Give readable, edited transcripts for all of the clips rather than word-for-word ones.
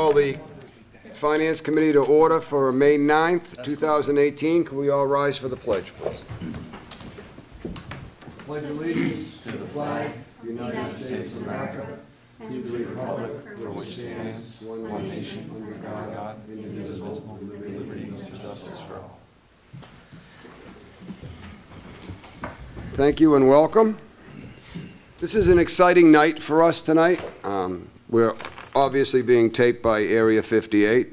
call the Finance Committee to order for May 9th, 2018. Can we all rise for the pledge, please? Pledge allegiance to the flag, United States of America, to the republic for which it stands, one nation, under God, indivisible, with liberty and justice for all. Thank you and welcome. This is an exciting night for us tonight. We're obviously being taped by Area 58,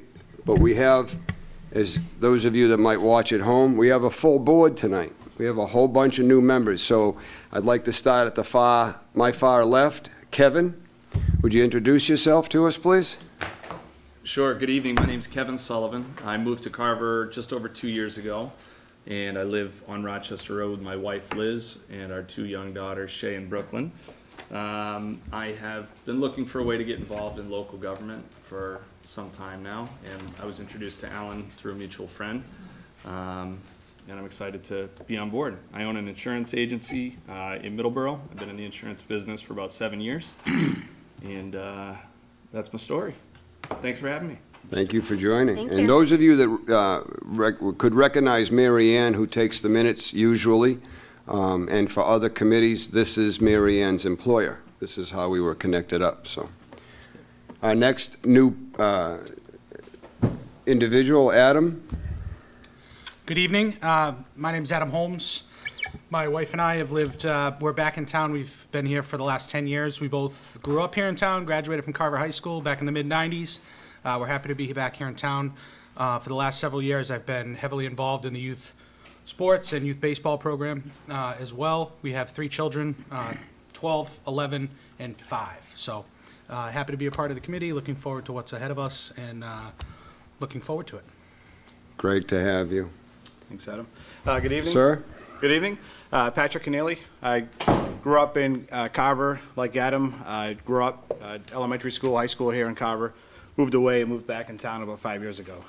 but we have, as those of you that might watch at home, we have a full board tonight. We have a whole bunch of new members. So I'd like to start at my far left. Kevin, would you introduce yourself to us, please? Sure. Good evening. My name's Kevin Sullivan. I moved to Carver just over 2 years ago, and I live on Rochester Road with my wife Liz and our two young daughters Shay and Brooklyn. I have been looking for a way to get involved in local government for some time now, and I was introduced to Alan through a mutual friend, and I'm excited to be on board. I own an insurance agency in Middleborough. I've been in the insurance business for about 7 years, and that's my story. Thanks for having me. Thank you for joining. Thank and you. those of you that could recognize Mary Ann, who takes the minutes usually, and for other committees, this is Mary Ann's employer. This is how we were connected up. So, our next new individual, Adam. Good evening. My name is Adam Holmes. My wife and I have lived, we're back in town. We've been here for the last 10 years. We both grew up here in town, graduated from Carver High School back in the mid-90s. We're happy to be back here in town. For the last several years, I've been heavily involved in the youth sports and youth baseball program as well. We have 3 children, 12, 11, and 5. So happy to be a part of the committee, looking forward to what's ahead of us, and looking forward to it. Great to have you. Thanks, Adam. Good evening. Sir? Good evening. Patrick Keneally. I grew up in Carver, like Adam. I grew up elementary school, high school here in Carver. Moved away and moved back in town about 5 years ago.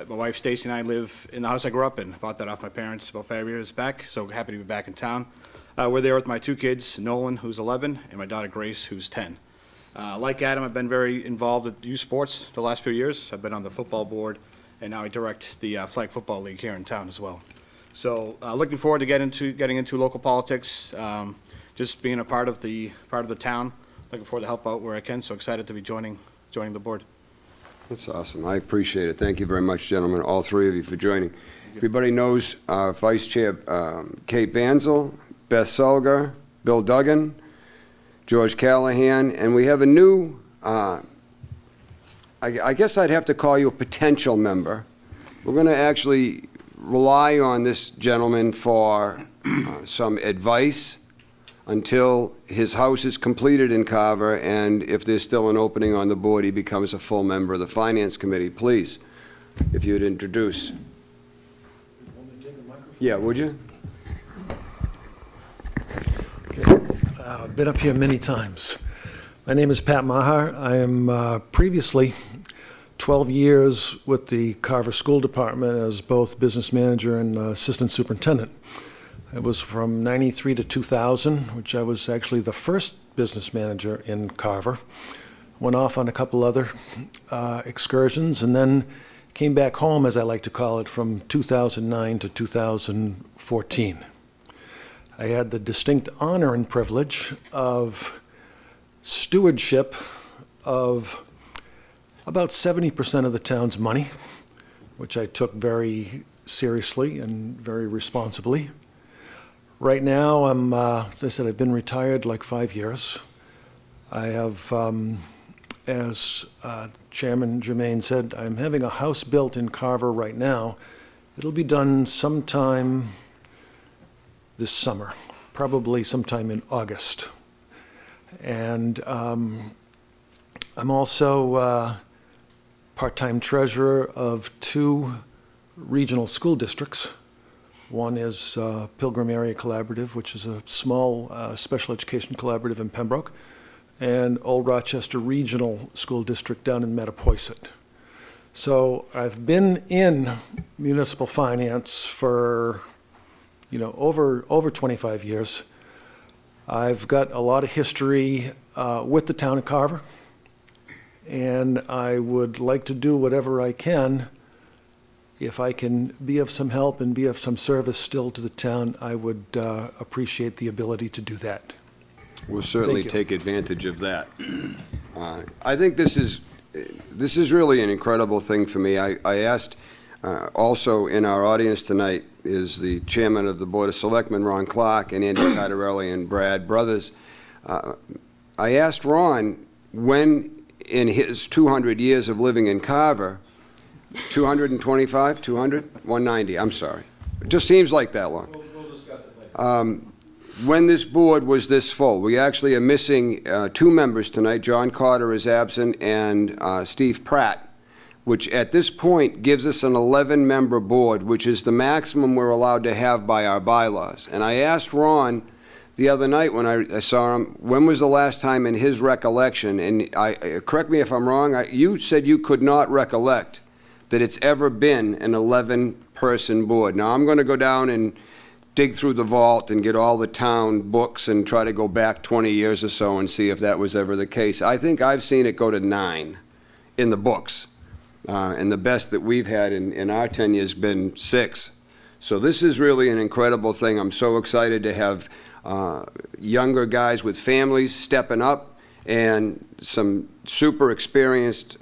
My wife Stacy and I live in the house I grew up in. Bought that off my parents about 5 years back, so happy to be back in town. We're there with my 2 kids, Nolan, who's 11, and my daughter Grace, who's 10. Like Adam, I've been very involved with youth sports the last few years. I've been on the football board, and now I direct the flag football league here in town as well. So looking forward to getting into local politics, just being a part of the town. Looking forward to help out where I can. So excited to be joining the board. That's awesome. I appreciate it. Thank you very much, gentlemen, all 3 of you for joining. Everybody knows our Vice Chair, Kate Banzel, Beth Sulger, Bill Duggan, George Callahan, and we have a new, I guess I'd have to call you a potential member. We're going to actually rely on this gentleman for some advice until his house is completed in Carver, and if there's still an opening on the board, he becomes a full member of the Finance Committee. Please, if you'd introduce. Yeah, would you? I've been up here many times. My name is Pat Maher. I am previously 12 years with the Carver School Department as both business manager and assistant superintendent. It was from 93 to 2000, which I was actually the first business manager in Carver. Went off on a couple other excursions, and then came back home, as I like to call it, from 2009 to 2014. I had the distinct honor and privilege of stewardship of about 70% of the town's money, which I took very seriously and very responsibly. Right now, as I said, I've been retired like 5 years. I have, as Chairman Germain said, I'm having a house built in Carver right now. It'll be done sometime this summer, probably sometime in August. And I'm also part-time treasurer of 2 regional school districts. One is Pilgrim Area Collaborative, which is a small special education collaborative in Pembroke, and Old Rochester Regional School District down in Mattapoisett. So I've been in municipal finance for, over 25 years. I've got a lot of history with the town of Carver, and I would like to do whatever I can. If I can be of some help and be of some service still to the town, I would appreciate the ability to do that. We'll certainly Thank you. take advantage of that. I think this is really an incredible thing for me. I asked, also in our audience tonight is the chairman of the Board of Selectmen, Ron Clark, and Andy Cardarelli and Brad Brothers. I asked Ron when, in his 200 years of living in Carver, 225, 200, 190, I'm sorry. It just seems like that long. We'll discuss it later. When this board was this full, we actually are missing two members tonight. John Carter is absent, and Steve Pratt, which at this point gives us an 11-member board, which is the maximum we're allowed to have by our bylaws. And I asked Ron the other night when I saw him, when was the last time in his recollection, and correct me if I'm wrong, you said you could not recollect that it's ever been an 11-person board. Now, I'm going to go down and dig through the vault and get all the town books and try to go back 20 years or so and see if that was ever the case. I think I've seen it go to 9 in the books, and the best that we've had in our tenure has been 6. So this is really an incredible thing. I'm so excited to have younger guys with families stepping up and some super experienced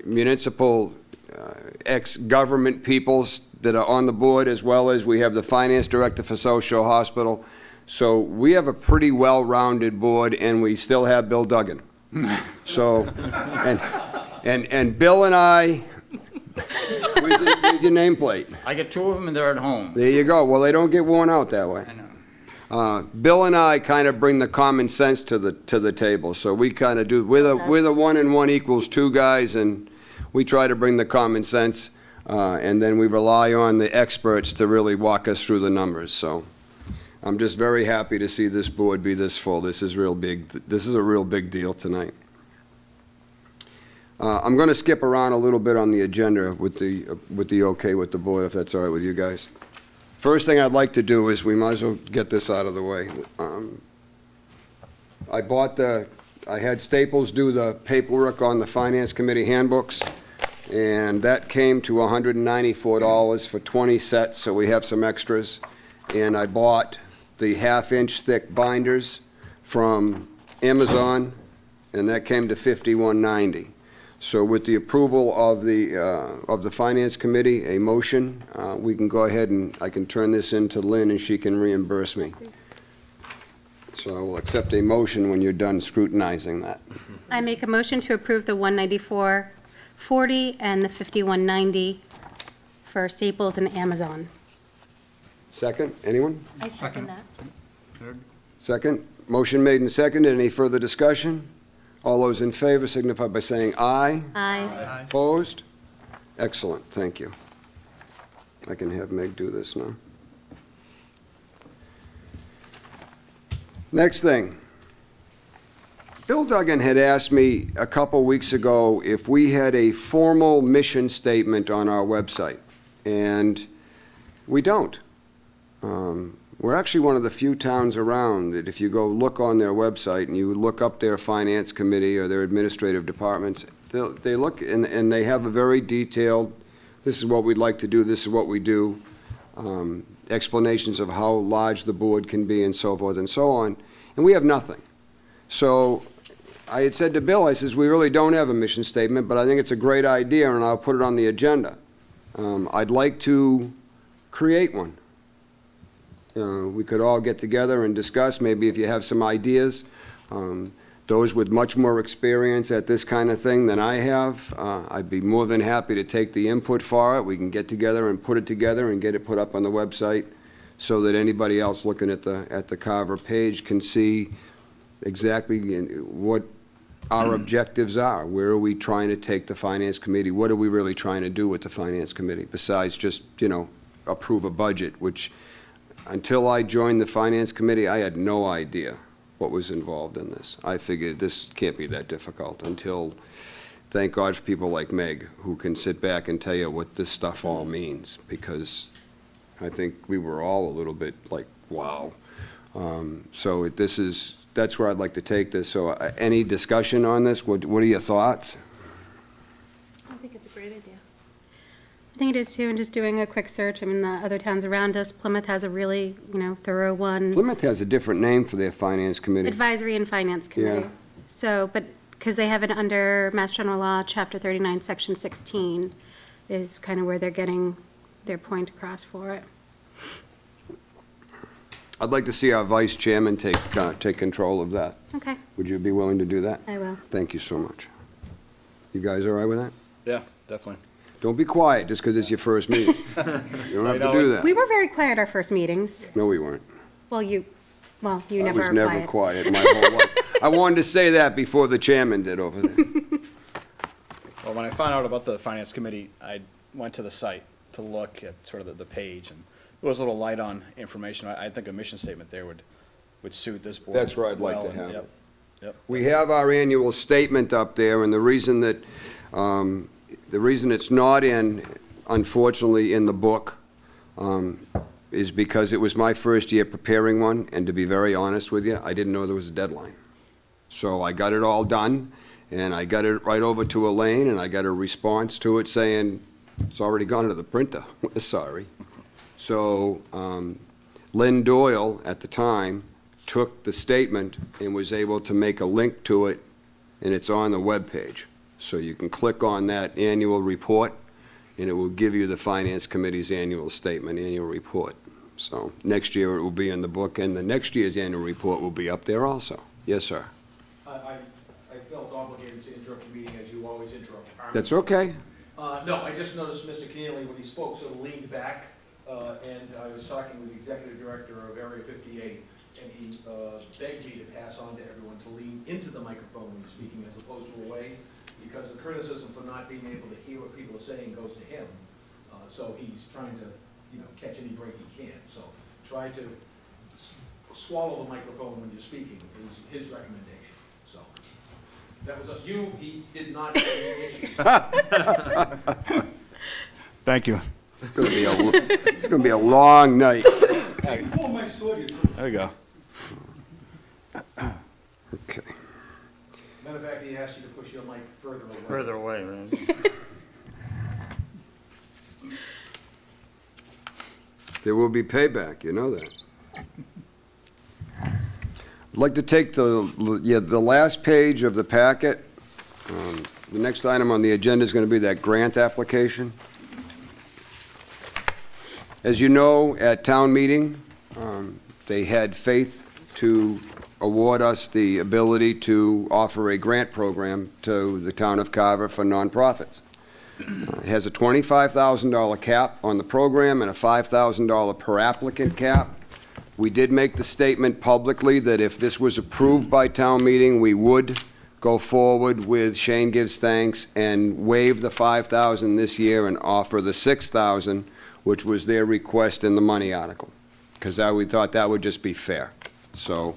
municipal ex-government peoples that are on the board, as well as we have the finance director for South Shore Hospital. So we have a pretty well-rounded board, and we still have Bill Duggan. So, and Bill and I, where's your nameplate? I get 2 of them and they're at home. There you go. Well, they don't get worn out that way. I know. Bill and I kind of bring the common sense to the table. So we kind of do, we're the 1 and 1 equals 2 guys, and we try to bring the common sense, and then we rely on the experts to really walk us through the numbers. So I'm just very happy to see this board be this full. This is real big. This is a real big deal tonight. I'm going to skip around a little bit on the agenda with the okay with the board, if that's all right with you guys. First thing I'd like to do is, we might as well get this out of the way. I had Staples do the paperwork on the Finance Committee handbooks, and that came to $194 for 20 sets, so we have some extras. And I bought the half-inch thick binders from Amazon, and that came to $51.90. So with the approval of the Finance Committee, a motion, we can go ahead and I can turn this in to Lynn, and she can reimburse me. So I will accept a motion when you're done scrutinizing that. I make a motion to approve the 194.40 and the 51.90 for Staples and Amazon. Second, anyone? I second that. Second? Motion made and seconded. Any further discussion? All those in favor signify by saying aye. Aye. Opposed? Excellent, thank you. I can have Meg do this now. Next thing. Bill Duggan had asked me a couple weeks ago if we had a formal mission statement on our website, and we don't. We're actually one of the few towns around that if you go look on their website and you look up their finance committee or their administrative departments, they look and they have a very detailed, this is what we'd like to do, this is what we do, explanations of how large the board can be and so forth and so on, and we have nothing. So I had said to Bill, I says, we really don't have a mission statement, but I think it's a great idea, and I'll put it on the agenda. I'd like to create one. We could all get together and discuss, maybe if you have some ideas. Those with much more experience at this kind of thing than I have, I'd be more than happy to take the input for it. We can get together and put it together and get it put up on the website so that anybody else looking at the Carver page can see exactly what our objectives are. Where are we trying to take the Finance Committee? What are we really trying to do with the Finance Committee besides just, approve a budget, which until I joined the Finance Committee, I had no idea what was involved in this. I figured this can't be that difficult until, thank God for people like Meg, who can sit back and tell you what this stuff all means, because I think we were all a little bit like, wow. So this is that's where I'd like to take this. So any discussion on this? What are your thoughts? I think it's a great idea. I think it is too, and just doing a quick search, I mean, the other towns around us, Plymouth has a really, thorough one. Plymouth has a different name for their finance committee. Advisory and Finance Committee. Yeah. So, but, because they have it under Mass General Law, Chapter 39, Section 16, is kind of where they're getting their point across for it. I'd like to see our vice chairman take control of that. Okay, Would you be willing to do that? I will. Thank you so much. You guys all right with that? Yeah, definitely. Don't be quiet just because it's your first meeting. You don't have to do that. We were very quiet our first meetings. No, we weren't. Well, you I never was are never quiet. quiet my whole life. I wanted to say that before the chairman did over there. Well, when I found out about the finance committee, I went to the site to look at sort of the page, and it was a little light on information. I think a mission statement there would suit this board. That's where I'd like well, to and- have yep, it. Yep. We have our annual statement up there, and the reason it's not unfortunately, in the book, is because it was my first year preparing one, and to be very honest with you, I didn't know there was a deadline. So I got it all done, and I got it right over to Elaine, and I got a response to it saying, it's already gone to the printer. We're sorry. So Lynn Doyle, at the time, took the statement and was able to make a link to it, and it's on the webpage. So you can click on that annual report, and it will give you the Finance Committee's annual statement, annual report. So next year it will be in the book, and the next year's annual report will be up there also. Yes, sir. I felt obligated to interrupt the meeting as you always interrupt. That's okay. No, I just noticed Mr. Keneally, when he spoke, sort of leaned back, and I was talking with the executive director of Area 58, and he begged me to pass on to everyone to lean into the microphone when you're speaking as opposed to away, because the criticism for not being able to hear what people are saying goes to him. So he's trying to, catch any break he can. So try to swallow the microphone when you're speaking is his recommendation. So that was he did not have any issue. Thank you. It's going to be a long night. There you go. Okay. Matter of fact, he asked you to push your mic further away. Further away, right? There will be payback, you know that. I'd like to take the last page of the packet. The next item on the agenda is going to be that grant application. As you know, at town meeting, they had faith to award us the ability to offer a grant program to the town of Carver for nonprofits. It has a $25,000 cap on the program and a $5,000 per applicant cap. We did make the statement publicly that if this was approved by town meeting, we would go forward with Shane Gives Thanks and waive the $5,000 this year and offer the $6,000, which was their request in the money article, because we thought that would just be fair. So,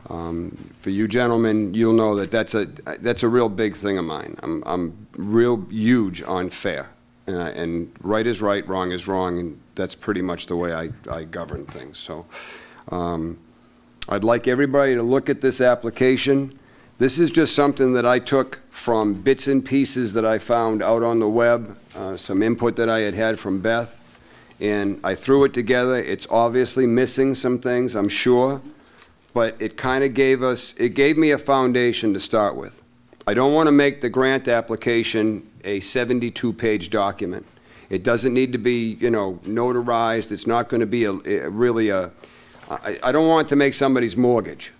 for you gentlemen, you'll know that that's a real big thing of mine. I'm real huge on fair, and right is right, wrong is wrong, and that's pretty much the way I govern things. So, I'd like everybody to look at this application. This is just something that I took from bits and pieces that I found out on the web, some input that I had from Beth, and I threw it together. It's obviously missing some things, I'm sure, but it kind of gave me a foundation to start with. I don't want to make the grant application a 72-page document. It doesn't need to be, notarized. It's not going to be I don't want it to make somebody's mortgage.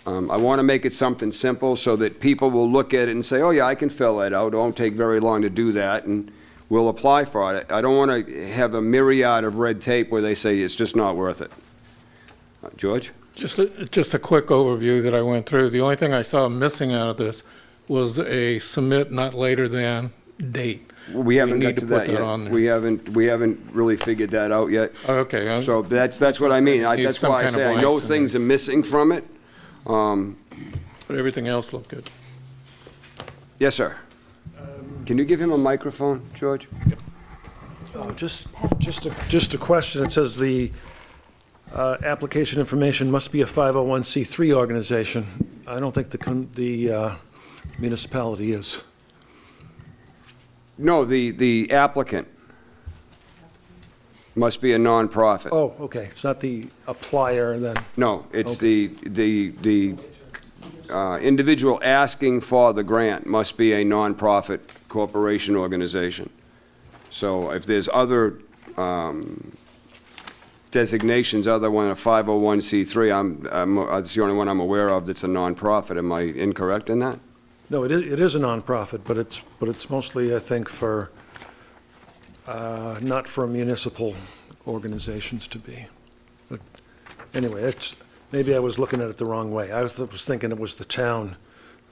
I want to make it something simple so that people will look at it and say, oh yeah, I can fill that out. It won't take very long to do that, and we'll apply for it. I don't want to have a myriad of red tape where they say it's just not worth it. George? Just a quick overview that I went through. The only thing I saw missing out of this was a submit not later than date. We haven't got need to to that put that on yet. there. We haven't really figured that out yet. Okay. So that's what I mean. Need That's some why I kind of say I know blanks in things are missing from it. But everything else looked good. Yes, sir. Can you give him a microphone, George? Just a question. It says the Application information must be a 501c3 organization. I don't think the municipality is. No, the applicant must be a nonprofit. Oh, okay, it's not the applier then. No, it's the individual asking for the grant must be a nonprofit corporation organization. So if there's other designations other than a 501c3, that's the only one I'm aware of that's a nonprofit. Am I incorrect in that? No, it is a nonprofit, but it's mostly, I think, for, not for municipal organizations to be. But anyway, maybe I was looking at it the wrong way. I was thinking it was the town.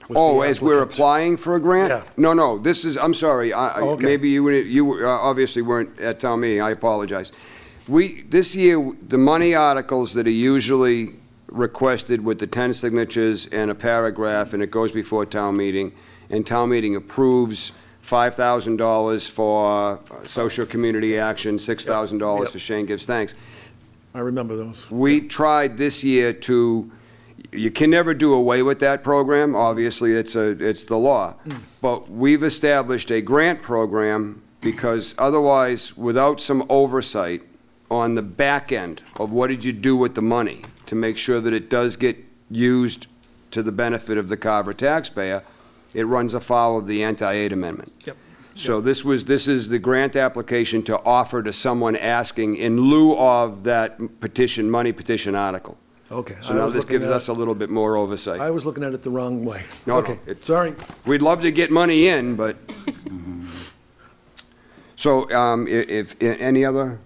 was Oh, the as we're applicant. applying for a grant? Yeah. No, this is, I'm sorry, okay. maybe you obviously weren't at town meeting, I apologize. This year, the money articles that are usually requested with the 10 signatures and a paragraph, and it goes before town meeting, and town meeting approves $5,000 for social community action, $6,000 Yep. for Shane Gives Thanks. I remember those. We tried this year to, you can never do away with that program, obviously, it's the law. But we've established a grant program because otherwise, without some oversight on the back end of what did you do with the money to make sure that it does get used to the benefit of the Carver taxpayer, it runs afoul of the anti-aid amendment. Yep. So this is the grant application to offer to someone asking in lieu of that money petition article. Okay. So I now was this looking gives at- us a little bit more oversight. I was looking at it the wrong way. No, Okay, it's- sorry. We'd love to get money in, but, so if any other?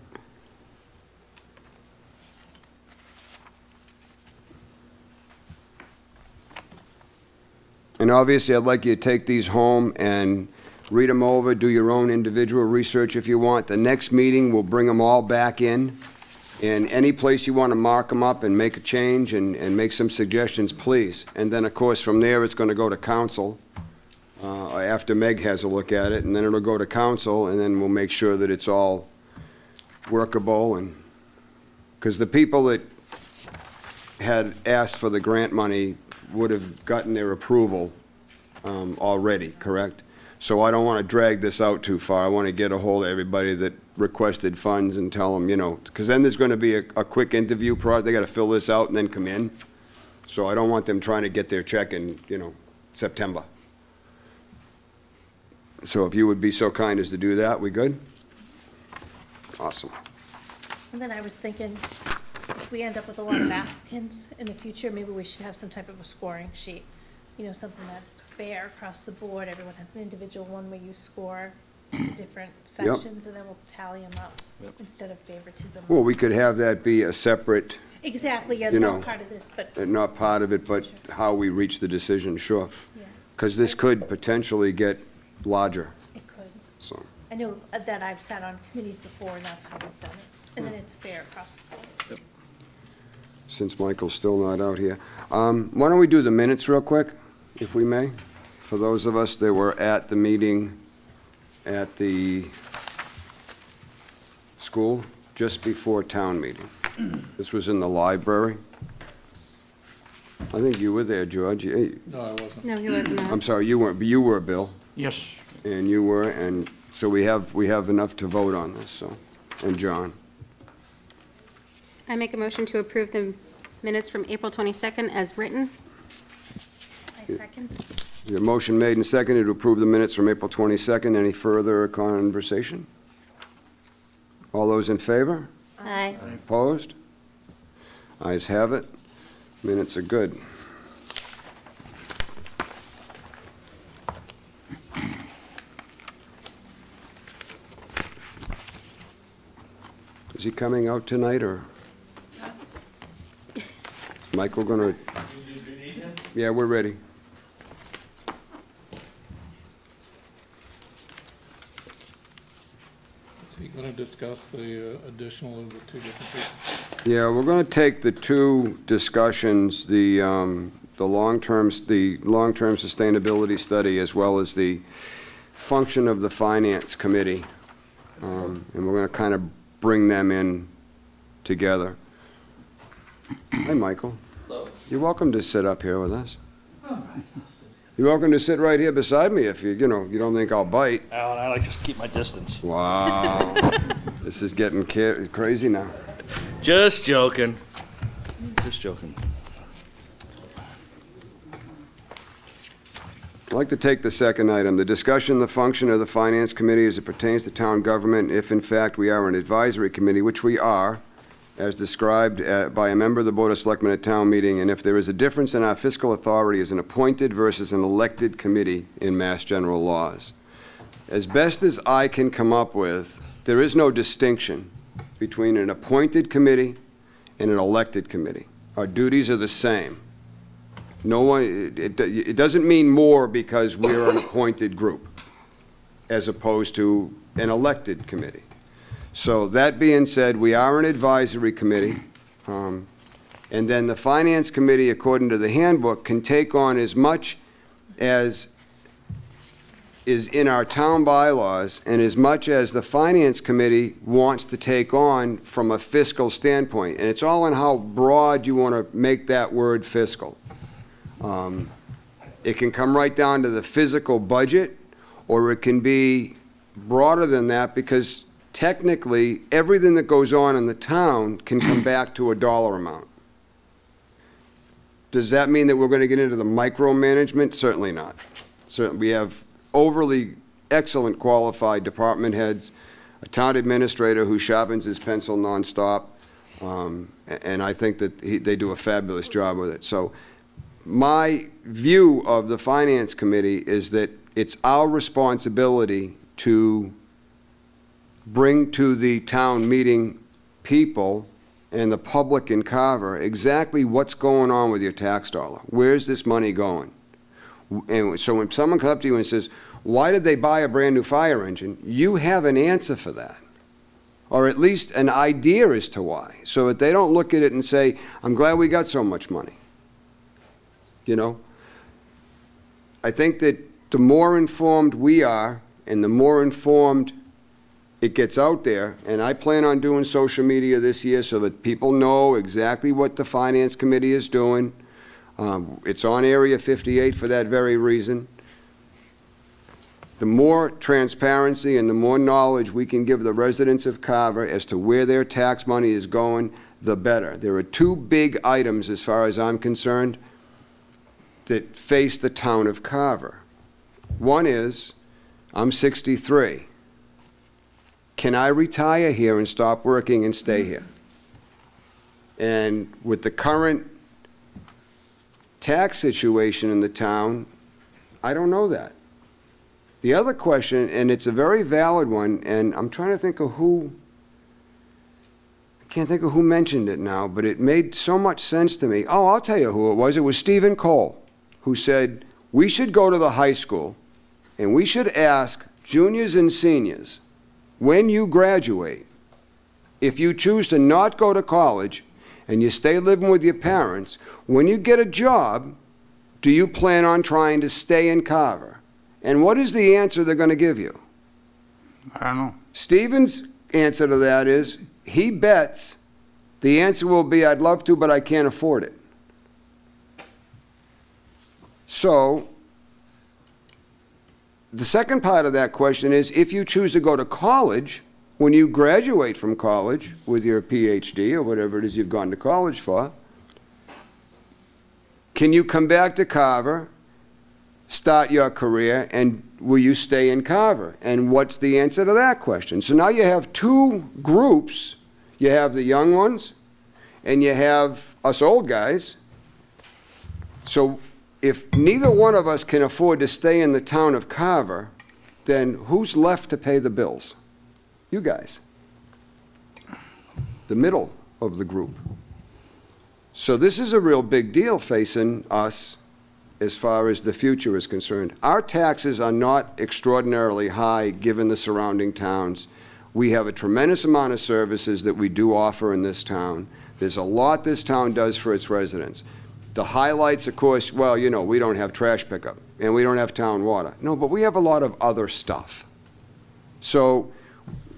And obviously, I'd like you to take these home and read them over, do your own individual research if you want. The next meeting, we'll bring them all back in. And any place you want to mark them up and make a change and make some suggestions, please. And then, of course, from there, it's going to go to council after Meg has a look at it, and then it'll go to council, and then we'll make sure that it's all workable. And because the people that had asked for the grant money would have gotten their approval already, correct? So I don't want to drag this out too far. I want to get a hold of everybody that requested funds and tell them, because then there's going to be a quick interview process. They got to fill this out and then come in. So I don't want them trying to get their check in, September. So if you would be so kind as to do that, we good? Awesome. And then I was thinking, if we end up with a lot of applicants in the future, maybe we should have some type of a scoring sheet. Something that's fair across the board. Everyone has an individual one where you score different sections, and then we'll tally them up instead of favoritism. Well, we could have that be a separate, Exactly, yeah, you know, not part of this, but, not part of it, but how we reach the decision, sure. yeah, Because this could potentially get larger, it could. so. I know that I've sat on committees before, and that's how we've done it. And then it's fair across the board. Since Michael's still not out here. Why don't we do the minutes real quick, if we may? For those of us that were at the meeting at the school just before town meeting. This was in the library. I think you were there, George. No, I wasn't. No, he wasn't I'm on. sorry, you weren't, but you were, Bill, Yes. and you were, and so we have enough to vote on this, so, and John. I make a motion to approve the minutes from April 22nd as written. I second. Your motion made and seconded to approve the minutes from April 22nd. Any further conversation? All those in favor? Aye. Opposed? Ayes have it. Minutes are good. Is he coming out tonight, or? Is Michael gonna? Yeah, we're ready. Is he going to discuss the additional of the two different people? Yeah, we're going to take the two discussions, the long-term sustainability study as well as the function of the finance committee, and we're going to kind of bring them in together. Hi, Michael. You're welcome to sit up here with us. You're welcome to sit right here beside me if you don't think I'll bite. Alan, I like to keep my distance. Wow. This is getting crazy now. Just joking. Just joking. I'd like to take the second item, the discussion of the function of the Finance Committee as it pertains to town government, if in fact we are an advisory committee, which we are, as described by a member of the Board of Selectmen at town meeting, and if there is a difference in our fiscal authority as an appointed versus an elected committee in Mass General laws. As best as I can come up with, there is no distinction between an appointed committee and an elected committee. Our duties are the same. No one, it doesn't mean more because we're an appointed group as opposed to an elected committee. So that being said, we are an advisory committee. And then the Finance Committee, according to the handbook, can take on as much as is in our town bylaws and as much as the Finance Committee wants to take on from a fiscal standpoint. And it's all in how broad you want to make that word fiscal. It can come right down to the physical budget, or it can be broader than that because technically everything that goes on in the town can come back to a dollar amount. Does that mean that we're going to get into the micromanagement? Certainly not. Certainly, we have overly excellent qualified department heads, a town administrator who sharpens his pencil nonstop, and I think that they do a fabulous job with it. So my view of the Finance Committee is that it's our responsibility to bring to the town meeting people and the public in Carver exactly what's going on with your tax dollar. Where's this money going? And so when someone comes up to you and says, why did they buy a brand new fire engine? You have an answer for that, or at least an idea as to why, so that they don't look at it and say, I'm glad we got so much money. You know, I think that the more informed we are and the more informed it gets out there, and I plan on doing social media this year so that people know exactly what the Finance Committee is doing. It's on Area 58 for that very reason. The more transparency and the more knowledge we can give the residents of Carver as to where their tax money is going, the better. There are two big items, as far as I'm concerned, that face the town of Carver. One is, I'm 63. Can I retire here and stop working and stay here? And with the current tax situation in the town, I don't know that. The other question, and it's a very valid one, and I'm trying to think of who, I can't think of who mentioned it now, but it made so much sense to me. Oh, I'll tell you who it was. It was Stephen Cole, who said, we should go to the high school and we should ask juniors and seniors, when you graduate, if you choose to not go to college and you stay living with your parents, when you get a job, do you plan on trying to stay in Carver? And what is the answer they're going to give you? I don't know. Stephen's answer to that is, he bets the answer will be, I'd love to, but I can't afford it. So, the second part of that question is, if you choose to go to college, when you graduate from college with your PhD or whatever it is you've gone to college for, can you come back to Carver, start your career, and will you stay in Carver? And what's the answer to that question? So now you have two groups. You have the young ones, and you have us old guys. So if neither one of us can afford to stay in the town of Carver, then who's left to pay the bills? You guys. The middle of the group. So this is a real big deal facing us as far as the future is concerned. Our taxes are not extraordinarily high given the surrounding towns. We have a tremendous amount of services that we do offer in this town. There's a lot this town does for its residents. The highlights, of course, well, you know, we don't have trash pickup and we don't have town water. No, but we have a lot of other stuff. So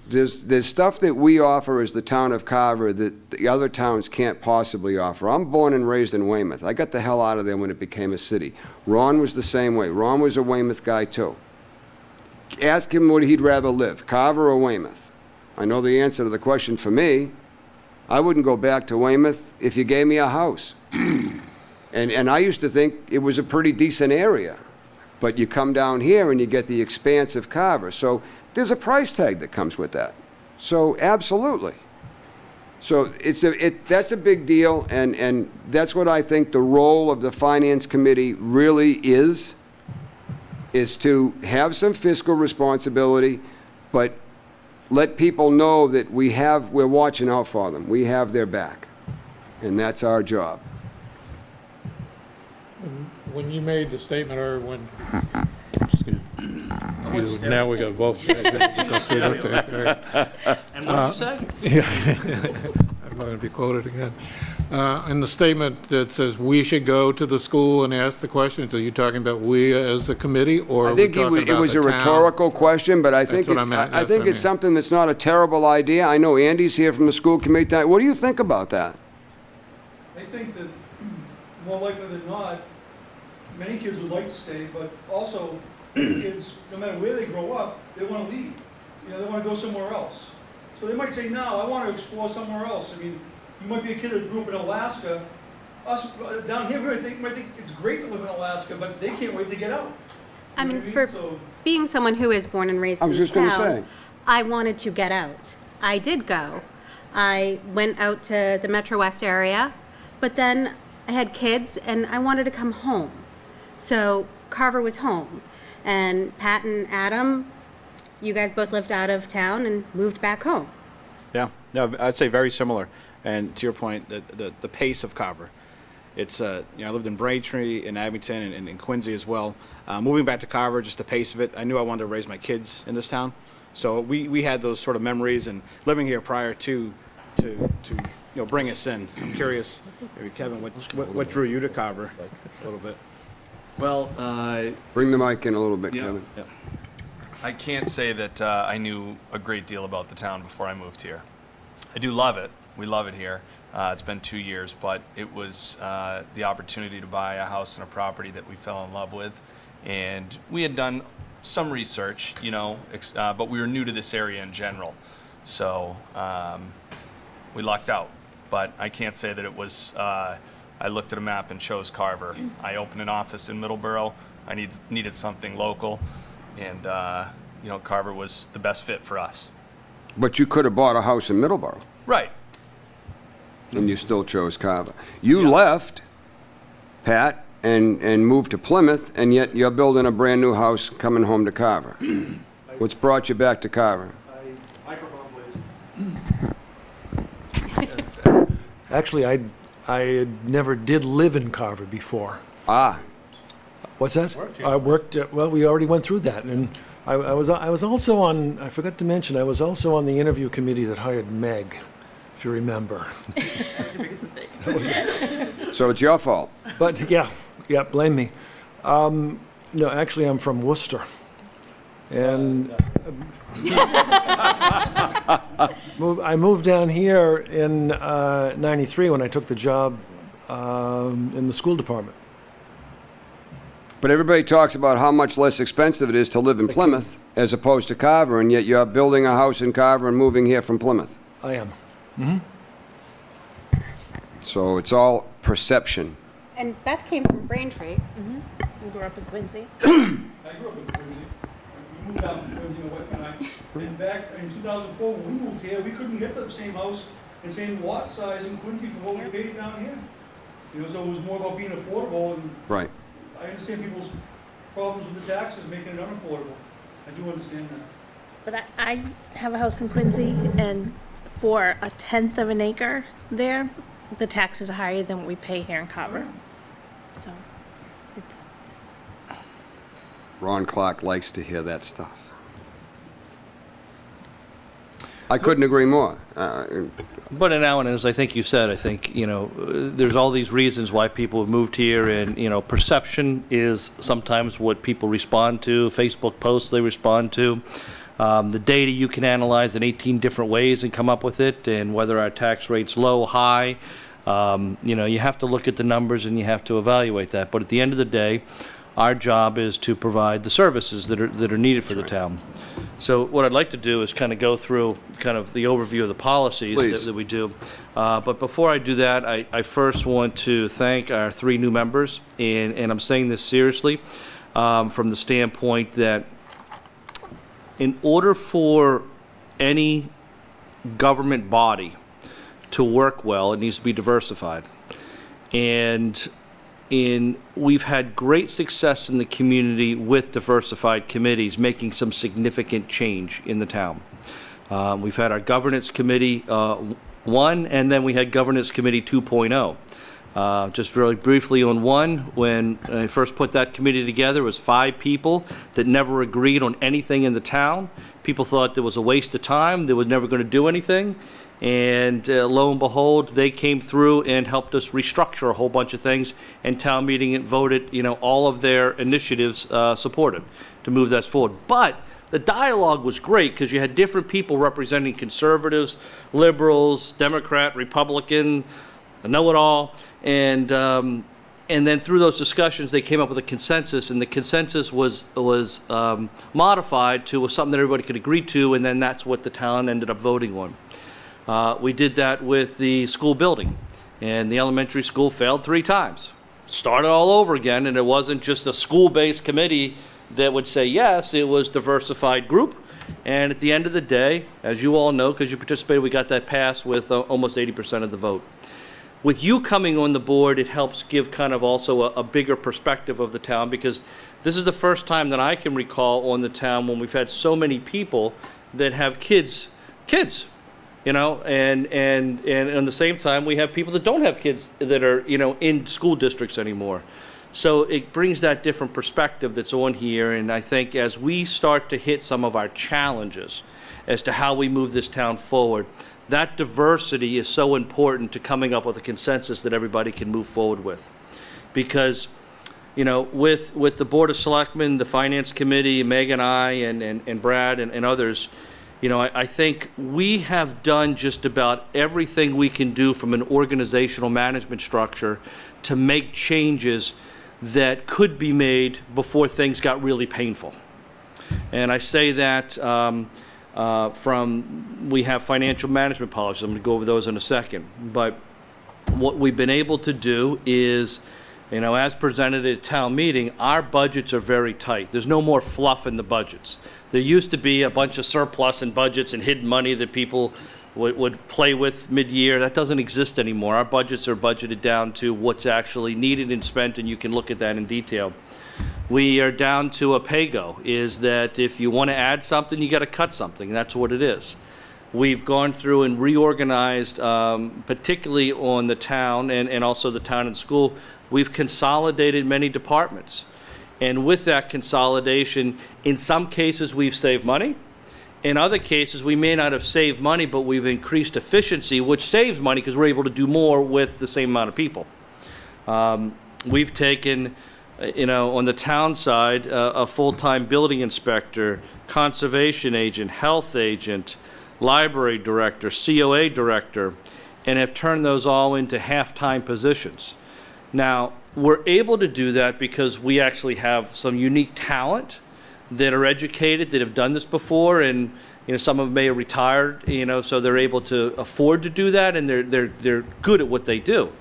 there's stuff that we offer as the town of Carver that the other towns can't possibly offer. I'm born and raised in Weymouth. I got the hell out of there when it became a city. Ron was the same way. Ron was a Weymouth guy, too. Ask him where he'd rather live, Carver or Weymouth. I know the answer to the question for me. I wouldn't go back to Weymouth if you gave me a house. And I used to think it was a pretty decent area. But you come down here and you get the expanse of Carver. So there's a price tag that comes with that. So absolutely. So that's a big deal, and that's what I think the role of the Finance Committee really is to have some fiscal responsibility, but let people know that we're watching out for them. We have their back, and that's our job. When you made the statement, or when, now we got both. And what did you say? I'm not going to be quoted again. In the statement that says we should go to the school and ask the questions, are you talking about we as a committee, or are we talking about the town? It was a rhetorical question, but I think That's what I meant. I think it's something that's not a terrible idea. I know Andy's here from the school committee tonight. What do you think about that? I think that more likely than not, many kids would like to stay, but also kids, no matter where they grow up, they want to leave. You know, they want to go somewhere else. So they might say, no, I want to explore somewhere else. I mean, you might be a kid that grew up in Alaska. Us down here, we might think it's great to live in Alaska, but they can't wait to get out. I You know mean, what for So- being someone who is born and raised I in was this just gonna town, say. I wanted to get out. I did go. I went out to the Metro West area, but then I had kids and I wanted to come home. So Carver was home. And Pat and Adam, you guys both lived out of town and moved back home. Yeah, no, I'd say very similar. And to your point, the pace of Carver. It's, I lived in Braintree, in Abington, and in Quincy as well. Moving back to Carver, just the pace of it, I knew I wanted to raise my kids in this town. So we had those sort of memories, and living here prior to bring us in. I'm curious, maybe Kevin, what drew you to Carver a little bit? Well, Bring the mic in a little bit, Yeah. Kevin. Yeah. I can't say that I knew a great deal about the town before I moved here. I do love it. We love it here. It's been 2 years, but it was the opportunity to buy a house and a property that we fell in love with. And we had done some research, but we were new to this area in general. So we lucked out. But I can't say that it was, I looked at a map and chose Carver. I opened an office in Middleborough. I needed something local. And, Carver was the best fit for us. But you could have bought a house in Middleborough, Right. and you still chose Carver. You left, Pat, and moved to Plymouth, and yet you're building a brand-new house coming home to Carver. What's brought you back to Carver? Microphone, please. Actually, I never did live in Carver before. Ah, What's that? I worked, well, we already went through that, and I was also on, I forgot to mention, I was also on the interview committee that hired Meg, if you remember. so it's your fault. But, yeah, blame me. No, actually, I'm from Worcester. And I moved down here in '93 when I took the job in the school department. But everybody talks about how much less expensive it is to live in Plymouth as opposed to Carver, and yet you're building a house in Carver and moving here from Plymouth. I am. So it's all perception. And Beth came from Braintree. We grew up in Quincy. I grew up in Quincy. We moved down from Quincy, my wife and I. And back in 2004, when we moved here, we couldn't get the same house and same lot size in Quincy for what we paid down here. So it was more about being affordable, and Right. I understand people's problems with the taxes making it unaffordable. I do understand that. But I have a house in Quincy, and for a tenth of an acre there, the taxes are higher than what we pay here in Carver. So it's, Ron Clark likes to hear that stuff. I couldn't agree more. But now, and as I think you said, there's all these reasons why people have moved here, and, perception is sometimes what people respond to, Facebook posts they respond to. The data you can analyze in 18 different ways and come up with it, and whether our tax rate's low, high. You have to look at the numbers and you have to evaluate that. But at the end of the day, our job is to provide the services that are needed for the town. So what I'd like to do is kind of go through kind of the overview of the policies that we do. But before I do that, I first want to thank our 3 new members, and I'm saying this seriously from the standpoint that in order for any government body to work well, it needs to be diversified. And we've had great success in the community with diversified committees, making some significant change in the town. We've had our governance committee 1, and then we had governance committee 2.0. Just really briefly on 1, when I first put that committee together, it was 5 people that never agreed on anything in the town. People thought it was a waste of time, they were never going to do anything. And lo and behold, they came through and helped us restructure a whole bunch of things, and town meeting voted, all of their initiatives supported to move that forward. But the dialogue was great because you had different people representing conservatives, liberals, Democrat, Republican, a know-it-all, and then through those discussions they came up with a consensus, and the consensus was modified to something that everybody could agree to, and then that's what the town ended up voting on. We did that with the school building, and the elementary school failed 3 times. Started all over again, and it wasn't just a school-based committee that would say yes, it was diversified group. And at the end of the day, as you all know, because you participated, we got that passed with almost 80% of the vote. With you coming on the board, it helps give kind of also a bigger perspective of the town, because this is the first time that I can recall on the town when we've had so many people that have kids. And at the same time, we have people that don't have kids that are, in school districts anymore. So it brings that different perspective that's on here, and I think as we start to hit some of our challenges as to how we move this town forward, that diversity is so important to coming up with a consensus that everybody can move forward with. Because, with the Board of Selectmen, the Finance Committee, Meg and I, and Brad and others, I think we have done just about everything we can do from an organizational management structure to make changes that could be made before things got really painful. And I say that we have financial management policies. I'm going to go over those in a second. But what we've been able to do is, as presented at town meeting, our budgets are very tight. There's no more fluff in the budgets. There used to be a bunch of surplus in budgets and hidden money that people would play with mid-year. That doesn't exist anymore. Our budgets are budgeted down to what's actually needed and spent, and you can look at that in detail. We are down to a pay-go, is that if you want to add something, you got to cut something. That's what it is. We've gone through and reorganized, particularly on the town and also the town and school. We've consolidated many departments. And with that consolidation, in some cases, we've saved money. In other cases, we may not have saved money, but we've increased efficiency, which saves money because we're able to do more with the same amount of people. We've taken, on the town side, a full-time building inspector, conservation agent, health agent, library director, COA director, and have turned those all into half-time positions. Now, we're able to do that because we actually have some unique talent that are educated, that have done this before, and some of them may have retired, so they're able to afford to do that, and they're good at what they do.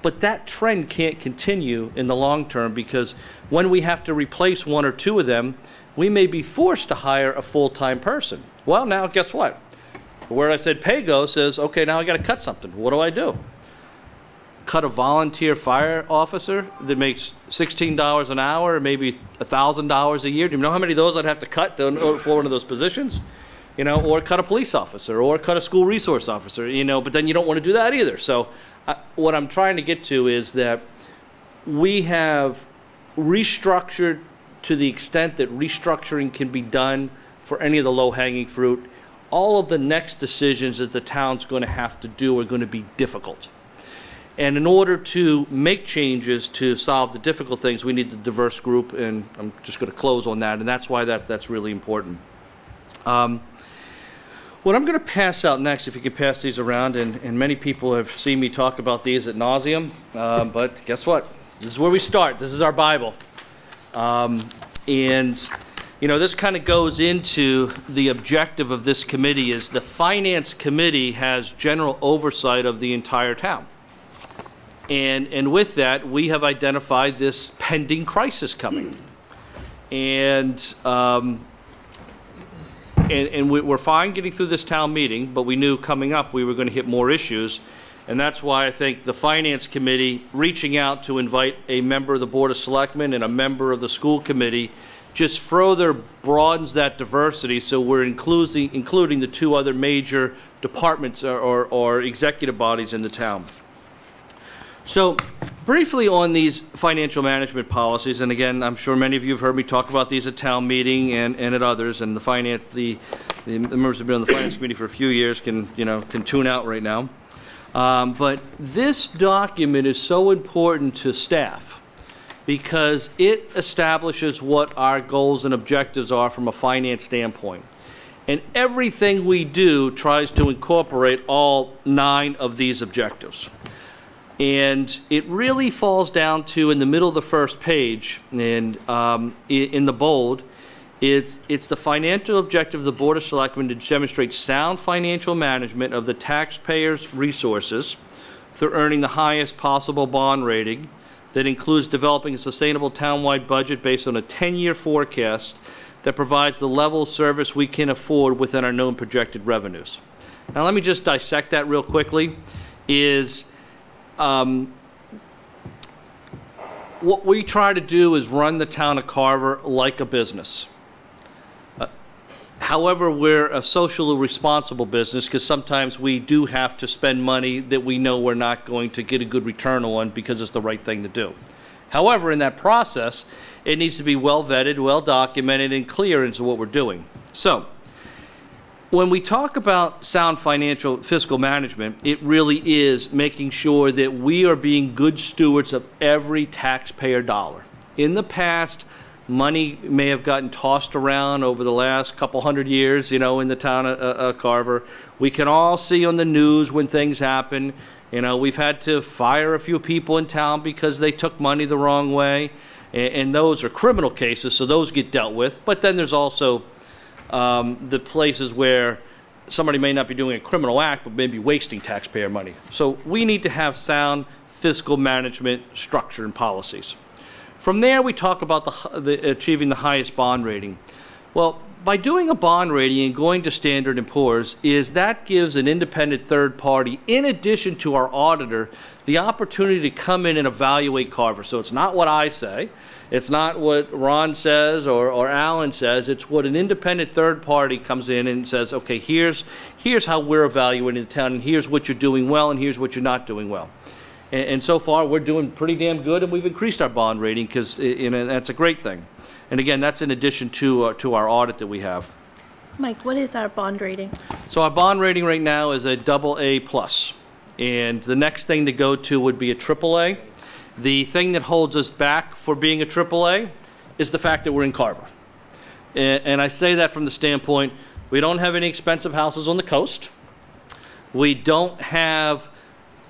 But that trend can't continue in the long term, because when we have to replace 1 or 2 of them, we may be forced to hire a full-time person. Well, now guess what? Where I said pay-go says, okay, now I got to cut something. What do I do? Cut a volunteer fire officer that makes $16 an hour, or maybe $1,000 a year. Do you know how many of those I'd have to cut for one of those positions? Or cut a police officer, or cut a school resource officer, but then you don't want to do that either. So what I'm trying to get to is that we have restructured to the extent that restructuring can be done for any of the low-hanging fruit. All of the next decisions that the town's going to have to do are going to be difficult. And in order to make changes to solve the difficult things, we need the diverse group, and I'm just going to close on that, and that's why that's really important. What I'm going to pass out next, if you could pass these around, and many people have seen me talk about these ad nauseum, but guess what? This is where we start. This is our Bible. And, you know, this kind of goes into the objective of this committee is the Finance Committee has general oversight of the entire town. And with that, we have identified this pending crisis coming. And we're fine getting through this town meeting, but we knew coming up we were going to hit more issues. And that's why I think the Finance Committee reaching out to invite a member of the Board of Selectmen and a member of the school committee just further broadens that diversity, so we're including the two other major departments or executive bodies in the town. So briefly on these financial management policies, and again, I'm sure many of you have heard me talk about these at town meeting and at others, and the members who have been on the Finance Committee for a few years can tune out right now. But this document is so important to staff because it establishes what our goals and objectives are from a finance standpoint. And everything we do tries to incorporate all 9 of these objectives. And it really falls down to, in the middle of the first page, and in the bold, it's the financial objective of the Board of Selectmen to demonstrate sound financial management of the taxpayers' resources through earning the highest possible bond rating that includes developing a sustainable townwide budget based on a 10-year forecast that provides the level of service we can afford within our known projected revenues. Now let me just dissect that real quickly. What we try to do is run the town of Carver like a business. However, we're a socially responsible business because sometimes we do have to spend money that we know we're not going to get a good return on because it's the right thing to do. However, in that process, it needs to be well vetted, well documented, and clear into what we're doing. So, when we talk about sound fiscal management, it really is making sure that we are being good stewards of every taxpayer dollar. In the past, money may have gotten tossed around over the last couple hundred years, in the town of Carver. We can all see on the news when things happen. We've had to fire a few people in town because they took money the wrong way. And those are criminal cases, so those get dealt with. But then there's also the places where somebody may not be doing a criminal act, but maybe wasting taxpayer money. So we need to have sound fiscal management structure and policies. From there, we talk about achieving the highest bond rating. Well, by doing a bond rating and going to Standard & Poor's, that gives an independent third party, in addition to our auditor, the opportunity to come in and evaluate Carver. So it's not what I say. It's not what Ron says or Alan says. It's what an independent third party comes in and says, okay, here's how we're evaluating the town, and here's what you're doing well, and here's what you're not doing well. And so far, we're doing pretty damn good, and we've increased our bond rating because that's a great thing. And again, that's in addition to our audit that we have. Mike, what is our bond rating? So our bond rating right now is a AA+. And the next thing to go to would be a AAA. The thing that holds us back for being a AAA is the fact that we're in Carver. And I say that from the standpoint, we don't have any expensive houses on the coast. We don't have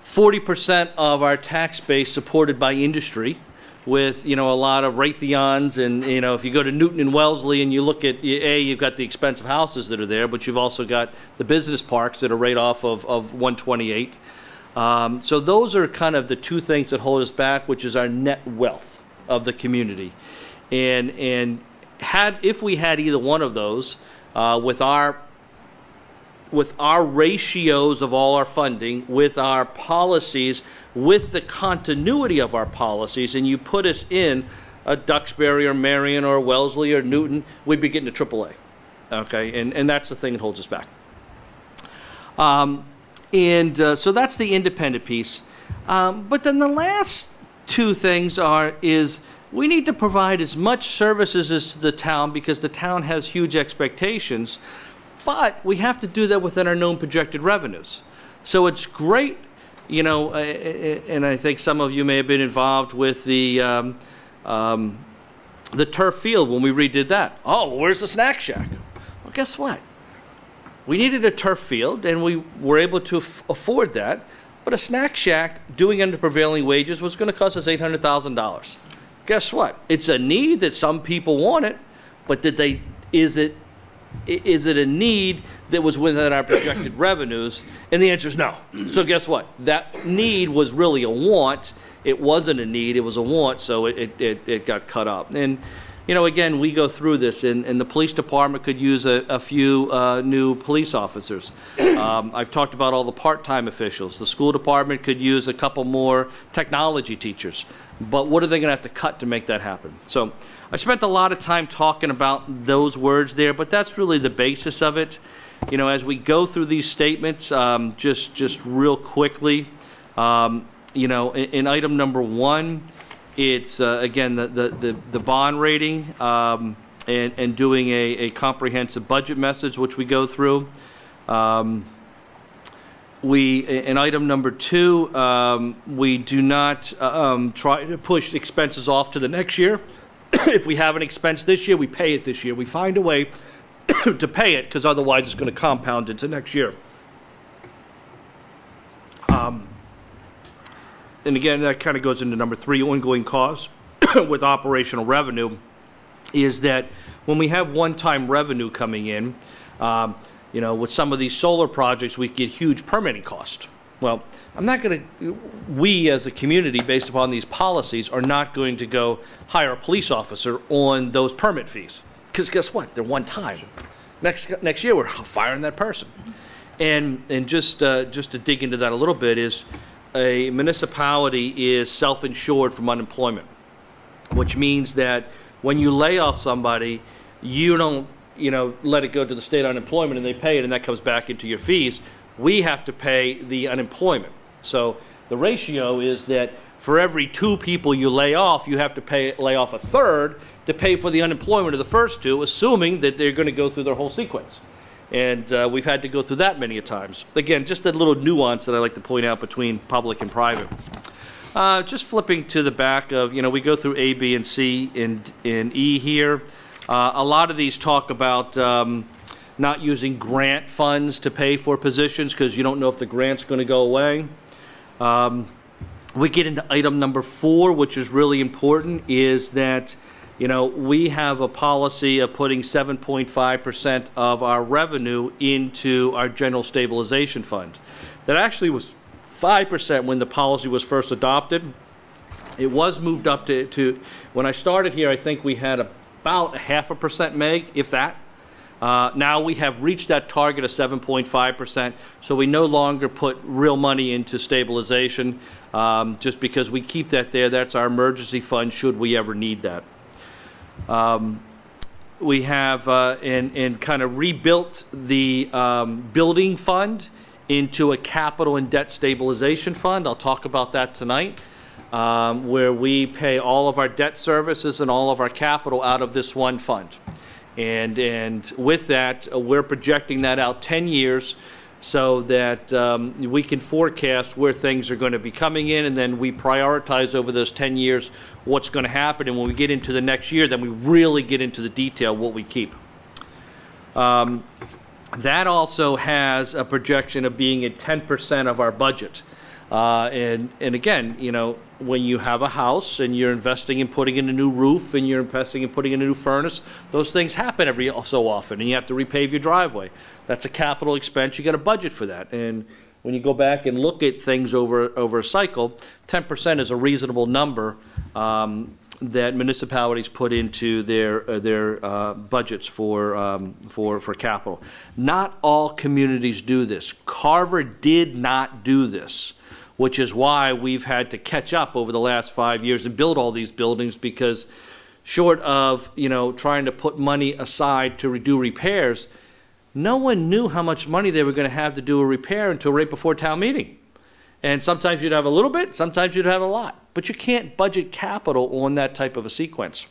40% of our tax base supported by industry with, a lot of Raytheons. And, if you go to Newton and Wellesley and you look at, you've got the expensive houses that are there, but you've also got the business parks that are right off of 128. So those are kind of the two things that hold us back, which is our net wealth of the community. And if we had either one of those, with our ratios of all our funding, with our policies, with the continuity of our policies, and you put us in a Duxbury or Marion or Wellesley or Newton, we'd be getting a AAA. Okay, and that's the thing that holds us back. So that's the independent piece. But then the last two things is we need to provide as much services as to the town because the town has huge expectations, but we have to do that within our known projected revenues. So it's great, and I think some of you may have been involved with the turf field when we redid that. Oh, where's the snack shack? Well, guess what? We needed a turf field, and we were able to afford that, but a snack shack doing under prevailing wages was going to cost us $800,000. Guess what? It's a need that some people want it, but is it a need that was within our projected revenues? And the answer is no. So guess what? That need was really a want. It wasn't a need, it was a want, so it got cut up. And, you know, again, we go through this, and the police department could use a few new police officers. I've talked about all the part-time officials. The school department could use a couple more technology teachers. But what are they going to have to cut to make that happen? So I spent a lot of time talking about those words there, but that's really the basis of it. You know, as we go through these statements, just real quickly, you know, in item number 1, it's, again, the bond rating and doing a comprehensive budget message, which we go through. In item number 2, we do not try to push expenses off to the next year. If we have an expense this year, we pay it this year. We find a way to pay it, because otherwise it's going to compound into next year. And again, that kind of goes into number 3, ongoing costs with operational revenue, is that when we have one-time revenue coming in, you know, with some of these solar projects, we get huge permitting costs. Well, we as a community, based upon these policies, are not going to go hire a police officer on those permit fees. Because guess what? They're one time. Next year, we're firing that person. And just to dig into that a little bit, is a municipality is self-insured from unemployment, which means that when you lay off somebody, you don't, you know, let it go to the state unemployment and they pay it and that comes back into your fees. We have to pay the unemployment. So the ratio is that for every 2 people you lay off, you have to lay off a third to pay for the unemployment of the first 2, assuming that they're going to go through their whole sequence. And we've had to go through that many a times. Again, just a little nuance that I like to point out between public and private. Just flipping to the back of, you know, we go through A, B, and C and E here. A lot of these talk about not using grant funds to pay for positions because you don't know if the grant's going to go away. We get into item number 4, which is really important, is that, you know, we have a policy of putting 7.5% of our revenue into our general stabilization fund. That actually was 5% when the policy was first adopted. It was moved up to when I started here, I think we had about 0.5% MEG, if that. Now we have reached that target of 7.5%, so we no longer put real money into stabilization, just because we keep that there. That's our emergency fund should we ever need that. We have and kind of rebuilt the building fund into a capital and debt stabilization fund. I'll talk about that tonight, where we pay all of our debt services and all of our capital out of this one fund. And with that, we're projecting that out 10 years so that we can forecast where things are going to be coming in, and then we prioritize over those 10 years what's going to happen. And when we get into the next year, then we really get into the detail what we keep. That also has a projection of being at 10% of our budget. And again, you know, when you have a house and you're investing in putting in a new roof and you're investing in putting in a new furnace, those things happen every so often, and you have to repave your driveway. That's a capital expense. You got a budget for that. And when you go back and look at things over a cycle, 10% is a reasonable number that municipalities put into their budgets for capital. Not all communities do this. Carver did not do this, which is why we've had to catch up over the last 5 years and build all these buildings, because short of, you know, trying to put money aside to do repairs, no one knew how much money they were going to have to do a repair until right before town meeting. And sometimes you'd have a little bit, sometimes you'd have a lot. But you can't budget capital on that type of a sequence.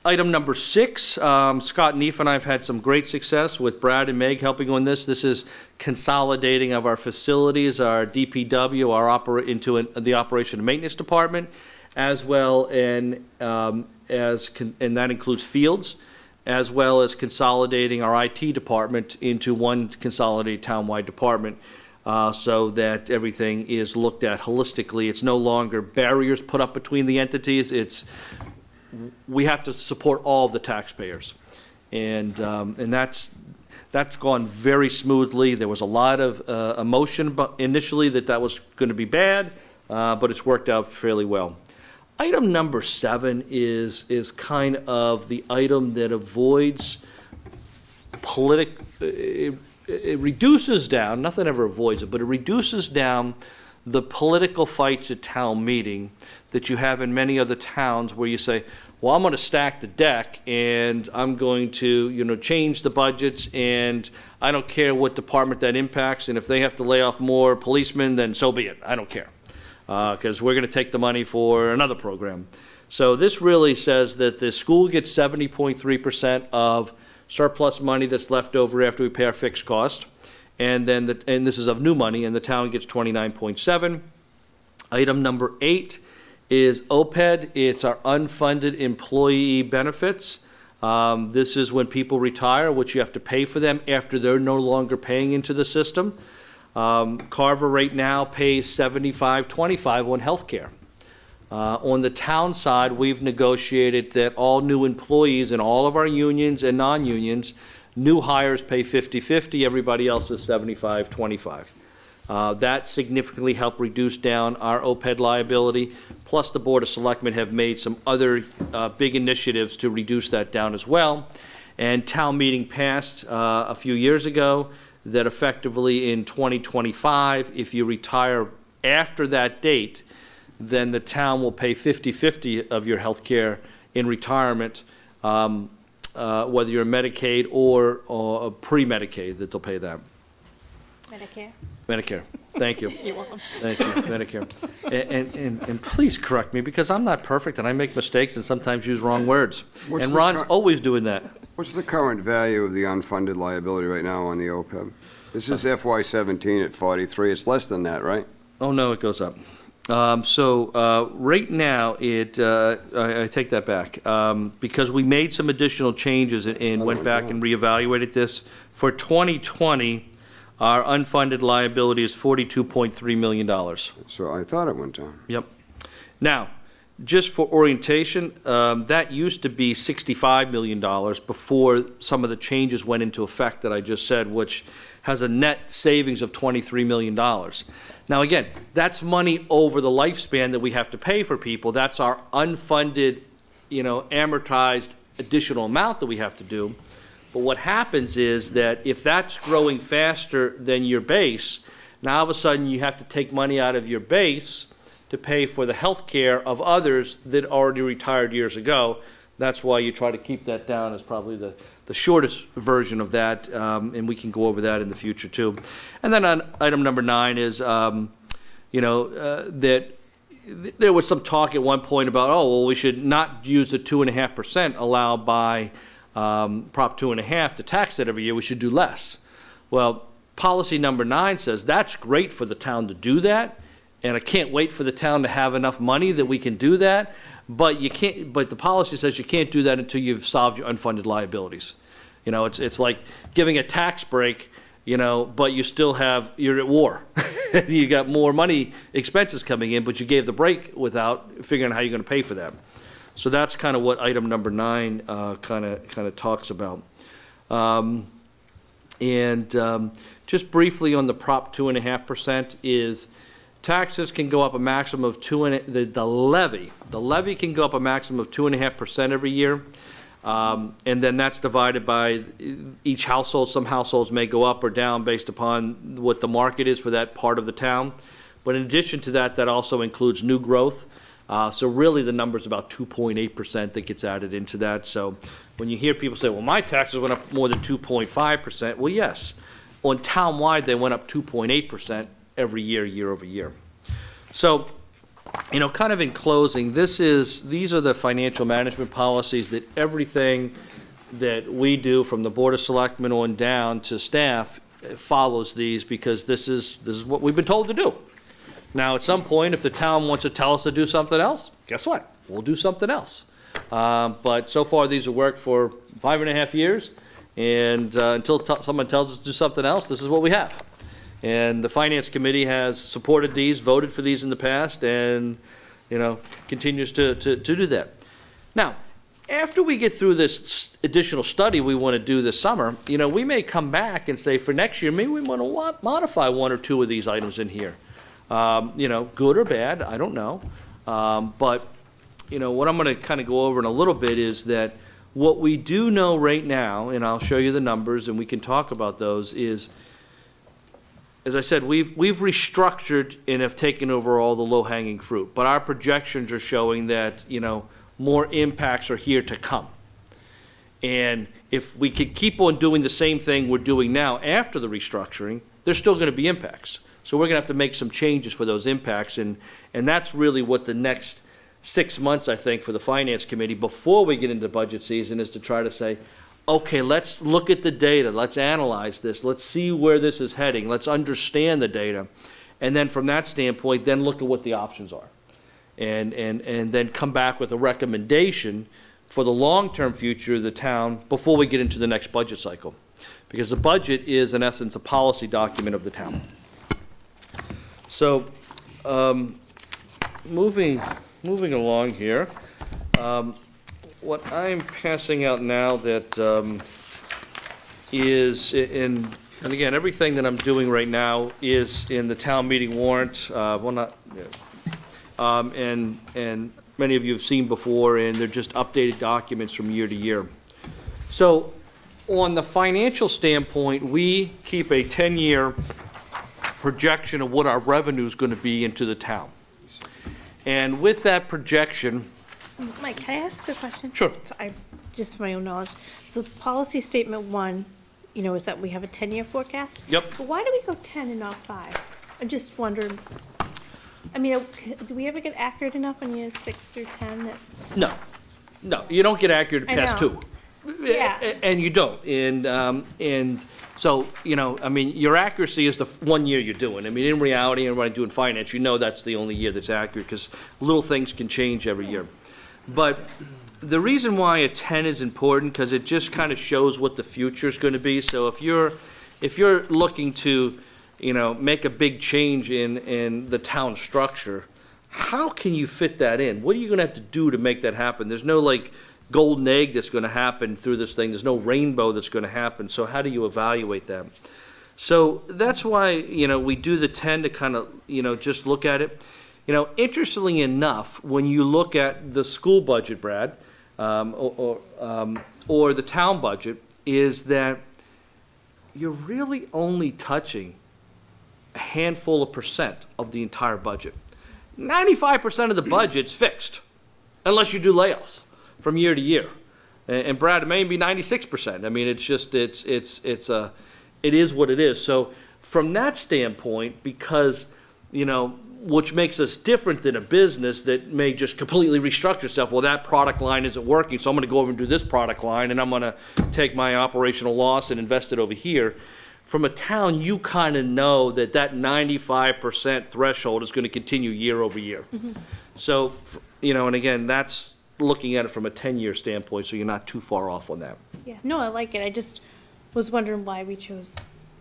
Item number 6, Scott Neef and I have had some great success with Brad and Meg helping on this. This is consolidating of our facilities, our DPW, into the operation and maintenance department, as well and that includes fields, as well as consolidating our IT department into one consolidated townwide department, so that everything is looked at holistically. It's no longer barriers put up between the entities. We have to support all of the taxpayers. And that's gone very smoothly. There was a lot of emotion initially that was going to be bad, but it's worked out fairly well. Item number 7 is kind of the item that avoids it reduces down, nothing ever avoids it, but it reduces down the political fights at town meeting that you have in many other towns where you say, well, I'm going to stack the deck and I'm going to, change the budgets, and I don't care what department that impacts, and if they have to lay off more policemen, then so be it. I don't care, because we're going to take the money for another program. So this really says that the school gets 70.3% of surplus money that's left over after we pay our fixed cost, and then and this is of new money, and the town gets 29.7. Item number 8 is OPED. It's our unfunded employee benefits. This is when people retire, which you have to pay for them after they're no longer paying into the system. Carver right now pays 75/25 on health care. On the town side, we've negotiated that all new employees in all of our unions and non-unions, new hires pay 50/50, everybody else is 75/25. That significantly helped reduce down our OPED liability, plus the Board of Selectmen have made some other big initiatives to reduce that down as well. And town meeting passed a few years ago that effectively in 2025, if you retire after that date, then the town will pay 50/50 of your health care in retirement, whether you're Medicaid or pre-Medicaid, that they'll pay that. Medicare. Thank you. You're welcome. Thank you, Medicare. And please correct me, because I'm not perfect and I make mistakes and sometimes use wrong words. And Ron's always doing that. What's the current value of the unfunded liability right now on the OPEB? This is FY17 at 43. It's less than that, right? Oh, no, it goes up. Right now, I take that back, because we made some additional changes and went back and reevaluated this. For 2020, our unfunded liability is $42.3 million. So I thought it went down. Yep. Now, just for orientation, that used to be $65 million before some of the changes went into effect that I just said, which has a net savings of $23 million. Now, again, that's money over the lifespan that we have to pay for people. That's our unfunded, amortized additional amount that we have to do. But what happens is that if that's growing faster than your base, now all of a sudden you have to take money out of your base to pay for the health care of others that already retired years ago. That's why you try to keep that down as probably the shortest version of that, and we can go over that in the future too. And then on item number 9 is, that there was some talk at one point about, we should not use the 2.5% allowed by Prop 2.5 to tax that every year. We should do less. Well, policy number 9 says that's great for the town to do that, and I can't wait for the town to have enough money that we can do that. But you can't. But the policy says you can't do that until you've solved your unfunded liabilities. It's like giving a tax break, but you're at war. You got more money expenses coming in, but you gave the break without figuring out how you're going to pay for that. So that's kind of what item number 9 kind of talks about. Just briefly on the Prop 2.5% is. Taxes can go up a maximum of the levy can go up a maximum of 2.5% every year, and then that's divided by each household. Some households may go up or down based upon what the market is for that part of the town. But in addition to that, that also includes new growth. So really the number is about 2.8% that gets added into that. So when you hear people say, well, my taxes went up more than 2.5%, well, yes. On town-wide, they went up 2.8%. Every year, year over year. So, kind of in closing, these are the financial management policies that everything that we do from the Board of Selectmen on down to staff follows these, because this is what we've been told to do. Now, at some point, if the town wants to tell us to do something else, guess what? We'll do something else. But so far, these have worked for 5.5 years, and until someone tells us to do something else, this is what we have. And the Finance Committee has supported these, voted for these in the past, and, continues to do that. Now, after we get through this additional study we want to do this summer, we may come back and say for next year, maybe we want to modify 1 or 2 of these items in here. Good or bad, I don't know. But, what I'm going to kind of go over in a little bit is that what we do know right now, and I'll show you the numbers and we can talk about those, is, as I said, we've restructured and have taken over all the low-hanging fruit. But our projections are showing that, more impacts are here to come. And if we could keep on doing the same thing we're doing now after the restructuring, there's still going to be impacts. So we're going to have to make some changes for those impacts. And that's really what the next 6 months, I think, for the Finance Committee before we get into budget season is to try to say, okay, let's look at the data. Let's analyze this. Let's see where this is heading. Let's understand the data. And then from that standpoint, then look at what the options are. And then come back with a recommendation for the long-term future of the town before we get into the next budget cycle. Because the budget is, in essence, a policy document of the town. So, moving along here, what I'm passing out now that is, and again, everything that I'm doing right now is in the town meeting warrant. And many of you have seen before, and they're just updated documents from year to year. So on the financial standpoint, we keep a 10-year projection of what our revenue is going to be into the town. And with that projection... Mike, can I ask a question? Sure. So just for my own knowledge. So policy statement 1, is that we have a 10-year forecast? Yep. But why do we go 10 and not 5? I'm just wondering. I mean, do we ever get accurate enough on years 6 through 10 that? No, you don't get accurate past 2. Yeah. And you don't. And so, your accuracy is the 1 year you're doing. I mean, in reality, and when I do in finance, that's the only year that's accurate because little things can change every year. But the reason why a 10 is important, because it just kind of shows what the future is going to be. So if you're looking to make a big change in the town structure, how can you fit that in? What are you going to have to do to make that happen? There's no golden egg that's going to happen through this thing. There's no rainbow that's going to happen. So how do you evaluate that? So that's why, we do the 10 to kind of, just look at it. Interestingly enough, when you look at the school budget, Brad, or the town budget, is that you're really only touching a handful of percent of the entire budget. 95% of the budget's fixed, unless you do layoffs from year to year. And Brad, it may be 96%. I mean, it's just, it is what it is. So from that standpoint, because, which makes us different than a business that may just completely restructure itself. Well, that product line isn't working, so I'm going to go over and do this product line, and I'm going to take my operational loss and invest it over here. From a town, you kind of know that 95% threshold is going to continue year over year. Mm-hmm. So, and again, that's looking at it from a 10-year standpoint, so you're not too far off on that. Yeah, no, I like it. I just was wondering why we chose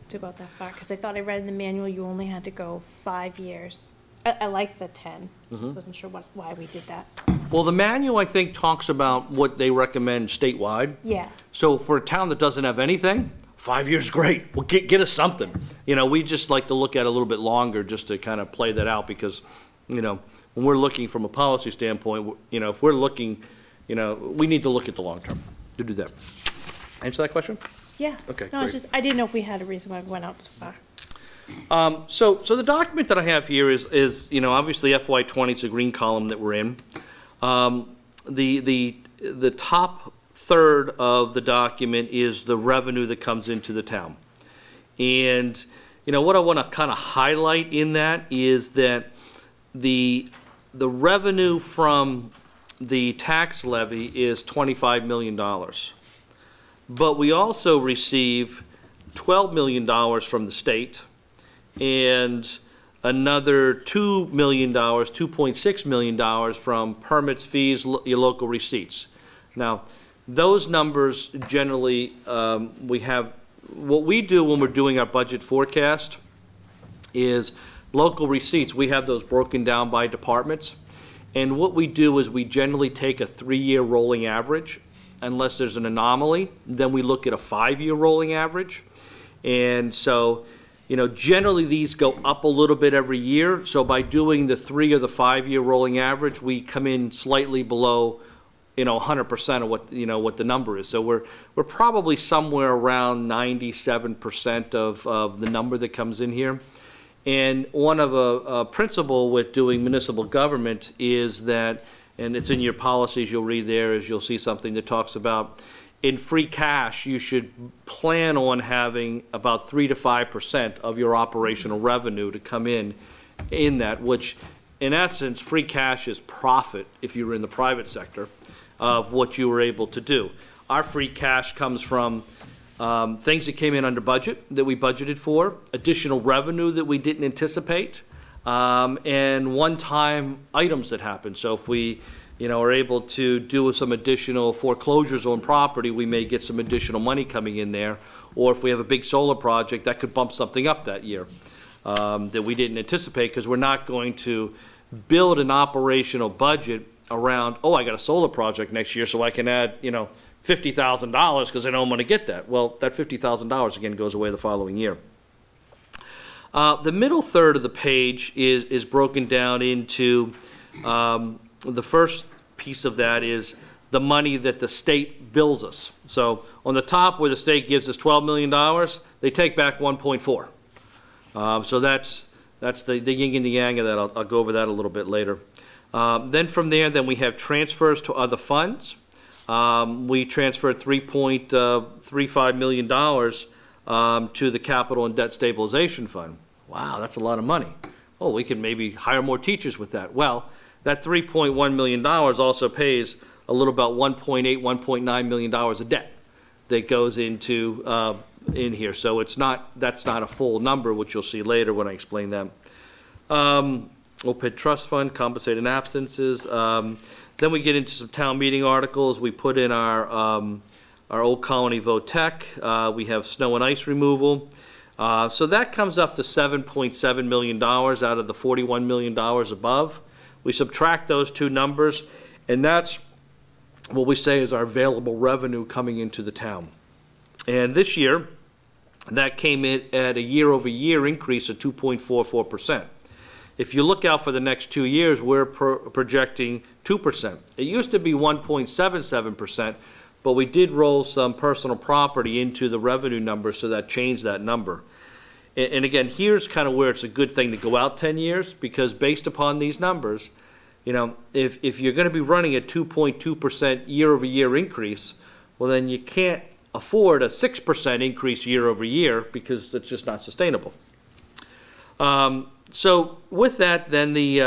to go that far, because I thought I read in the manual you only had to go 5 years. I like the 10. Mm-hmm. Just wasn't sure why we did that. Well, the manual, I think, talks about what they recommend statewide. Yeah. So for a town that doesn't have anything, 5 years, great. Well, get us something. We just like to look at it a little bit longer just to kind of play that out because, when we're looking from a policy standpoint, if we're looking, we need to look at the long term to do that. Answer that question? Yeah. Okay, No, it's great. just, I didn't know if we had a reason why we went out so far. So the document that I have here is obviously FY20. It's a green column that we're in. The top third of the document is the revenue that comes into the town, and what I want to kind of highlight in that is that the revenue from the tax levy is $25 million, but we also receive $12 million from the state. And another $2 million, $2.6 million from permits, fees, your local receipts. Now, those numbers generally, we have, what we do when we're doing our budget forecast is local receipts. We have those broken down by departments. And what we do is we generally take a 3-year rolling average. Unless there's an anomaly, then we look at a 5-year rolling average. And so, generally these go up a little bit every year. So by doing the 3 or the 5-year rolling average, we come in slightly below 100% of what the number is. So we're probably somewhere around 97% of the number that comes in here. And one of a principle with doing municipal government is that, and it's in your policies, you'll read there, is you'll see something that talks about in free cash, you should plan on having about 3 to 5% of your operational revenue to come in that, which in essence, free cash is profit if you're in the private sector of what you were able to do. Our free cash comes from things that came in under budget that we budgeted for, additional revenue that we didn't anticipate, and one-time items that happen. So if we are able to do some additional foreclosures on property, we may get some additional money coming in there. Or if we have a big solar project, that could bump something up that year that we didn't anticipate, because we're not going to build an operational budget around, I got a solar project next year, so I can add, $50,000 because I know I'm going to get that. Well, that $50,000 again goes away the following year. The middle third of the page is broken down into the first piece of that is the money that the state bills us. So on the top where the state gives us $12 million, they take back 1.4. So that's the yin and the yang of that. I'll go over that a little bit later. Then from there, we have transfers to other funds. We transferred $3.35 million to the Capital and Debt Stabilization Fund. Wow, that's a lot of money. We could maybe hire more teachers with that. Well, that $3.1 million also pays a little about $1.8, $1.9 million of debt that goes into in here. So that's not a full number, which you'll see later when I explain that. OPEB trust fund, compensated absences. Then we get into some town meeting articles. We put in our Old Colony Vote Tech. We have snow and ice removal. So that comes up to $7.7 million out of the $41 million above. We subtract those two numbers, and that's what we say is our available revenue coming into the town. And this year, that came in at a year-over-year increase of 2.44%. If you look out for the next 2 years, we're projecting 2%. It used to be 1.77%, but we did roll some personal property into the revenue number, so that changed that number. And again, here's kind of where it's a good thing to go out 10 years, because based upon these numbers, if you're going to be running a 2.2% year-over-year increase, well, then you can't afford a 6% increase year-over-year, because it's just not sustainable. So with that, then the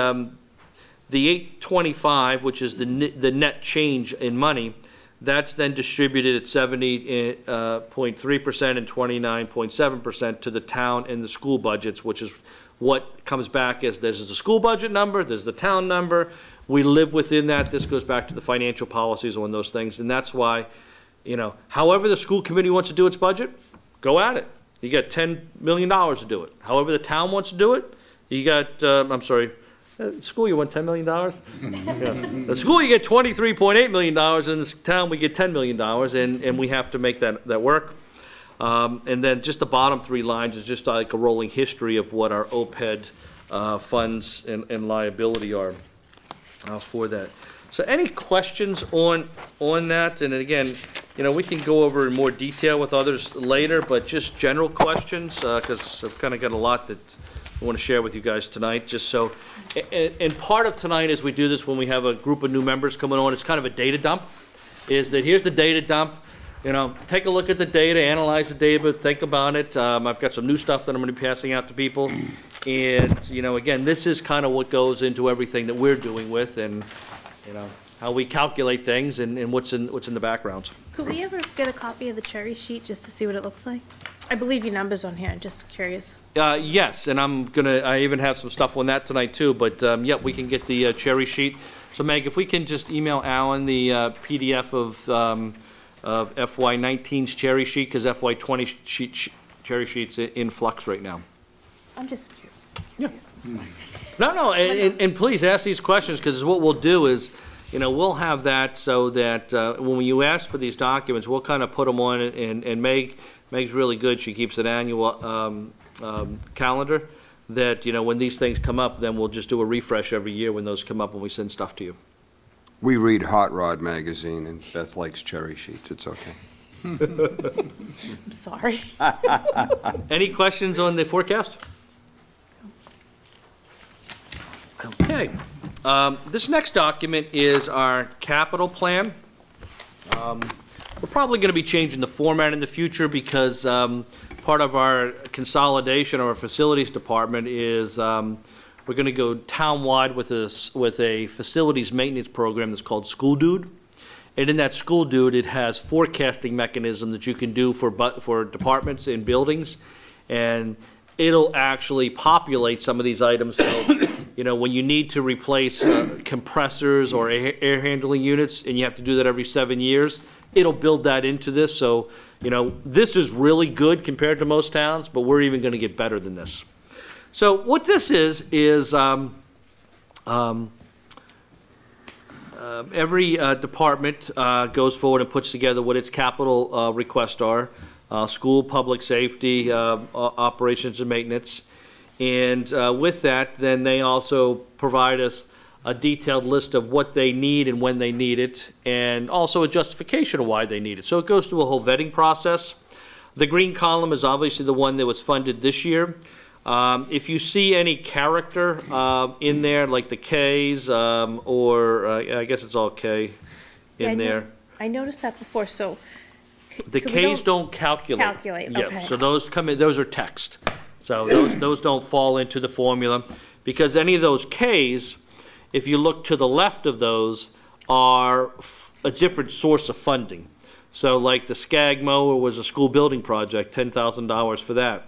825, which is the net change in money, that's then distributed at 70.3% and 29.7% to the town and the school budgets, which is what comes back as there's the school budget number, there's the town number. We live within that. This goes back to the financial policies on those things, and that's why, however the school committee wants to do its budget, go at it. You got $10 million to do it. However the town wants to do it, you got, school, you want $10 million? Yeah. The school, you get $23.8 million. In this town, we get $10 million, and we have to make that work. And then just the bottom three lines is just like a rolling history of what our OPEB funds and liability are for that. So any questions on that? And again, we can go over in more detail with others later, but just general questions, because I've kind of got a lot that I want to share with you guys tonight, just so, and part of tonight as we do this when we have a group of new members coming on, it's kind of a data dump, is that here's the data dump, take a look at the data, analyze the data, think about it. I've got some new stuff that I'm going to be passing out to people, and, again, this is kind of what goes into everything that we're doing with, and, how we calculate things and what's in the background. Could we ever get a copy of the cherry sheet just to see what it looks like? I believe your number's on here, I'm just curious. Yes, and I even have some stuff on that tonight too, but yeah, we can get the cherry sheet. So Meg, if we can just email Alan the PDF of FY19's cherry sheet, because FY20 cherry sheet's in flux right now. I'm just curious. No, and please ask these questions, because what we'll do is, we'll have that so that when you ask for these documents, we'll kind of put them on, and Meg's really good. She keeps an annual calendar that, when these things come up, then we'll just do a refresh every year when those come up when we send stuff to you. We read Hot Rod magazine, and Beth likes cherry sheets. It's okay. I'm sorry. Any questions on the forecast? Okay. This next document is our capital plan. We're probably going to be changing the format in the future because part of our consolidation of our facilities department is we're going to go town-wide with a facilities maintenance program that's called School Dude. And in that School Dude, it has forecasting mechanism that you can do for departments and buildings. And it'll actually populate some of these items. So, when you need to replace compressors or air handling units, and you have to do that every 7 years, it'll build that into this. So, this is really good compared to most towns, but we're even going to get better than this. So what this is every department goes forward and puts together what its capital requests are. School, public safety, operations and maintenance. And with that, then they also provide us a detailed list of what they need and when they need it, and also a justification of why they need it. So it goes through a whole vetting process. The green column is obviously the one that was funded this year. If you see any character in there, like the Ks, or I guess it's all K in there. I noticed that before, so. The so we Ks don't calculate. Calculate, Yeah, okay. so those come in, those are text. So those don't fall into the formula, because any of those Ks, if you look to the left of those, are a different source of funding. So like the Skag mower was a school building project, $10,000 for that.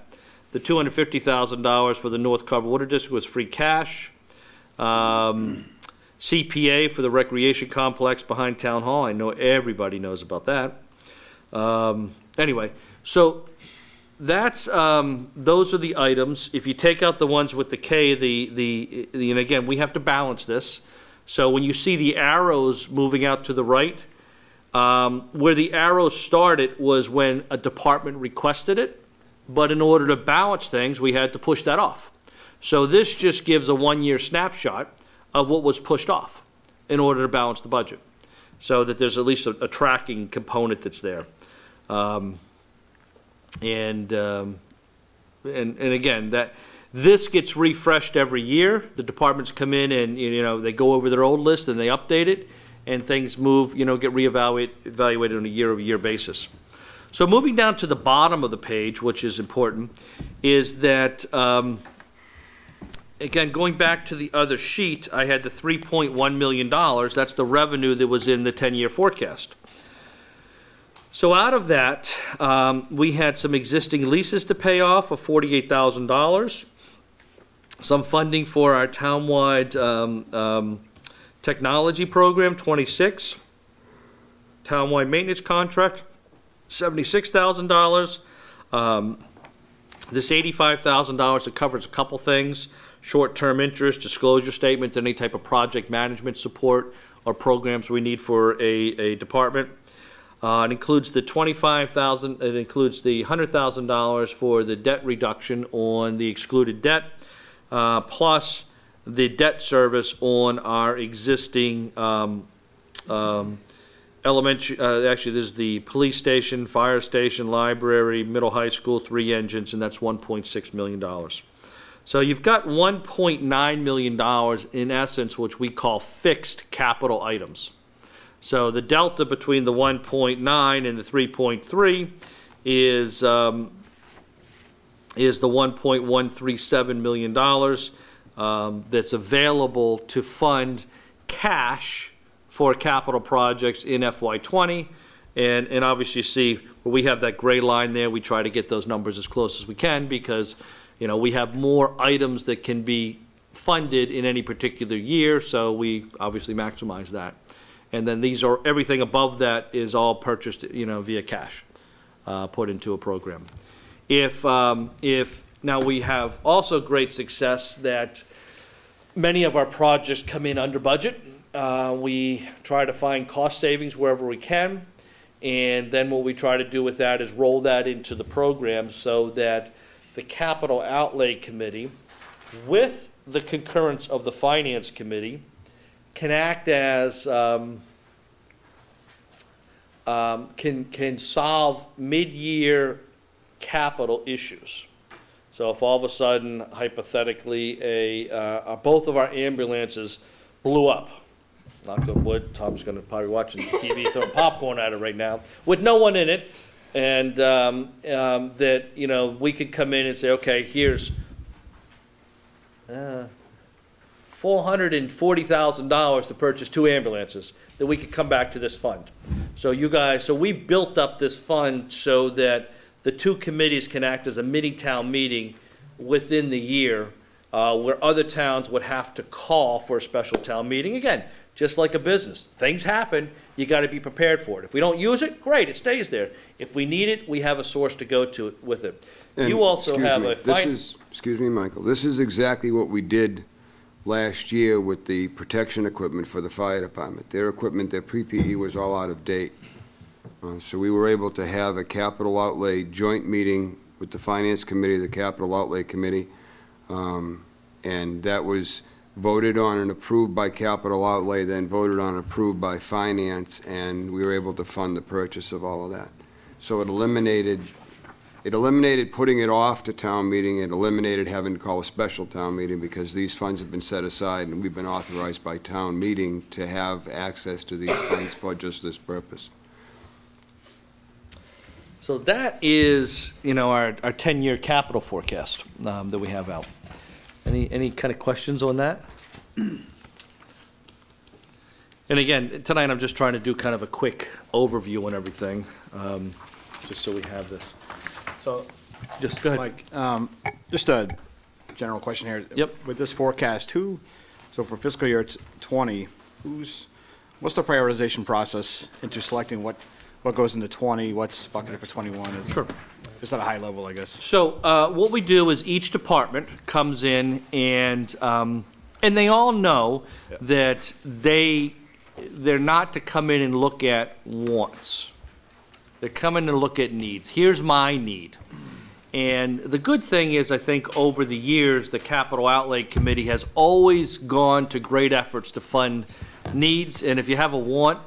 The $250,000 for the North Carver Water District was free cash. CPA for the recreation complex behind Town Hall. I know everybody knows about that. Anyway, so that's those are the items. If you take out the ones with the K, and again, we have to balance this. So when you see the arrows moving out to the right, where the arrows started was when a department requested it. But in order to balance things, we had to push that off. So this just gives a one-year snapshot of what was pushed off in order to balance the budget, so that there's at least a tracking component that's there. And again, that this gets refreshed every year. The departments come in and they go over their old list and they update it, and things move, get evaluated on a year-over-year basis. So moving down to the bottom of the page, which is important, is that, again, going back to the other sheet, I had the $3.1 million. That's the revenue that was in the 10-year forecast. So out of that, we had some existing leases to pay off of $48,000, some funding for our townwide technology program, $26,000, townwide maintenance contract, $76,000. This $85,000, it covers a couple things: short-term interest, disclosure statements, any type of project management support or programs we need for a department. It includes the $25,000. It includes the $100,000 for the debt reduction on the excluded debt, plus the debt service on our existing elementary, actually, this is the police station, fire station, library, middle high school, 3 engines, and that's $1.6 million. So you've got $1.9 million in essence, which we call fixed capital items. So the delta between the 1.9 and the 3.3 is the $1.137 million that's available to fund cash for capital projects in FY20, and obviously you see where we have that gray line there. We try to get those numbers as close as we can, because we have more items that can be funded in any particular year, so we obviously maximize that. And then everything above that is all purchased, via cash, put into a program. Now we have also great success that many of our projects come in under budget. We try to find cost savings wherever we can, and then what we try to do with that is roll that into the program so that the Capital Outlay Committee, with the concurrence of the Finance Committee, can act as, can solve mid-year capital issues. So if all of a sudden, hypothetically, both of our ambulances blew up, knock on wood, Tom's gonna probably watching TV throwing popcorn at it right now, with no one in it, and that, we could come in and say, okay, here's $440,000 to purchase 2 ambulances, that we could come back to this fund. So we built up this fund so that the 2 committees can act as a mini-town meeting within the year, where other towns would have to call for a special town meeting. Again, just like a business, things happen, you gotta be prepared for it. If we don't use it, great, it stays there. If we need it, we have a source to go to it with it. You also have a Excuse me, Michael, this is exactly what we did last year with the protection equipment for the fire department. Their equipment, their PPE was all out of date. So we were able to have a capital outlay joint meeting with the Finance Committee, the Capital Outlay Committee, and that was voted on and approved by Capital Outlay, then voted on and approved by Finance, and we were able to fund the purchase of all of that. So it eliminated putting it off to town meeting, it eliminated having to call a special town meeting, because these funds have been set aside and we've been authorized by town meeting to have access to these funds for just this purpose. So that is, our 10-year capital forecast that we have out. Any kind of questions on that? And again, tonight I'm just trying to do kind of a quick overview on everything, just so we have this. So, Just go ahead. Mike, just a general question here. Yep. With this forecast, so for fiscal year '20, what's the prioritization process into selecting what goes into '20, what's bucketed for '21? Sure. Just at a high level, I guess. So what we do is each department comes in and they all know that they're not to come in and look at wants. They're coming to look at needs. Here's my need. And the good thing is, I think over the years, the Capital Outlay Committee has always gone to great efforts to fund needs. And if you have a want,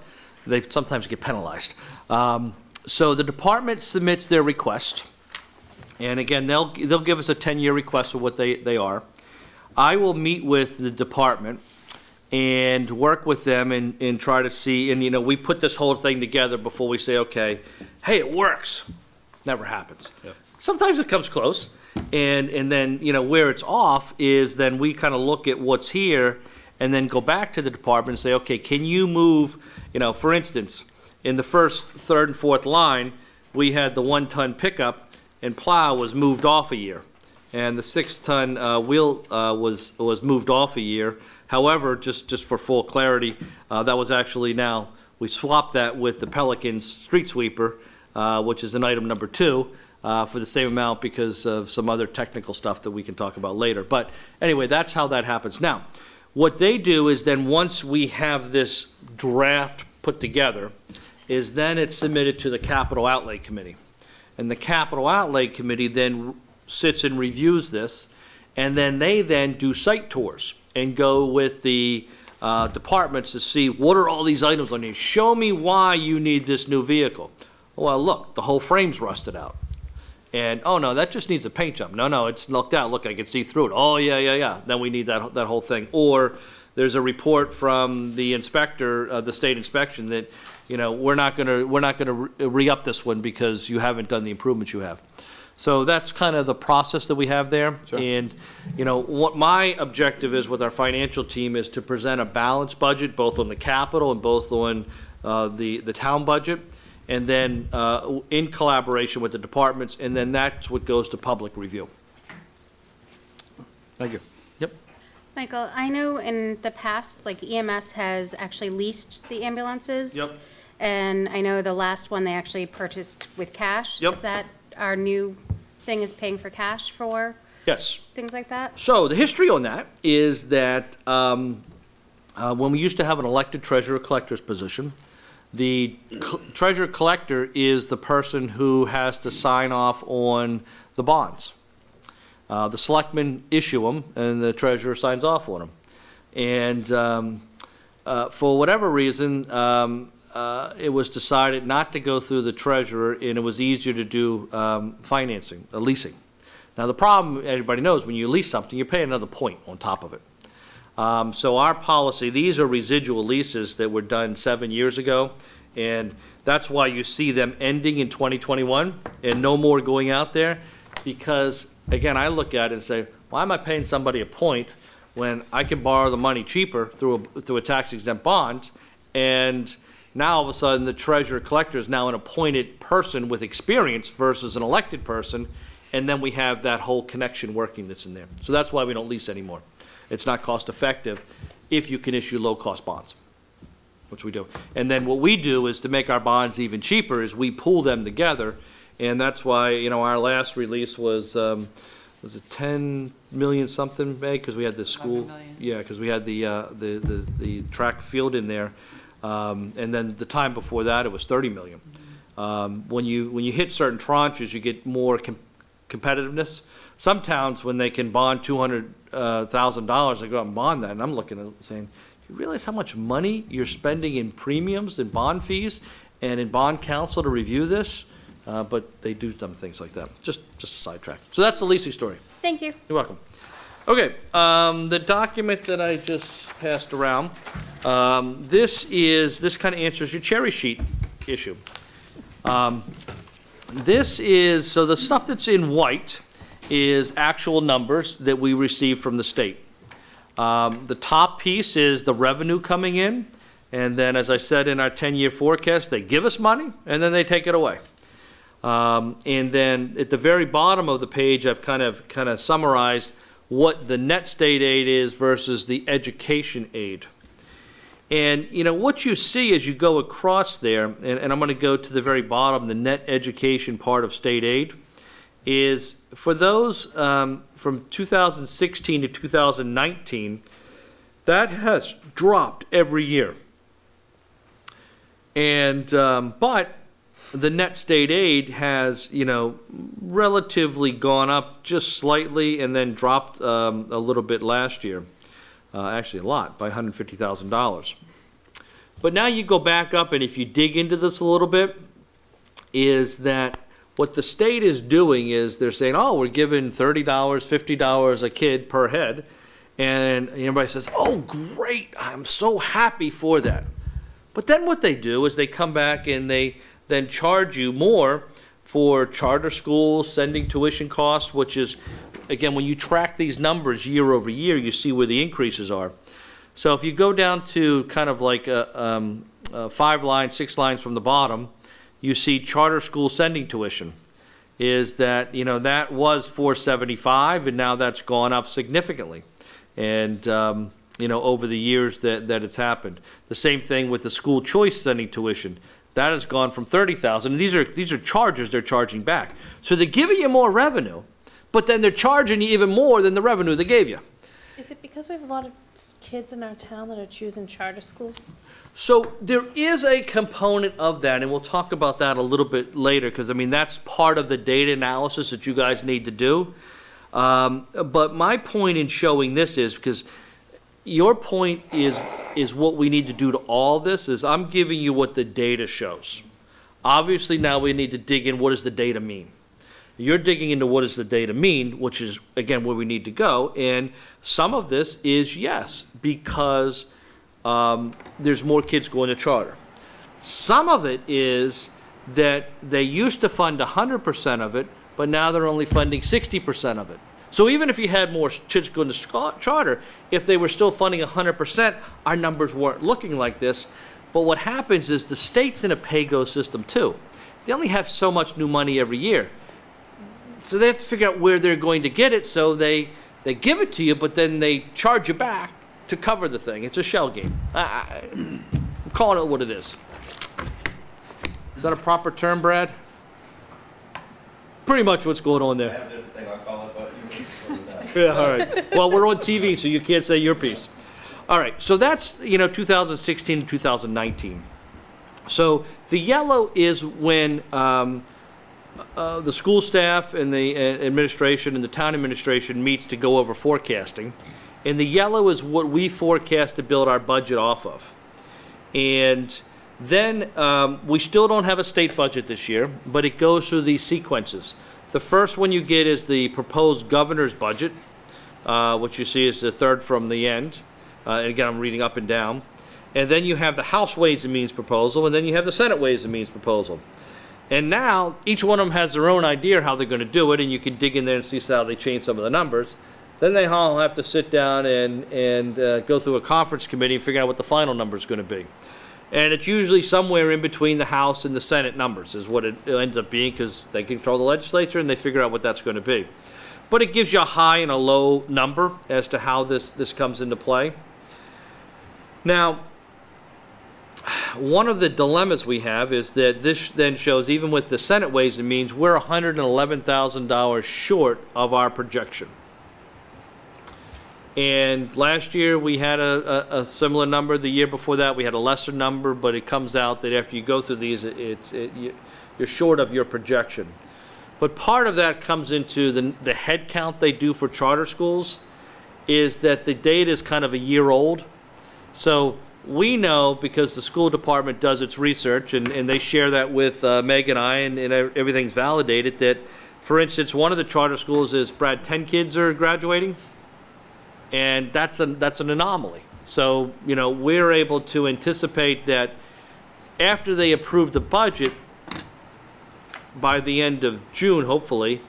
they sometimes get penalized. So the department submits their request. And again, they'll give us a 10-year request of what they are. I will meet with the department and work with them and try to see, and we put this whole thing together before we say, okay, hey, it works. Never happens. Yep. Sometimes it comes close, and then, where it's off is then we kind of look at what's here and then go back to the department and say, okay, can you move, for instance, in the first, third, and fourth line, we had the 1-ton pickup and plow was moved off a year. And the 6-ton wheel was moved off a year. However, just for full clarity, that was actually now, we swapped that with the Pelican's street sweeper, which is an item number 2, for the same amount because of some other technical stuff that we can talk about later. But anyway, that's how that happens. Now, what they do is then once we have this draft put together, is then it's submitted to the Capital Outlay Committee. And the Capital Outlay Committee then sits and reviews this, and then they then do site tours and go with the departments to see what are all these items on here. Show me why you need this new vehicle. Well, look, the whole frame's rusted out. And, oh, no, that just needs a paint job. No, it's knocked out. Look, I can see through it. Oh, yeah. Then we need that whole thing. Or there's a report from the inspector, the state inspection, that, we're not gonna re-up this one because you haven't done the improvements you have. So that's kind of the process that we have there. Sure. And, what my objective is with our financial team is to present a balanced budget, both on the capital and both on the town budget, and then in collaboration with the departments, and then that's what goes to public review. Thank you. Yep. Michael, I know in the past, like EMS has actually leased the ambulances. Yep. And I know the last one they actually purchased with cash. Yep. Is that our new thing, is paying for cash for Yes. things like that? So the history on that is that when we used to have an elected treasurer collector's position, the treasurer collector is the person who has to sign off on the bonds. The selectmen issue them, and the treasurer signs off on them. And for whatever reason, it was decided not to go through the treasurer, and it was easier to do financing, leasing. Now, the problem, everybody knows, when you lease something, you pay another point on top of it. So our policy, these are residual leases that were done 7 years ago, and that's why you see them ending in 2021 and no more going out there, because, again, I look at it and say, why am I paying somebody a point when I can borrow the money cheaper through a tax-exempt bond, and now all of a sudden the treasurer collector is now an appointed person with experience versus an elected person, and then we have that whole connection working that's in there. So that's why we don't lease anymore. It's not cost-effective if you can issue low-cost bonds, which we do. And then what we do is, to make our bonds even cheaper, is we pool them together, and that's why, you know, our last release was it 10 million something, May? Because we had the school. Yeah, because we had the track field in there. And then the time before that, it was 30 million. When you hit certain tranches, you get more competitiveness. Some towns, when they can bond $200,000, they go out and bond that. And I'm looking at it saying, do you realize how much money you're spending in premiums and bond fees and in bond counsel to review this? But they do dumb things like that. Just a sidetrack. So that's the leasing story. Thank you. You're welcome. Okay, the document that I just passed around, this kind of answers your cherry sheet issue. This is, so the stuff that's in white is actual numbers that we receive from the state. The top piece is the revenue coming in, and then, as I said, in our 10-year forecast, they give us money, and then they take it away. And then at the very bottom of the page, I've kind of summarized what the net state aid is versus the education aid. And, you know, what you see as you go across there, and I'm going to go to the very bottom, the net education part of state aid, is for those from 2016 to 2019, that has dropped every year. And, but the net state aid has, you know, relatively gone up just slightly and then dropped a little bit last year. Actually a lot, by $150,000. But now you go back up, and if you dig into this a little bit, is that what the state is doing is they're saying, oh, we're giving $30, $50 a kid per head. And everybody says, oh, great, I'm so happy for that. But then what they do is they come back and they then charge you more for charter schools, sending tuition costs, which is, again, when you track these numbers year over year, you see where the increases are. So if you go down to kind of like 5 lines, 6 lines from the bottom, you see charter school sending tuition. Is that, you know, that was $475, and now that's gone up significantly. And, you know, over the years that it's happened. The same thing with the school choice sending tuition. That has gone from $30,000. And these are charges they're charging back. So they're giving you more revenue, but then they're charging you even more than the revenue they gave you. Is it because we have a lot of kids in our town that are choosing charter schools? So there is a component of that, and we'll talk about that a little bit later, because, I mean, that's part of the data analysis that you guys need to do. But my point in showing this is, because your point is what we need to do to all this, is I'm giving you what the data shows. Obviously, now we need to dig in, what does the data mean? You're digging into what does the data mean, which is, again, where we need to go. And some of this is, yes, because there's more kids going to charter. Some of it is that they used to fund 100% of it, but now they're only funding 60% of it. So even if you had more kids going to charter, if they were still funding 100%, our numbers weren't looking like this. But what happens is the state's in a pay-go system too. They only have so much new money every year. So they have to figure out where they're going to get it, so they They give it to you, but then they charge you back to cover the thing. It's a shell game. I'm calling it what it is. Is that a proper term, Brad? Pretty much what's going on there. I have a different thing I'll call it, but you can just go with that. Yeah, all right. Well, we're on TV, so you can't say your piece. All right, so that's, 2016 to 2019. So the yellow is when the school staff and the administration and the town administration meets to go over forecasting. And the yellow is what we forecast to build our budget off of. And then we still don't have a state budget this year, but it goes through these sequences. The first one you get is the proposed governor's budget, which you see is the third from the end. And again, I'm reading up and down. And then you have the House Ways and Means proposal, and then you have the Senate Ways and Means proposal. And now, each one of them has their own idea how they're going to do it, and you can dig in there and see how they change some of the numbers. Then they all have to sit down and go through a conference committee and figure out what the final number is going to be. And it's usually somewhere in between the House and the Senate numbers is what it ends up being, because they control the legislature and they figure out what that's going to be. But it gives you a high and a low number as to how this comes into play. Now, one of the dilemmas we have is that this then shows, even with the Senate Ways and Means, we're $111,000 short of our projection. And last year we had a similar number. The year before that we had a lesser number, but it comes out that after you go through these, you're short of your projection. But part of that comes into the head count they do for charter schools, is that the data is kind of a year old. So we know, because the school department does its research, and they share that with Meg and I, and everything's validated, that, for instance, one of the charter schools is, Brad, 10 kids are graduating, and that's an anomaly. So, we're able to anticipate that after they approve the budget, by the end of June, hopefully,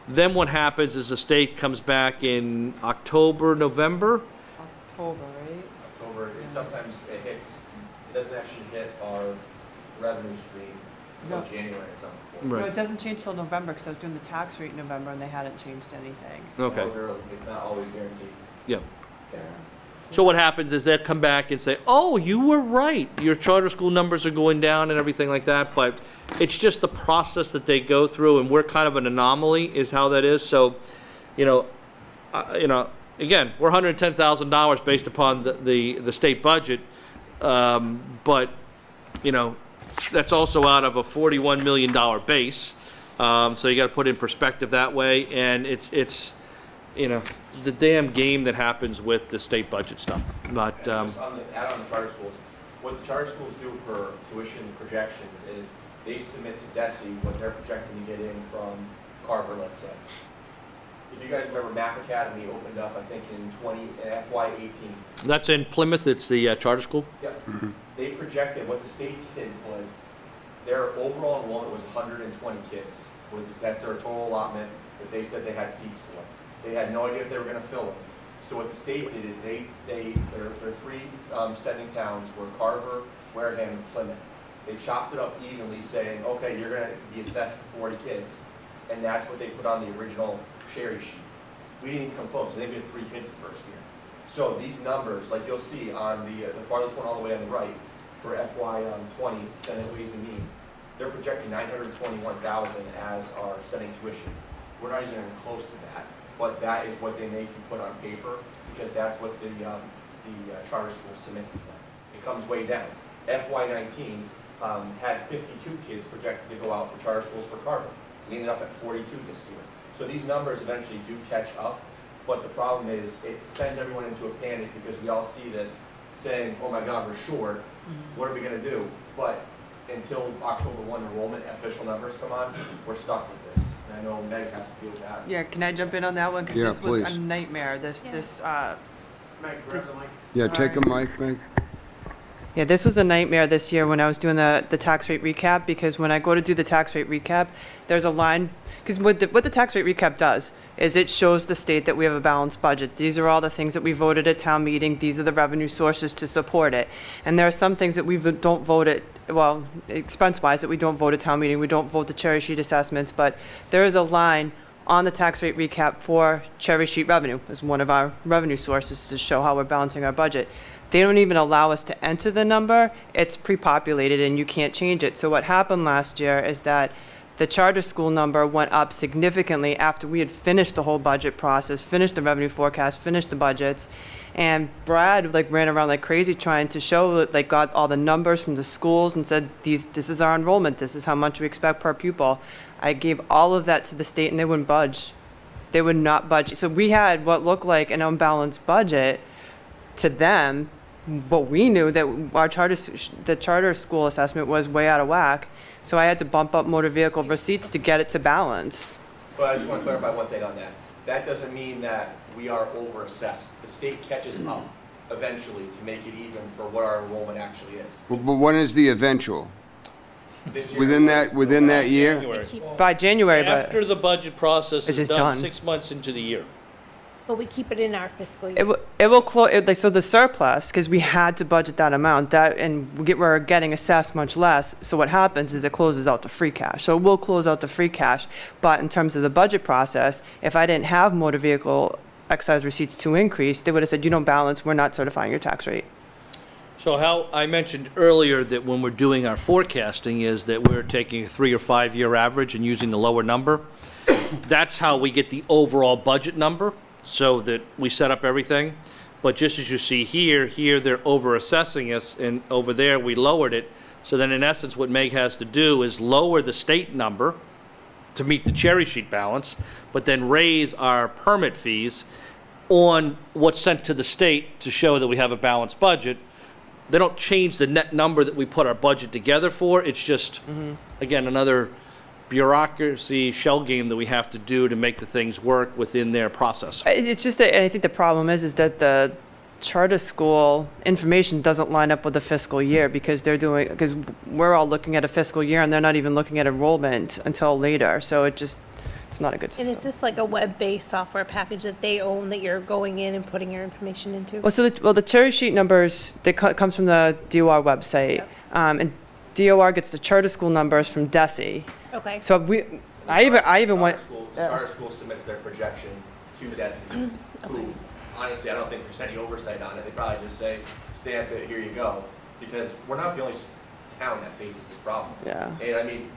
then what happens is the state comes back in October, November. October, right? October, and sometimes it doesn't actually hit our revenue stream until January at some point. Right. No, it doesn't change till November, because I was doing the tax rate in November and they hadn't changed anything. Okay. It's not always guaranteed. Yeah. So what happens is they'll come back and say, oh, you were right. Your charter school numbers are going down and everything like that. But it's just the process that they go through, and we're kind of an anomaly is how that is. So, again, we're $110,000 based upon the state budget. But, that's also out of a $41 million base. So you got to put in perspective that way. And it's the damn game that happens with the state budget stuff. But Just on the charter schools, what the charter schools do for tuition projections is they submit to DESE what they're projecting to get in from Carver, let's say. If you guys remember, Map Academy opened up, I think, in FY18. that's in Plymouth. It's the charter school. Yep. They projected, what the state did was, their overall enrollment was 120 kids. That's their total allotment that they said they had seats for. They had no idea if they were going to fill them. So what the state did is their three sending towns were Carver, Wareham, and Plymouth. They chopped it up evenly, saying, okay, you're going to be assessed for 40 kids. And that's what they put on the original cherry sheet. We didn't even come close. So they did 3 kids the first year. So these numbers, like you'll see on the farthest one all the way on the right, for FY20, Senate Ways and Means, they're projecting $921,000 as our sending tuition. We're not even close to that, but that is what they make you put on paper, because that's what the charter school submits to them. It comes way down. FY19 had 52 kids projected to go out for charter schools for Carver. We ended up at 42 this year. So these numbers eventually do catch up, but the problem is it sends everyone into a panic, because we all see this saying, oh my God, we're short, what are we going to do? But until October 1 enrollment official numbers come on, we're stuck with this. And I know Meg has to deal with that. Yeah, can I jump in on that one? Because Yeah, this was please. a nightmare. Meg, grab the mic. Yeah, take a mic, Meg. Yeah, this was a nightmare this year when I was doing the tax rate recap, because when I go to do the tax rate recap, there's a line, because what the tax rate recap does is it shows the state that we have a balanced budget. These are all the things that we voted at town meeting. These are the revenue sources to support it. And there are some things that we don't vote at, expense-wise, that we don't vote at town meeting. We don't vote the cherry sheet assessments, but there is a line on the tax rate recap for cherry sheet revenue as one of our revenue sources to show how we're balancing our budget. They don't even allow us to enter the number. It's pre-populated and you can't change it. So what happened last year is that the charter school number went up significantly after we had finished the whole budget process, finished the revenue forecast, finished the budgets. And Brad ran around like crazy trying to show, got all the numbers from the schools and said, this is our enrollment, this is how much we expect per pupil. I gave all of that to the state and they wouldn't budge. They would not budge. So we had what looked like an unbalanced budget to them, but we knew that the charter school assessment was way out of whack. So I had to bump up motor vehicle receipts to get it to balance. But I just want to clarify one thing on that. That doesn't mean that we are overassessed. The state catches up eventually to make it even for what our enrollment actually is. But when is the eventual? This year, Within that year? January. By January, but After the budget process This is is done, done. 6 months into the year. But we keep it in our fiscal year. it will close, so the surplus, because we had to budget that amount, we're getting assessed much less, so what happens is it closes out the free cash. So it will close out the free cash, but in terms of the budget process, if I didn't have motor vehicle excise receipts to increase, they would have said, you don't balance, we're not certifying your tax rate. So how I mentioned earlier that when we're doing our forecasting is that we're taking a 3 or 5 year average and using the lower number. That's how we get the overall budget number, so that we set up everything. But just as you see here they're over assessing us, and over there we lowered it. So then in essence what Meg has to do is lower the state number to meet the cherry sheet balance, but then raise our permit fees on what's sent to the state to show that we have a balanced budget. They don't change the net number that we put our budget together for. It's just, again, another bureaucracy shell game that we have to do to make the things work within their process. It's just that, I think the problem is that the charter school information doesn't line up with the fiscal year because we're all looking at a fiscal year and they're not even looking at enrollment until later. So it's not a good system. And is this like a web-based software package that they own that you're going in and putting your information into? Well, the cherry sheet numbers, comes from the DOR website. Yep. And DOR gets the charter school numbers from DESE. Okay. So I even went. The charter school submits their projection to DESE, who, honestly, I don't think there's any oversight on it. They probably just say, stamp it, here you go. Because we're not the only town that faces this problem. Yeah. And I mean,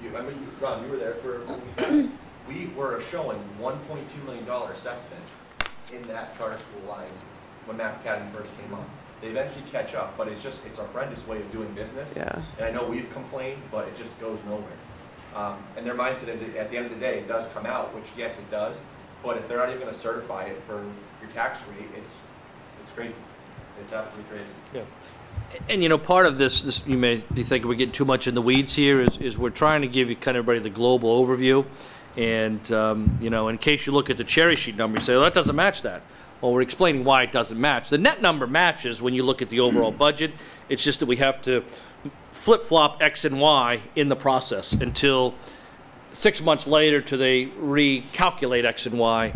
Ron, you were there for when we said we were showing $1.2 million assessment in that charter school line when Math Academy first came up. They eventually catch up, but it's a horrendous way of doing business. Yeah. And I know we've complained, but it just goes nowhere. And their mindset is, at the end of the day, it does come out, which yes, it does. But if they're not even going to certify it for your tax rate, it's crazy. It's absolutely crazy. Yeah. And part of this you may be thinking we're getting too much in the weeds here, is we're trying to give you kind of everybody the global overview. And, in case you look at the cherry sheet number, you say, well, that doesn't match that. Well, we're explaining why it doesn't match. The net number matches when you look at the overall budget. It's just that we have to flip-flop X and Y in the process until 6 months later till they recalculate X and Y,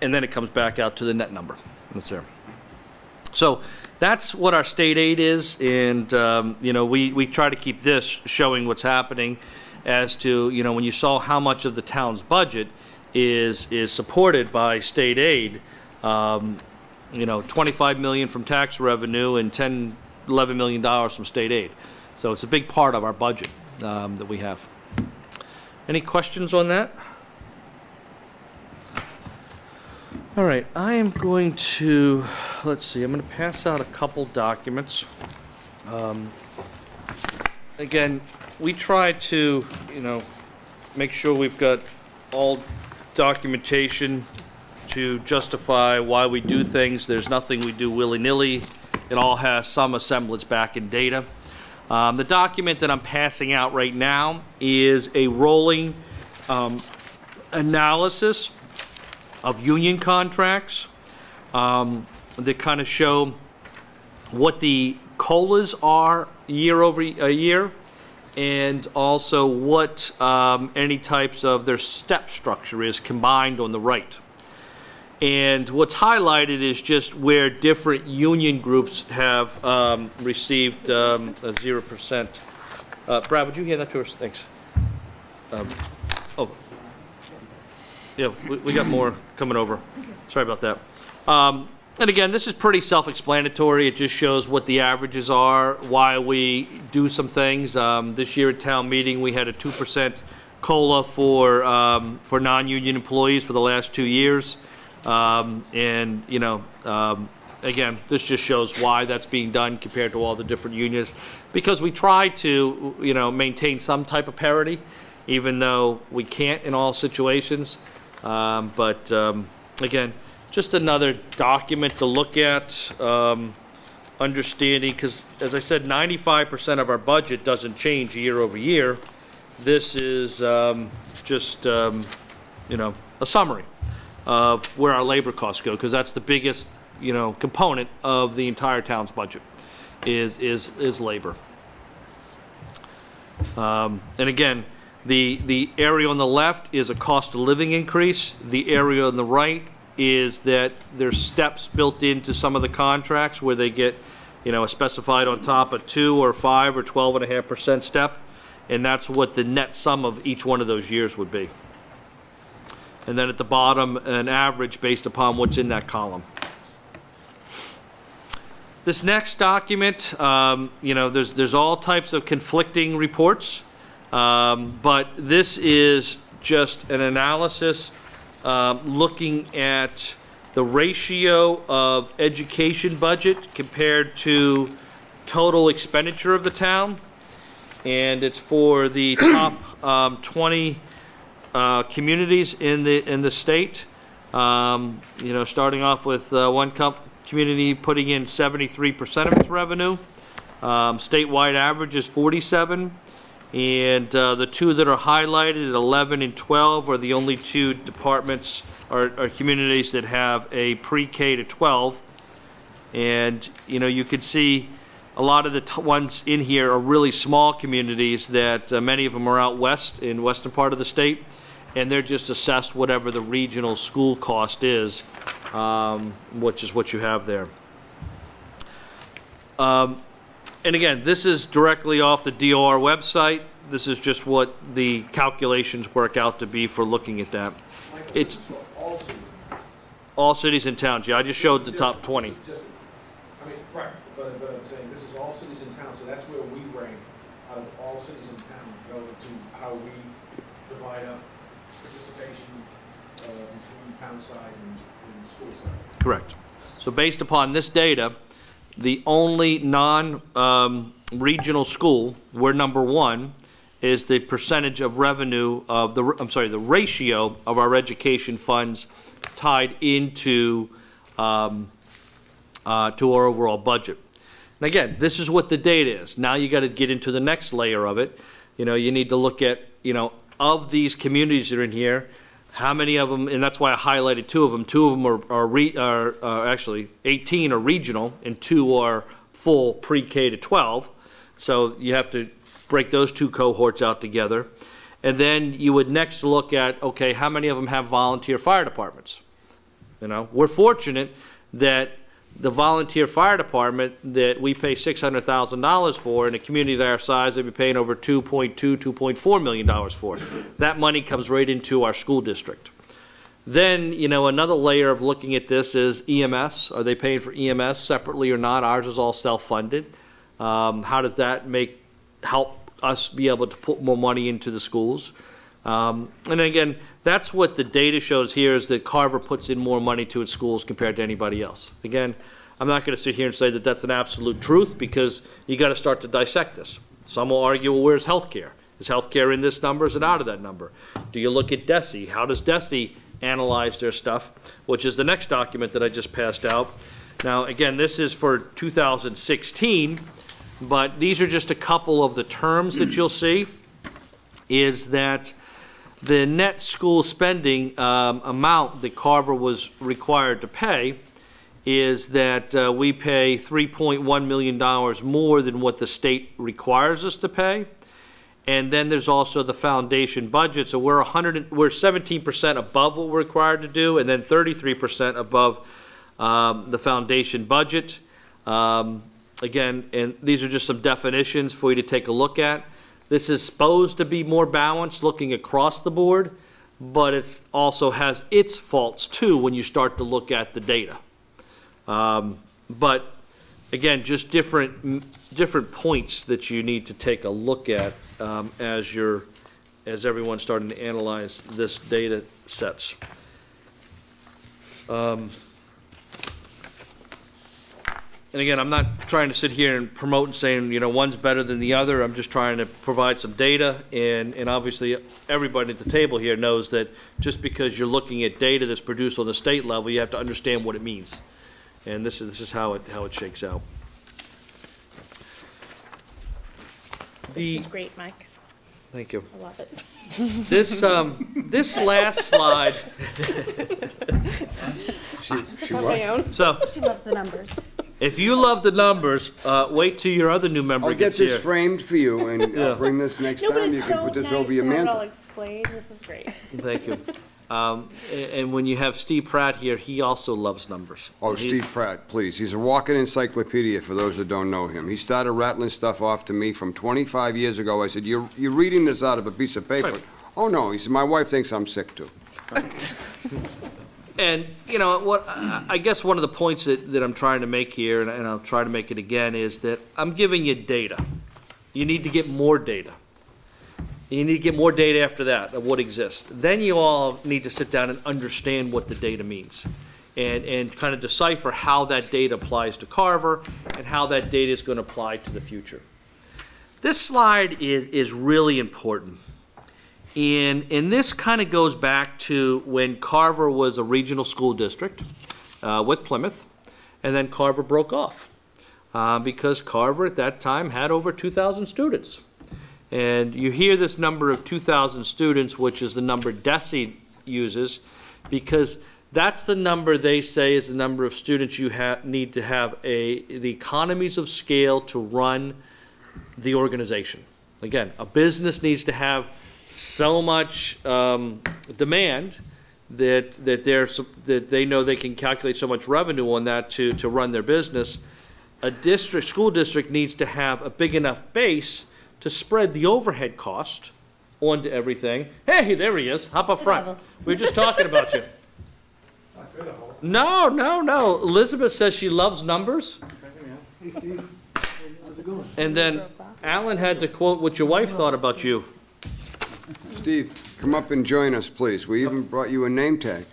and then it comes back out to the net number. That's there. So that's what our state aid is, and, we try to keep this showing what's happening as to, when you saw how much of the town's budget is supported by state aid, $25 million from tax revenue and $11 million from state aid. So it's a big part of our budget that we have. Any questions on that? All right, I am going to, I'm going to pass out a couple documents. Again, we try to, make sure we've got all documentation to justify why we do things. There's nothing we do willy-nilly. It all has some semblance back in data. The document that I'm passing out right now is a rolling analysis of union contracts that kind of show what the COLAs are year over year, and also what any types of their step structure is combined on the right. And what's highlighted is just where different union groups have received a 0%. Brad, would you hand that to us? Thanks. Yeah, we got more coming over. Sorry about that. And again, this is pretty self-explanatory. It just shows what the averages are, why we do some things. This year at town meeting, we had a 2% COLA for non-union employees for the last 2 years. And, you know, again, this just shows why that's being done compared to all the different unions. Because we try to, you know, maintain some type of parity, even though we can't in all situations. Again, just another document to look at, understanding, because as I said, 95% of our budget doesn't change year over year. This is just, you know, a summary of where our labor costs go, because that's the biggest, you know, component of the entire town's budget is labor. And again, the area on the left is a cost of living increase. The area on the right is that there's steps built into some of the contracts where they get, you know, specified on top a 2 or 5 or 12.5% step, and that's what the net sum of each one of those years would be. And then at the bottom, an average based upon what's in that column. This next document, you know, there's all types of conflicting reports, but this is just an analysis looking at the ratio of education budget compared to total expenditure of the town, and it's for the top 20 communities in the state. You know, starting off with one community putting in 73% of its revenue. Statewide average is 47%. And the two that are highlighted at 11 and 12 are the only two departments or communities that have a pre-K to 12. And, you know, you can see a lot of the ones in here are really small communities that many of them are out west, in western part of the state. And they're just assessed whatever the regional school cost is, which is what you have there. And again, this is directly off the DOR website. This is just what the calculations work out to be for looking at that. It's all cities and towns. Yeah, I just showed the top 20. I mean, right, but I'm saying this is all cities and towns, so that's where we rank out of all cities and towns relative to how we divide up participation between town side and school side. Correct. So based upon this data, the only non-regional school, we're number one, is the percentage of revenue of the ratio of our education funds tied into to our overall budget. And again, this is what the data is. Now you got to get into the next layer of it. You know, you need to look at, you know, of these communities that are in here, how many of them, and that's why I highlighted 2 of them. 2 of them are actually 18 are regional, and 2 are full pre-K to 12. So you have to break those 2 cohorts out together. And then you would next look at, okay, how many of them have volunteer fire departments? You know, we're fortunate that the volunteer fire department that we pay $600,000 for in a community our size, they'd be paying over $2.4 million for. That money comes right into our school district. Then, you know, another layer of looking at this is EMS. Are they paying for EMS separately or not? Ours is all self-funded. How does that help us be able to put more money into the schools? And again, that's what the data shows here, is that Carver puts in more money to its schools compared to anybody else. Again, I'm not going to sit here and say that that's an absolute truth, because you got to start to dissect this. Some will argue, well, where's healthcare? Is healthcare in this number? Is it out of that number? Do you look at DESE? How does DESE analyze their stuff? Which is the next document that I just passed out. Now, again, this is for 2016, but these are just a couple of the terms that you'll see, is that the net school spending amount that Carver was required to pay is that we pay $3.1 million more than what the state requires us to pay. And then there's also the foundation budget. So we're 17% above what we're required to do, and then 33% above the foundation budget. Again, and these are just some definitions for you to take a look at. This is supposed to be more balanced looking across the board, but it's also has its faults too when you start to look at the data. But again, just different points that you need to take a look at as everyone's starting to analyze this data sets. And again, I'm not trying to sit here and promote and saying, one's better than the other. I'm just trying to provide some data, and obviously everybody at the table here knows that just because you're looking at data that's produced on the state level, you have to understand what it means. And this is how it shakes out. This is great, Mike. Thank you. I love it. This last slide. On my own. So She loves the numbers. if you love the numbers, wait till your other new member I'll get gets here. this framed for you, and I'll bring this next No, but time. You it's can so put this nice over your to have it all mantle. explained. This is great. Thank you. And when you have Steve Pratt here, he also loves numbers. Oh, He's- Steve Pratt, please. He's a walking encyclopedia for those that don't know him. He started rattling stuff off to me from 25 years ago. I said, you're reading this out of a piece of paper. Right. Oh, no. He said, my wife thinks I'm sick, too. And, what I guess one of the points that I'm trying to make here, and I'll try to make it again, is that I'm giving you data. You need to get more data. You need to get more data after that of what exists. Then you all need to sit down and understand what the data means and kind of decipher how that data applies to Carver and how that data is going to apply to the future. This slide is really important. And this kind of goes back to when Carver was a regional school district with Plymouth, and then Carver broke off because Carver at that time had over 2,000 students. And you hear this number of 2,000 students, which is the number DESE uses, because that's the number they say is the number of students you need to have the economies of scale to run the organization. Again, a business needs to have so much demand that they know they can calculate so much revenue on that to run their business. A school district needs to have a big enough base to spread the overhead cost onto everything. Hey, there he is. Hop up front. We were just talking about you. No. Elizabeth says she loves numbers. Hey, Steve. How's it going? And then Alan had to quote what your wife thought about you. Steve, come up and join us, please. We even brought you a name tag.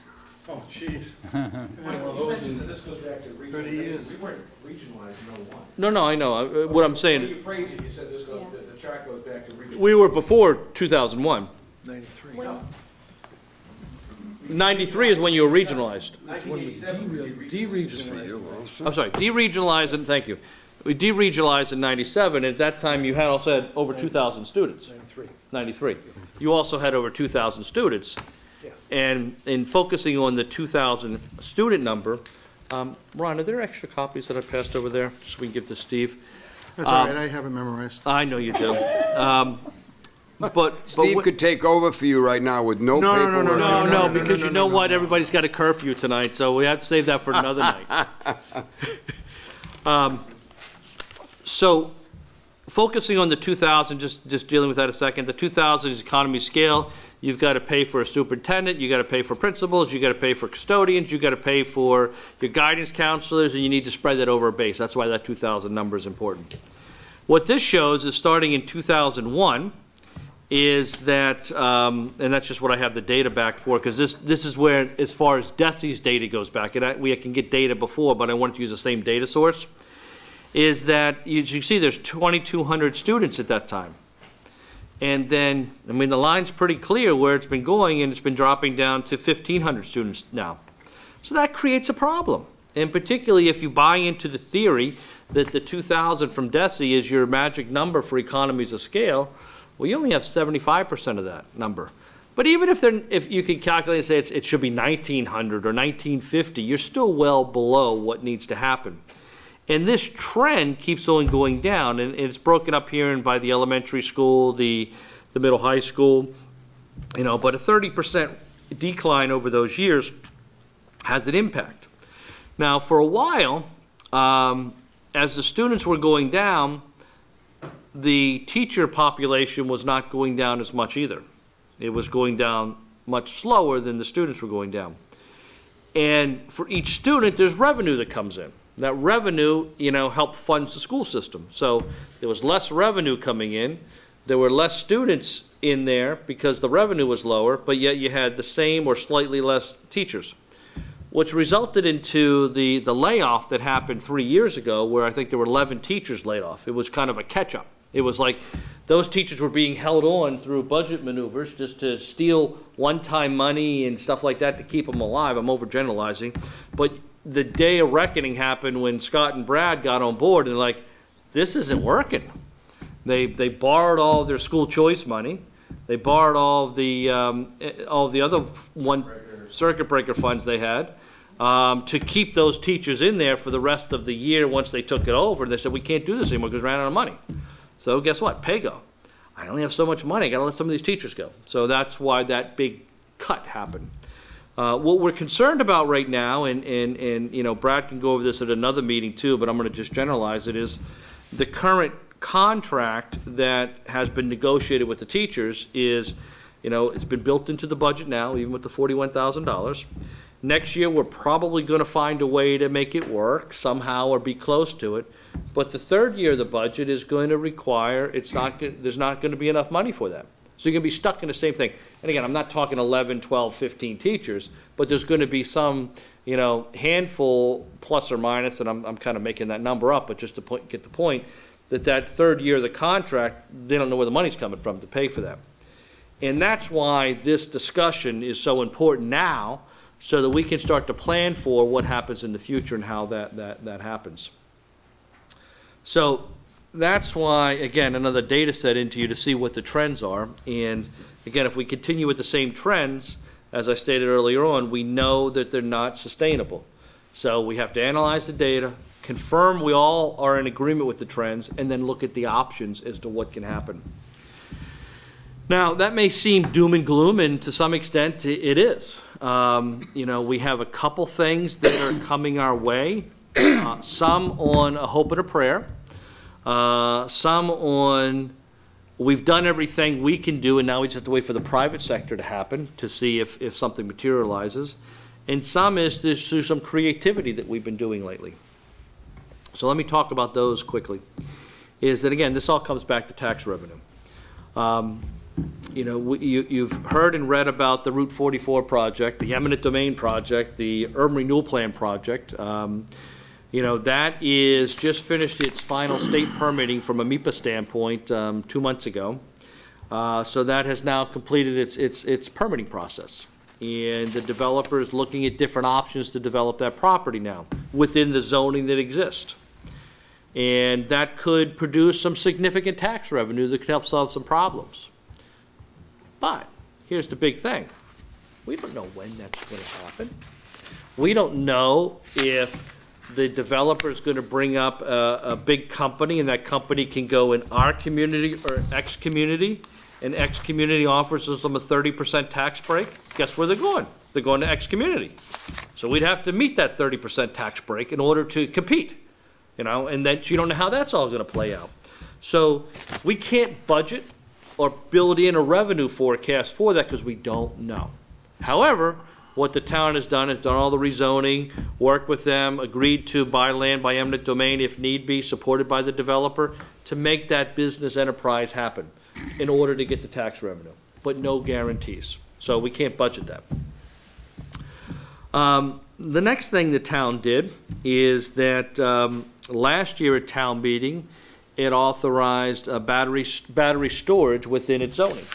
Oh, jeez. This goes back to regional. We weren't regionalized in '01. No, I know. What I'm When saying, you phrase it, you said this goes, the chart goes back to regional. we were before 2001. 93. When- 93 is when you were regionalized. 1987, we deregionalized. I'm sorry, deregionalized, and thank you. We deregionalized in 97, and at that time you also had over 2,000 students. 93. You also had over 2,000 students. And in focusing on the 2,000 student number, Ron, are there extra copies that I passed over there, just so we can give to Steve? That's all right, I have it memorized. I know you do. But Steve what- could take over for you right now with no paperwork. No, because you know what? Everybody's got a curfew tonight, so we have to save that for another night. So, focusing on the 2,000, just dealing with that a second, the 2,000 is economy scale. You've got to pay for a superintendent, you got to pay for principals, you got to pay for custodians, you got to pay for your guidance counselors, and you need to spread that over a base. That's why that 2,000 number is important. What this shows is starting in 2001, is that, and that's just what I have the data back for, because this is where, as far as DESE's data goes back, and we can get data before, but I wanted to use the same data source, is that, as you see, there's 2,200 students at that time. And then, I mean, the line's pretty clear where it's been going, and it's been dropping down to 1,500 students now. So that creates a problem. And particularly if you buy into the theory that the 2,000 from DESE is your magic number for economies of scale, well, you only have 75% of that number. But even if you can calculate and say it should be 1,900 or 1,950, you're still well below what needs to happen. And this trend keeps on going down, and it's broken up here by the elementary school, the middle high school, but a 30% decline over those years has an impact. Now, for a while, as the students were going down, the teacher population was not going down as much either. It was going down much slower than the students were going down. And for each student, there's revenue that comes in. That revenue, help funds the school system. So there was less revenue coming in. There were less students in there because the revenue was lower, but yet you had the same or slightly less teachers, which resulted into the layoff that happened 3 years ago, where I think there were 11 teachers laid off. It was kind of a catch-up. It was like those teachers were being held on through budget maneuvers just to steal one-time money and stuff like that to keep them alive. I'm overgeneralizing. But the day of reckoning happened when Scott and Brad got on board and like, this isn't working. They borrowed all of their school choice money. They borrowed all the other circuit breaker funds they had to keep those teachers in there for the rest of the year once they took it over. And they said, we can't do this anymore because we ran out of money. So guess what? Pay go. I only have so much money. I got to let some of these teachers go. So that's why that big cut happened. What we're concerned about right now, and Brad can go over this at another meeting too, but I'm going to just generalize it, is the current contract that has been negotiated with the teachers is, it's been built into the budget now, even with the $41,000. Next year, we're probably going to find a way to make it work somehow or be close to it. But the third year of the budget is going to require, there's not going to be enough money for that. So you're going to be stuck in the same thing. And again, I'm not talking 11, 12, 15 teachers, but there's going to be some, handful plus or minus, and I'm kind of making that number up, but just to get the point, that third year of the contract, they don't know where the money's coming from to pay for that. And that's why this discussion is so important now, so that we can start to plan for what happens in the future and how that happens. So that's why, again, another data set into you to see what the trends are. And again, if we continue with the same trends, as I stated earlier on, we know that they're not sustainable. So we have to analyze the data, confirm we all are in agreement with the trends, and then look at the options as to what can happen. Now, that may seem doom and gloom, and to some extent it is. We have a couple things that are coming our way, some on a hope and a prayer, some on we've done everything we can do and now we just have to wait for the private sector to happen to see if something materializes, and some is through some creativity that we've been doing lately. So let me talk about those quickly. Is that, again, this all comes back to tax revenue. You've heard and read about the Route 44 project, the eminent domain project, the urban renewal plan project. That is just finished its final state permitting from a MEPA standpoint 2 months ago. So that has now completed its permitting process. And the developer is looking at different options to develop that property now within the zoning that exists. And that could produce some significant tax revenue that could help solve some problems. But here's the big thing. We don't know when that's going to happen. We don't know if the developer is going to bring up a big company and that company can go in our community or X community, and X community offers them a 30% tax break. Guess where they're going? They're going to X community. So we'd have to meet that 30% tax break in order to compete, and then you don't know how that's all going to play out. So we can't budget or build in a revenue forecast for that because we don't know. However, what the town has done all the rezoning, worked with them, agreed to buy land by eminent domain if need be, supported by the developer, to make that business enterprise happen in order to get the tax revenue, but no guarantees. So we can't budget that. The next thing the town did is that last year at town meeting, it authorized a battery storage within its zoning.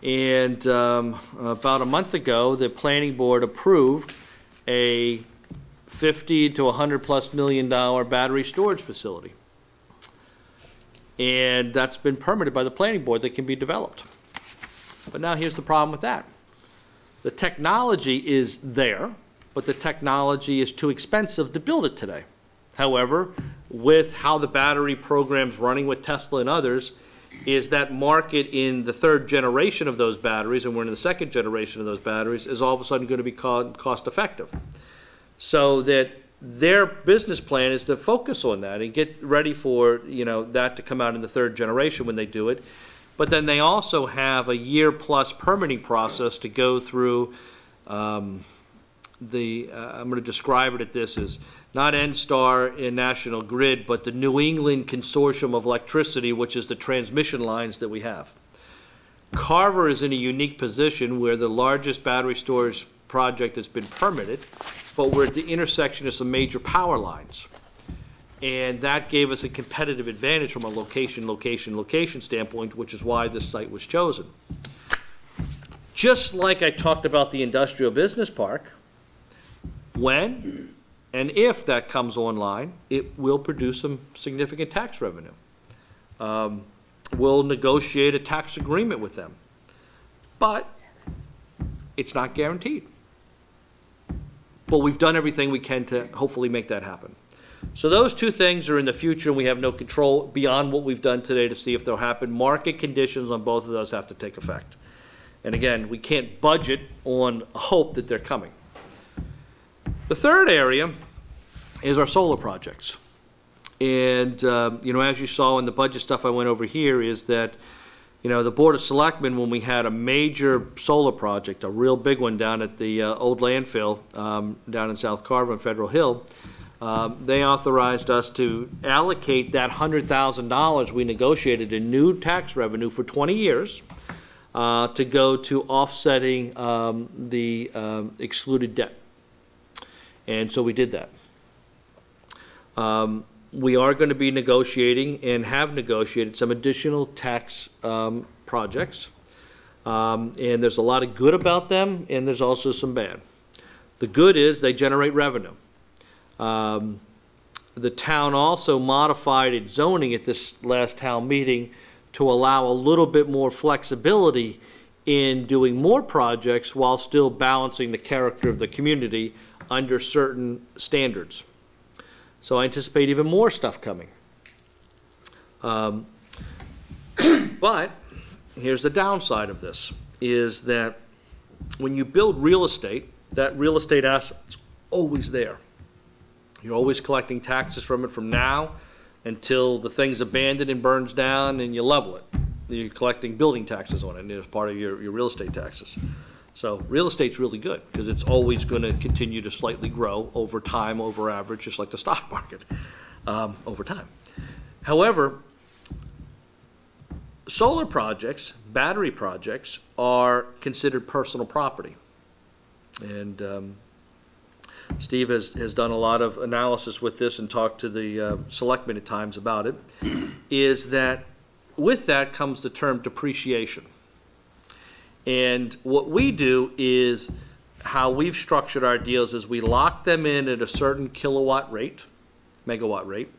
And about a month ago, the planning board approved a $50 to $100+ million battery storage facility. And that's been permitted by the planning board that can be developed. But now here's the problem with that. The technology is there, but the technology is too expensive to build it today. However, with how the battery program's running with Tesla and others, is that market in the third generation of those batteries, and we're in the second generation of those batteries, is all of a sudden going to be cost effective. So that their business plan is to focus on that and get ready for that to come out in the third generation when they do it. But then they also have a year-plus permitting process to go through I'm going to describe it at this as not NSTAR in National Grid, but the New England Consortium of Electricity, which is the transmission lines that we have. Carver is in a unique position where the largest battery storage project that's been permitted, but we're at the intersection of some major power lines. And that gave us a competitive advantage from a location standpoint, which is why this site was chosen. Just like I talked about the industrial business park, when and if that comes online, it will produce some significant tax revenue. We'll negotiate a tax agreement with them, but it's not guaranteed. But we've done everything we can to hopefully make that happen. So those two things are in the future, and we have no control beyond what we've done today to see if they'll happen. Market conditions on both of those have to take effect. And again, we can't budget on hope that they're coming. The third area is our solar projects. And, as you saw in the budget stuff I went over here, is that, the Board of Selectmen, when we had a major solar project, a real big one down at the old landfill down in South Carver on Federal Hill, they authorized us to allocate that $100,000 we negotiated in new tax revenue for 20 years to go to offsetting the excluded debt. And so we did that. We are going to be negotiating and have negotiated some additional tax projects. And there's a lot of good about them, and there's also some bad. The good is they generate revenue. The town also modified its zoning at this last town meeting to allow a little bit more flexibility in doing more projects while still balancing the character of the community under certain standards. So I anticipate even more stuff coming. But here's the downside of this, is that when you build real estate, that real estate asset's always there. You're always collecting taxes from it from now until the thing's abandoned and burns down and you level it. You're collecting building taxes on it as part of your real estate taxes. So real estate's really good because it's always going to continue to slightly grow over time, over average, just like the stock market, over time. However, solar projects, battery projects, are considered personal property. And Steve has done a lot of analysis with this and talked to the selectmen at times about it, is that with that comes the term depreciation. And what we do is, how we've structured our deals is we lock them in at a certain kilowatt rate, megawatt rate,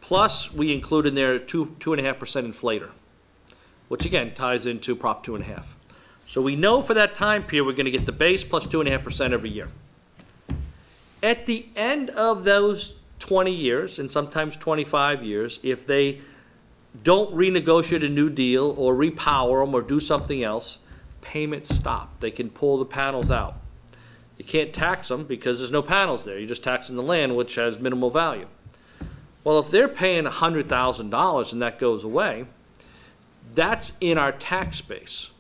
plus we include in there a 2.5% inflator, which again ties into Prop 2.5. So we know for that time period we're going to get the base plus 2.5% every year. At the end of those 20 years, and sometimes 25 years, if they don't renegotiate a new deal or repower them or do something else, payments stop. They can pull the panels out. You can't tax them because there's no panels there. You're just taxing the land, which has minimal value. Well, if they're paying $100,000 and that goes away, that's in our tax base.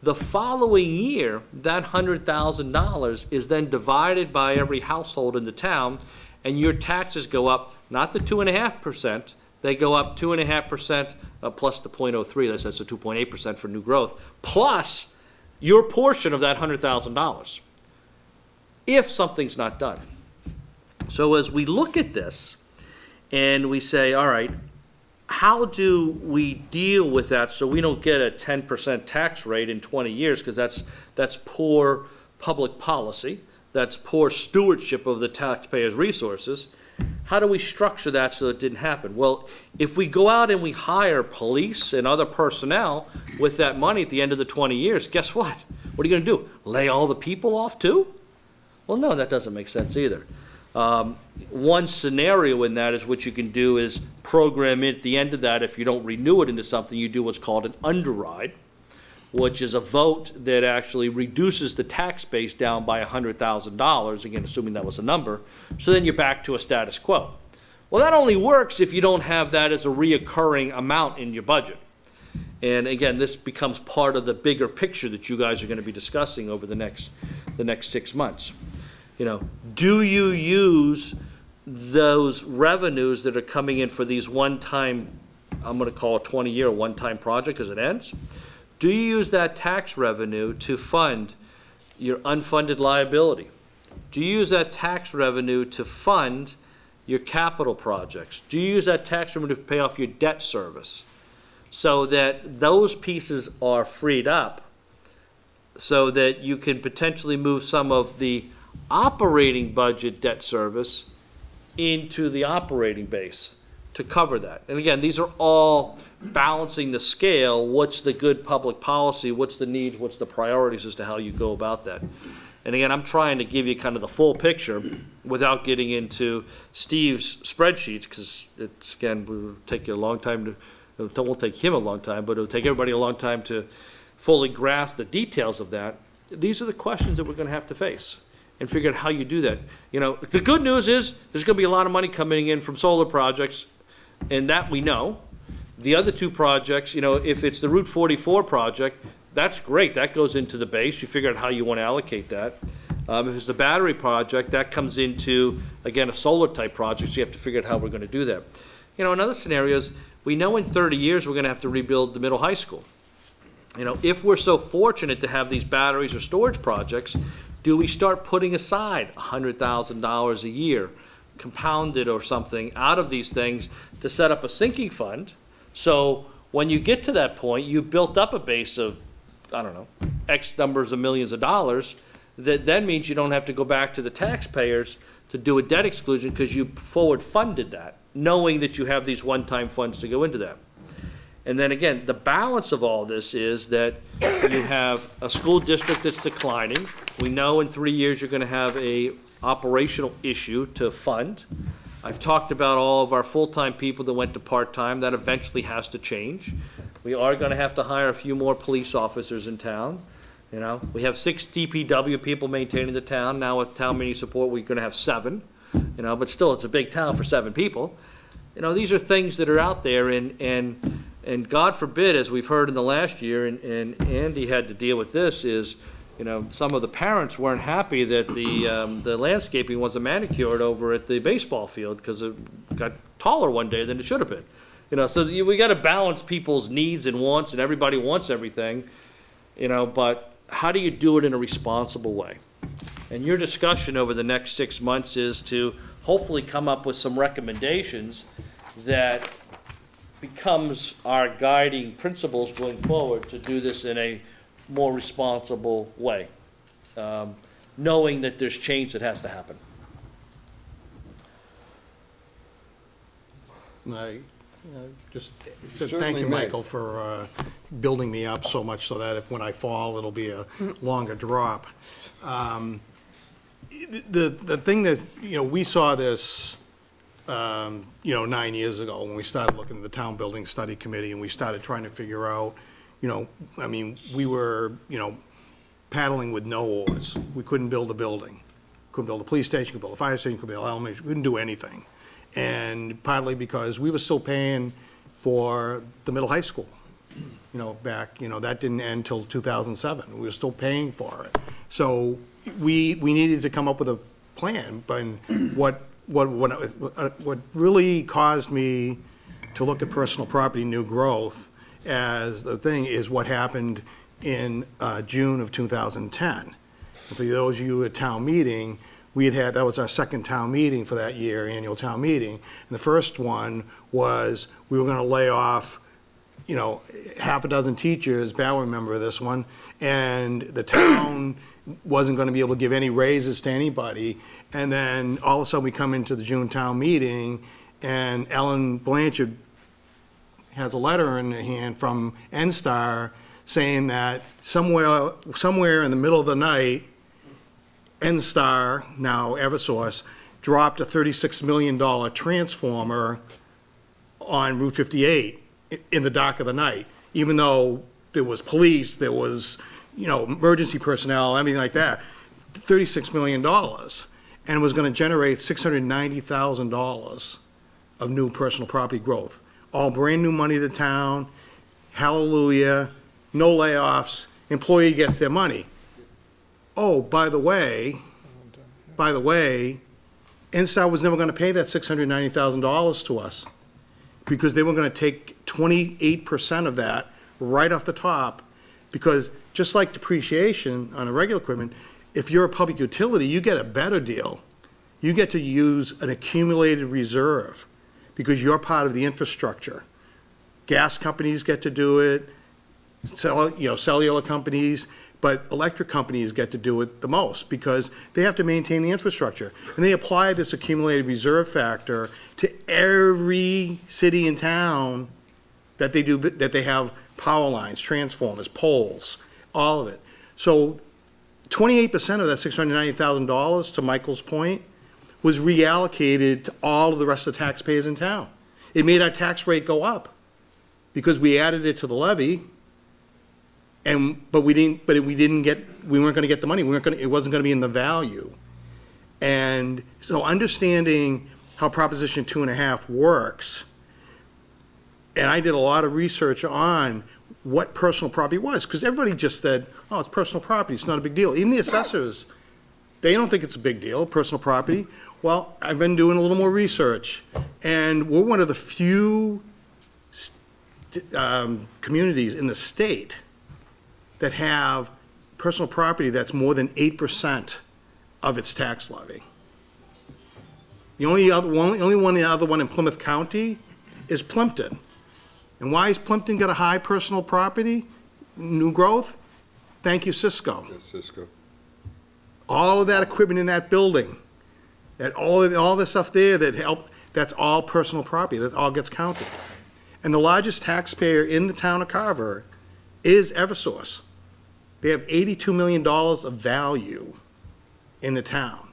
The following year, that $100,000 is then divided by every household in the town, and your taxes go up, not the 2.5%, they go up 2.5% plus the 0.03, that's the 2.8% for new growth, plus your portion of that $100,000, if something's not done. So as we look at this and we say, all right, how do we deal with that so we don't get a 10% tax rate in 20 years, because that's poor public policy, that's poor stewardship of the taxpayers' resources. How do we structure that so it didn't happen? Well, if we go out and we hire police and other personnel with that money at the end of the 20 years, guess what? What are you going to do? Lay all the people off too? Well, no, that doesn't make sense either. One scenario in that is what you can do is program it at the end of that. If you don't renew it into something, you do what's called an underride, which is a vote that actually reduces the tax base down by $100,000, again, assuming that was a number, so then you're back to a status quo. Well, that only works if you don't have that as a reoccurring amount in your budget. And again, this becomes part of the bigger picture that you guys are going to be discussing over the next 6 months. You know, do you use those revenues that are coming in for these one-time, I'm going to call it 20-year one-time project as it ends? Do you use that tax revenue to fund your unfunded liability? Do you use that tax revenue to fund your capital projects? Do you use that tax revenue to pay off your debt service? So that those pieces are freed up so that you can potentially move some of the operating budget debt service into the operating base to cover that. And again, these are all balancing the scale. What's the good public policy? What's the need? What's the priorities as to how you go about that? And again, I'm trying to give you kind of the full picture without getting into Steve's spreadsheets, because it's, again, will take you a long time to, it won't take him a long time, but it'll take everybody a long time to fully grasp the details of that. These are the questions that we're going to have to face and figure out how you do that. You know, the good news is there's going to be a lot of money coming in from solar projects, and that we know. The other two projects, you know, if it's the Route 44 project, that's great. That goes into the base. You figure out how you want to allocate that. If it's the battery project, that comes into, again, a solar type project, so you have to figure out how we're going to do that. You know, in other scenarios, we know in 30 years we're going to have to rebuild the middle high school. You know, if we're so fortunate to have these batteries or storage projects, do we start putting aside $100,000 a year, compounded or something, out of these things to set up a sinking fund? So when you get to that point, you've built up a base of, I don't know, X numbers of millions of dollars. That then means you don't have to go back to the taxpayers to do a debt exclusion because you forward funded that, knowing that you have these one-time funds to go into that. And then again, the balance of all this is that you have a school district that's declining. We know in 3 years you're going to have a operational issue to fund. I've talked about all of our full-time people that went to part-time. That eventually has to change. We are going to have to hire a few more police officers in town. You know, we have 6 DPW people maintaining the town. Now with town meeting support, we're going to have 7. You know, but still, it's a big town for 7 people. You know, these are things that are out there, and God forbid, as we've heard in the last year, and Andy had to deal with this, is, you know, some of the parents weren't happy that the landscaping wasn't manicured over at the baseball field because it got taller one day than it should have been. You know, so we got to balance people's needs and wants, and everybody wants everything, you know, but how do you do it in a responsible way? And your discussion over the next 6 months is to hopefully come up with some recommendations that becomes our guiding principles going forward to do this in a more responsible way, knowing that there's change that has to happen. Just Certainly thank you, may. Michael, for building me up so much so that if, when I fall, it'll be a longer drop. The thing that, you know, we saw this, you know, 9 years ago when we started looking at the town building study committee and we started trying to figure out, you know, I mean, we were, you know, paddling with no oars. We couldn't build a building. Couldn't build a police station, couldn't build a fire station, couldn't build elementary, couldn't do anything. And partly because we were still paying for the middle high school, you know, back, you know, that didn't end till 2007. We were still paying for it. So we needed to come up with a plan. But what really caused me to look at personal property new growth as the thing is what happened in June of 2010. For those of you at town meeting, that was our second town meeting for that year, annual town meeting. And the first one was we were going to lay off, you know, half a dozen teachers, Val will remember this one, and the town wasn't going to be able to give any raises to anybody. And then all of a sudden we come into the June town meeting and Ellen Blanchard has a letter in her hand from NSTAR saying that somewhere in the middle of the night, NSTAR, now Eversource, dropped a $36 million transformer on Route 58 in the dark of the night, even though there was police, there was, you know, emergency personnel, everything like that. $36 million, and was going to generate $690,000 of new personal property growth. All brand new money to the town, hallelujah, no layoffs, employee gets their money. Oh, by the way, NSTAR was never going to pay that $690,000 to us because they were going to take 28% of that right off the top, because just like depreciation on a regular equipment, if you're a public utility, you get a better deal. You get to use an accumulated reserve because you're part of the infrastructure. Gas companies get to do it, cellular companies, but electric companies get to do it the most because they have to maintain the infrastructure. And they apply this accumulated reserve factor to every city and town that they have power lines, transformers, poles, all of it. So 28% of that $690,000, to Michael's point, was reallocated to all of the rest of the taxpayers in town. It made our tax rate go up because we added it to the levy, but we weren't going to get the money. It wasn't going to be in the value. And so understanding how Proposition 2.5 works, and I did a lot of research on what personal property was, because everybody just said, oh, it's personal property, it's not a big deal. Even the assessors, they don't think it's a big deal, personal property. Well, I've been doing a little more research, and we're one of the few communities in the state that have personal property that's more than 8% of its tax levy. The only other one in Plymouth County is Plimpton. And why has Plimpton got a high personal property, new growth? Thank you, Cisco. That's Cisco. All of that equipment in that building, all the stuff there that helped, that's all personal property, that all gets counted. And the largest taxpayer in the town of Carver is Eversource. They have $82 million of value in the town.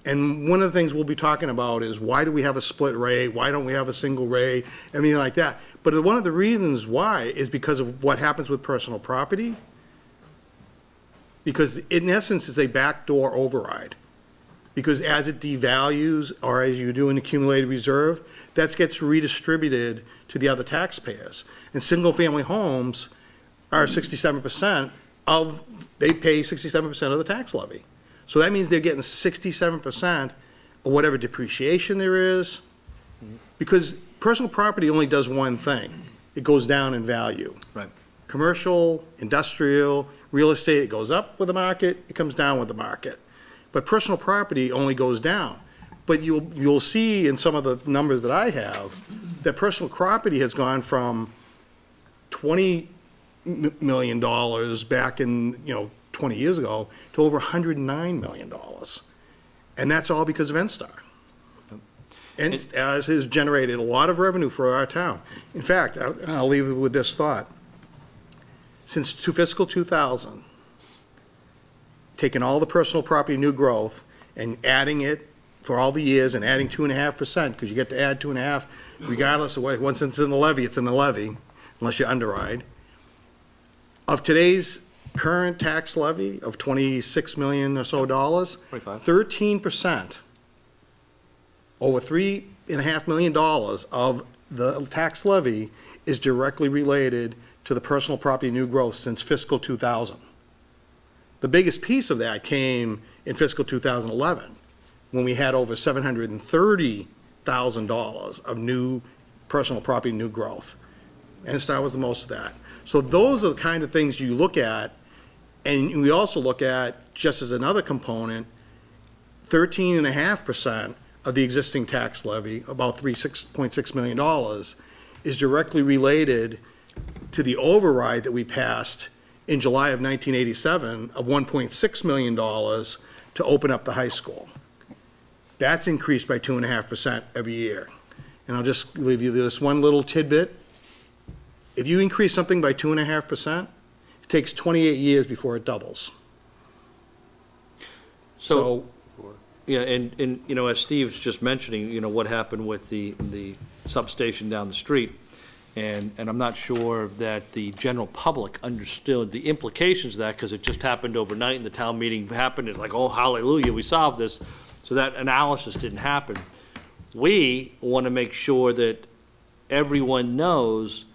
And one of the things we'll be talking about is why do we have a split rate? Why don't we have a single rate? Everything like that. But one of the reasons why is because of what happens with personal property. Because in essence, it's a backdoor override. Because as it devalues, or as you do an accumulated reserve, that gets redistributed to the other taxpayers. And single-family homes are 67% they pay 67% of the tax levy. So that means they're getting 67% of whatever depreciation there is, because personal property only does one thing. It goes down in value. Right. Commercial, industrial, real estate, it goes up with the market, it comes down with the market. But personal property only goes down. But you'll see in some of the numbers that I have that personal property has gone from $20 million back in, 20 years ago to over $109 million. And that's all because of NSTAR. And as has generated a lot of revenue for our town. In fact, I'll leave you with this thought. Since fiscal 2000, taking all the personal property new growth and adding it for all the years and adding 2.5%, because you get to add 2.5 regardless of what, once it's in the levy, it's in the levy, unless you underride. Of today's current tax levy of $26 million or so dollars, 13%, over $3.5 million of the tax levy is directly related to the personal property new growth since fiscal 2000. The biggest piece of that came in fiscal 2011, when we had over $730,000 of new personal property new growth. NSTAR was the most of that. So those are the kind of things you look at. And we also look at, just as another component, 13.5% of the existing tax levy, about $6.6 million, is directly related to the override that we passed in July of 1987 of $1.6 million to open up the high school. That's increased by 2.5% every year. And I'll just leave you this one little tidbit. If you increase something by 2.5%, it takes 28 years before it doubles. So, yeah, and as Steve's just mentioning, what happened with the substation down the street, and I'm not sure that the general public understood the implications of that, because it just happened overnight and the town meeting happened. It's like, oh, hallelujah, we solved this. So that analysis didn't happen. We want to make sure that everyone knows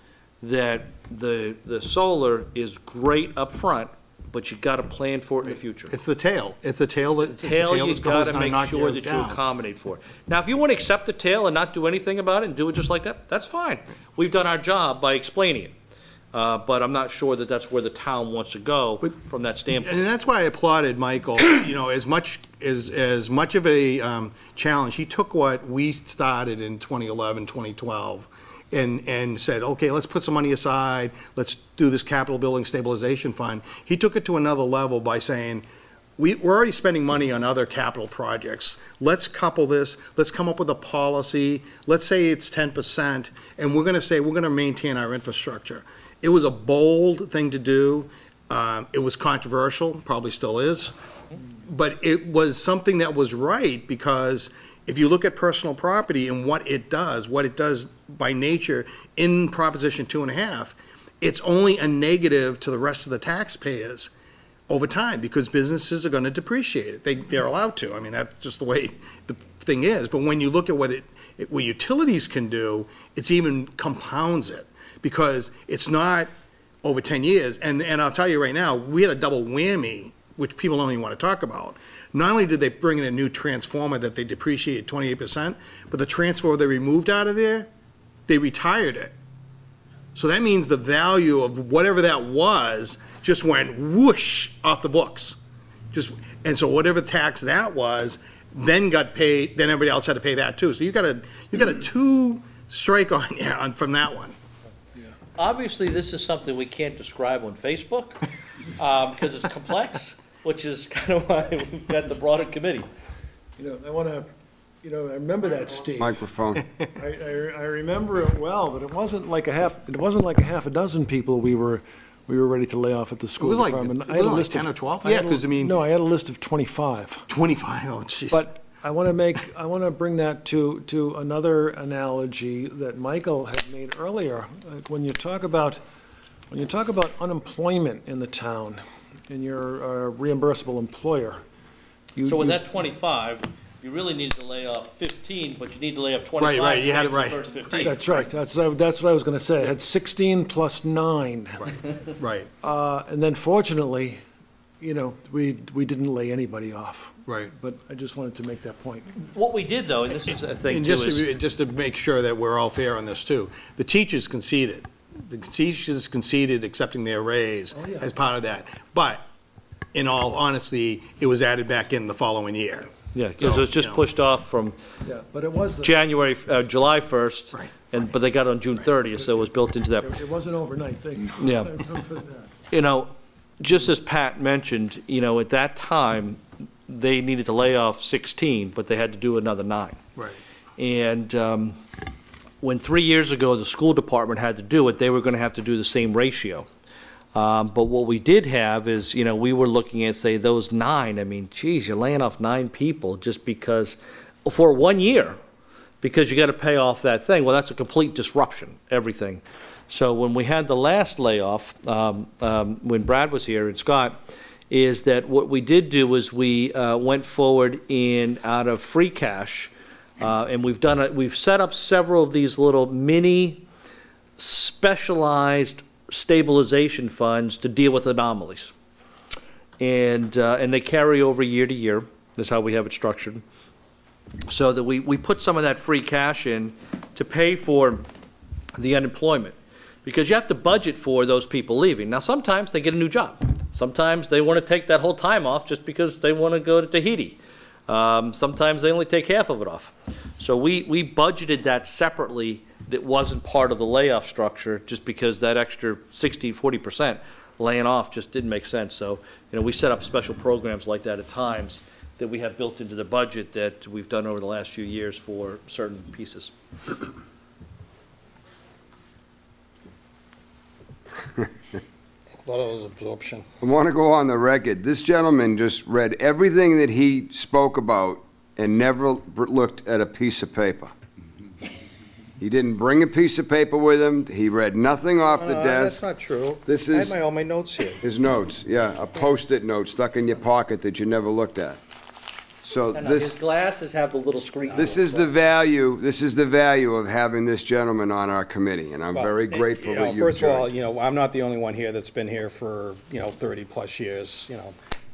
that the solar is great up front, but you gotta plan for it in the future. It's the tail. It's the tail that, it's the Tail, you that's gonna gotta make knock sure you that you down. accommodate for it. Now, if you wanna accept the tail and not do anything about it and do it just like that, that's fine. We've done our job by explaining it. But I'm not sure that that's where the town wants to go from that standpoint. And that's why I applauded Michael, you know, as much of a challenge, he took what we started in 2011, 2012, and said, okay, let's put some money aside, let's do this capital building stabilization fund. He took it to another level by saying, we're already spending money on other capital projects. Let's couple this, let's come up with a policy, let's say it's 10%, and we're gonna say, we're gonna maintain our infrastructure. It was a bold thing to do. It was controversial, probably still is. But it was something that was right, because if you look at personal property and what it does by nature in Proposition 2.5, it's only a negative to the rest of the taxpayers over time, because businesses are gonna depreciate it. They're allowed to. I mean, that's just the way the thing is. But when you look at what utilities can do, it's even compounds it, because it's not over 10 years. And I'll tell you right now, we had a double whammy, which people don't even want to talk about. Not only did they bring in a new transformer that they depreciated 28%, but the transformer they removed out of there, they retired it. So that means the value of whatever that was just went whoosh off the books. And so whatever tax that was, then got paid, then everybody else had to pay that too. So you got a two strike on you from that one. Obviously, this is something we can't describe on Facebook, because it's complex, which is kind of why we've got the broader committee. I want to, I remember that, Steve. Microphone. I remember it well, but it wasn't like a half a dozen people we were ready to lay off at the school department. I had a list 10 of or 12? Yeah, because I mean. No, I had a list of 25. 25, oh jeez. But I want to bring that to another analogy that Michael had made earlier. Like when you talk about unemployment in the town, and you're a reimbursable employer, So with that 25, you really need to lay off 15, but you need to lay off 25. Right, you had it to right. pay for the first 15. That's right. That's what I was going to say. I had 16 plus 9. Right, And then fortunately, we didn't lay anybody off. right. But I just wanted to make that point. What we did, though, and this is a thing, And too, is... just to make sure that we're all fair on this too, the teachers conceded. The teachers conceded accepting their raise Oh, yeah. as part of that. But in all honesty, it was added back in the following year. Yeah, because it was just So, pushed off from Yeah, but it was, July 1st, Right. but they got it on June 30th, so it was built into that. it was an overnight thing. Yeah. Just as Pat mentioned, at that time, they needed to lay off 16, but they had to do another 9. Right. And when 3 years ago, the school department had to do it, they were going to have to do the same ratio. But what we did have is, we were looking at, say, those 9, I mean, geez, you're laying off 9 people just because, for 1 year, because you got to pay off that thing. Well, that's a complete disruption, everything. So when we had the last layoff, when Brad was here and Scott, is that what we did do was we went forward out of free cash, and we've set up several of these little mini specialized stabilization funds to deal with anomalies. And they carry over year to year. That's how we have it structured. So that we put some of that free cash in to pay for the unemployment. Because you have to budget for those people leaving. Now, sometimes they get a new job. Sometimes they want to take that whole time off just because they want to go to Tahiti. Sometimes they only take half of it off. So we budgeted that separately. That wasn't part of the layoff structure, just because that extra 40% laying off just didn't make sense. So, we set up special programs like that at times that we have built into the budget that we've done over the last few years for certain pieces. A lot of absorption. I want to go on the record. This gentleman just read everything that he spoke about and never looked at a piece of paper. He didn't bring a piece of paper with him. He read nothing off the That's desk. not true. This I is had all my notes here. his notes, yeah, a Post-it note stuck in your pocket that you never looked at. So His this, glasses have the little screen. this is the value of having this gentleman on our committee, and I'm very grateful that you've First of all, joined. I'm not the only one here that's been here for, 30-plus years,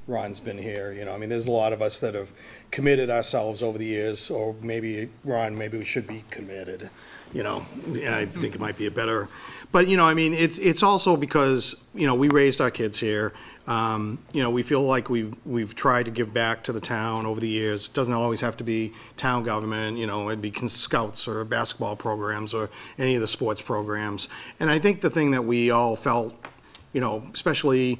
Ron's been here, I mean, there's a lot of us that have committed ourselves over the years, or maybe, Ron, maybe we should be committed, I think it might be a better, but, I mean, it's also because, we raised our kids here. We feel like we've tried to give back to the town over the years. It doesn't always have to be town government, it'd be scouts or basketball programs or any of the sports programs. And I think the thing that we all felt, especially,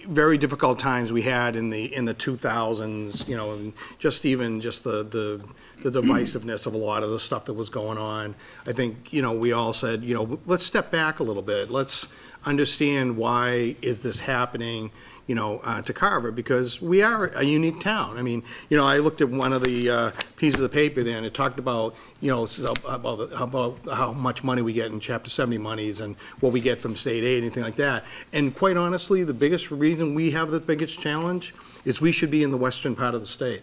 very difficult times we had in the 2000s, and just the divisiveness of a lot of the stuff that was going on. I think, we all said, let's step back a little bit. Let's understand why is this happening, to Carver, because we are a unique town. I mean, I looked at one of the pieces of paper there, and it talked about, about how much money we get in Chapter 70 monies and what we get from state aid, anything like that. And quite honestly, the biggest reason we have the biggest challenge is we should be in the western part of the state.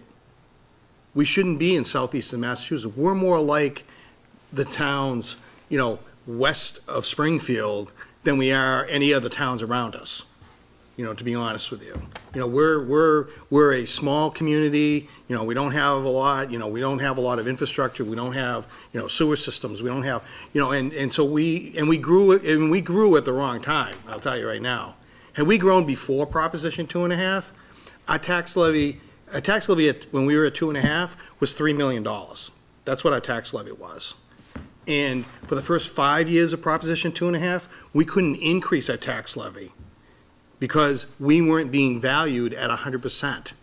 We shouldn't be in southeastern Massachusetts. We're more like the towns, west of Springfield than we are any other towns around us, to be honest with you. We're a small community, we don't have a lot, we don't have a lot of infrastructure, we don't have, sewer systems, we don't have, and so we grew at the wrong time, I'll tell you right now. Had we grown before Proposition 2.5, our tax levy when we were at 2.5 was $3 million. That's what our tax levy was. And for the first 5 years of Proposition 2.5, we couldn't increase our tax levy because we weren't being valued at 100%.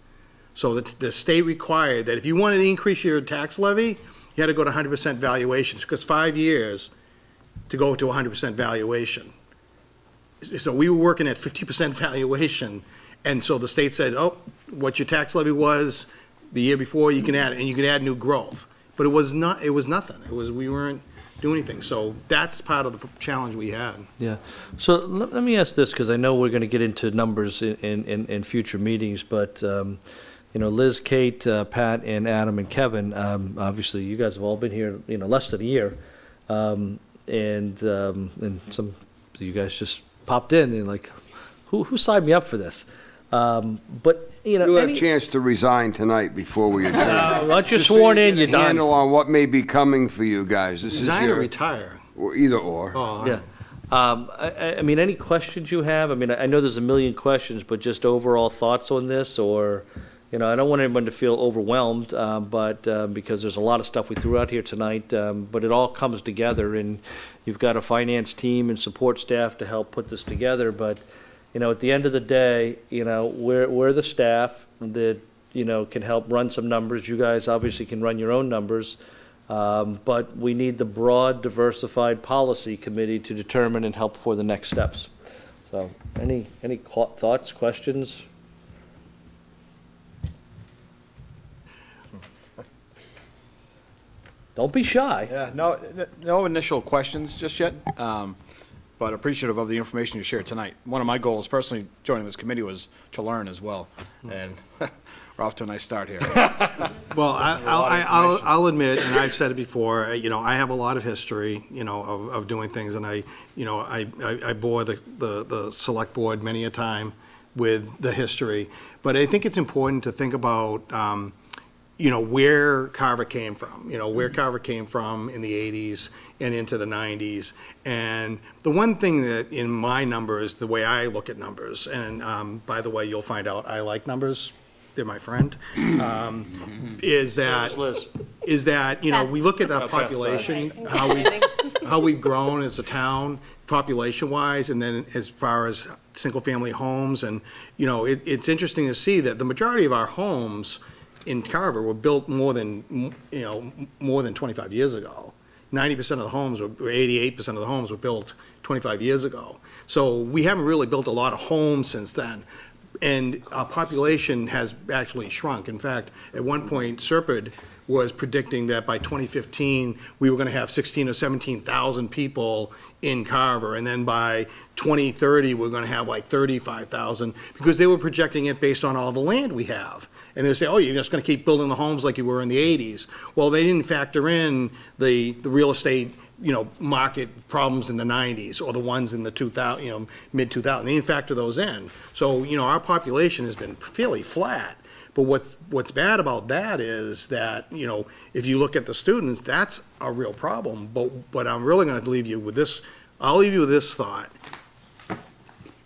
So the state required that if you wanted to increase your tax levy, you had to go to 100% valuations, because 5 years to go to 100% valuation. So we were working at 50% valuation, and so the state said, oh, what your tax levy was the year before, you can add it, and you can add new growth. But it was nothing. We weren't doing anything. So that's part of the challenge we had. Yeah. So let me ask this, because I know we're going to get into numbers in future meetings, but, Liz, Kate, Pat, and Adam, and Kevin, obviously you guys have all been here, less than a year. And some of you guys just popped in and like, who signed me up for this? But, You'll have a chance to resign tonight before we adjourn. Once you're Just so sworn you in, get you're a done. handle on what may be coming for you guys. This is Resign or your, retire? or either or. Oh, Yeah. I mean, any questions you have? I mean, I know there's a million questions, but just overall thoughts on this, or, I don't want anyone to feel overwhelmed, but because there's a lot of stuff we threw out here tonight, but it all comes together, and you've got a finance team and support staff to help put this together, but, at the end of the day, we're the staff that, can help run some numbers. You guys obviously can run your own numbers. But we need the broad, diversified policy committee to determine and help for the next steps. So, any thoughts, questions? Don't be shy. Yeah, no initial questions just yet, but appreciative of the information you shared tonight. One of my goals personally joining this committee was to learn as well, and we're off to a nice start here. Well, I'll admit, and I've said it before, I have a lot of history, of doing things, and I bore the select board many a time with the history. But I think it's important to think about, where Carver came from, where Carver came from in the 80s and into the 90s. And the one thing that in my numbers, the way I look at numbers, and by the way, you'll find out I like numbers, they're my friend, is that, we look at the population, how we've grown as a town, population-wise, and then as far as single-family homes. And, it's interesting to see that the majority of our homes in Carver were built more than 25 years ago. 90% of the homes, or 88% of the homes were built 25 years ago. So we haven't really built a lot of homes since then. And our population has actually shrunk. In fact, at one point, Serpide was predicting that by 2015, we were going to have 16 or 17,000 people in Carver, and then by 2030, we're going to have like 35,000, because they were projecting it based on all the land we have. And they say, oh, you're just going to keep building the homes like you were in the 80s. Well, they didn't factor in the real estate, market problems in the 90s, or the ones in the 2000, mid-2000s. They didn't factor those in. So, our population has been fairly flat. But what's bad about that is that, if you look at the students, that's a real problem. But I'm really going to leave you with this. I'll leave you with this thought.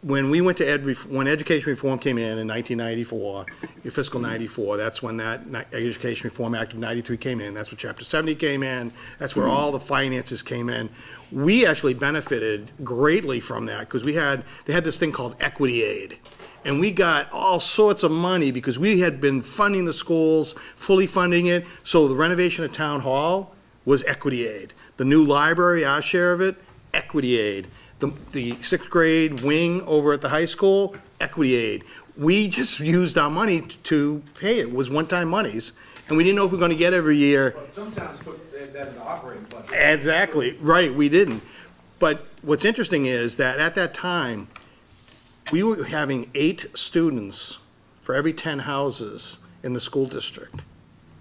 When we went to when education reform came in 1994, fiscal 94, that's when that Education Reform Act of 93 came in. That's when Chapter 70 came in. That's where all the finances came in. We actually benefited greatly from that, because they had this thing called equity aid. And we got all sorts of money because we had been funding the schools, fully funding it. So the renovation of Town Hall was equity aid. The new library, our share of it, equity aid. The sixth grade wing over at the high school, equity aid. We just used our money to pay it. It was one-time monies. And we didn't know if we were going to get every year. But sometimes put that in the operating budget. Exactly, right, we didn't. But what's interesting is that at that time, we were having 8 students for every 10 houses in the school district.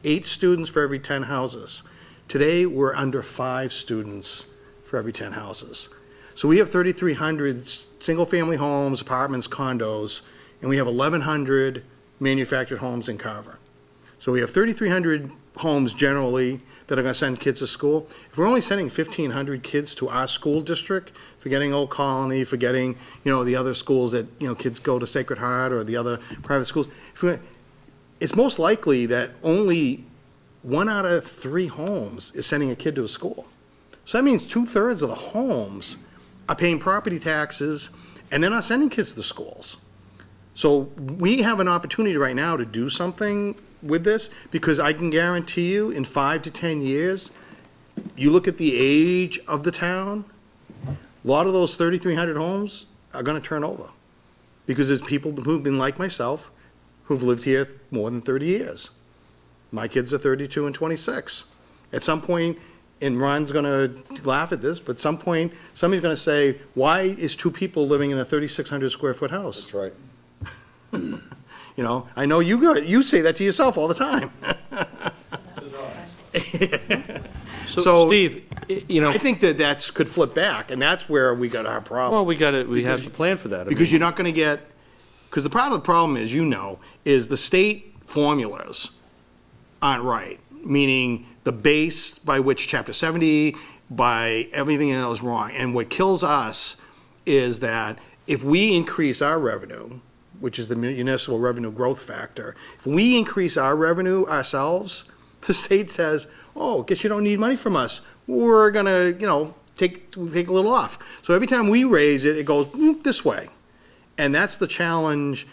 8 students for every 10 houses. Today, we're under 5 students for every 10 houses. So we have 3,300 single-family homes, apartments, condos, and we have 1,100 manufactured homes in Carver. So we have 3,300 homes generally that are going to send kids to school. If we're only sending 1,500 kids to our school district, forgetting Old Colony, forgetting, the other schools that, kids go to Sacred Heart or the other private schools, it's most likely that only 1 out of 3 homes is sending a kid to a school. So that means 2/3 of the homes are paying property taxes, and they're not sending kids to the schools. So we have an opportunity right now to do something with this, because I can guarantee you in 5 to 10 years, you look at the age of the town, a lot of those 3,300 homes are going to turn over, because there's people who've been like myself, who've lived here more than 30 years. My kids are 32 and 26. At some point, and Ron's going to laugh at this, but at some point, somebody's going to say, why is 2 people living in a 3,600 square foot house? That's right. I know you say that to yourself all the time. So, Steve, I think that could flip back, and that's where we got our problem. well, we have to plan for that. Because you're not going to get, because the problem is, is the state formulas aren't right, meaning the base by which Chapter 70, by everything else is wrong. And what kills us is that if we increase our revenue, which is the municipal revenue growth factor, if we increase our revenue ourselves, the state says, oh, guess you don't need money from us. We're going to, take a little off. So every time we raise it, it goes this way. And that's the challenge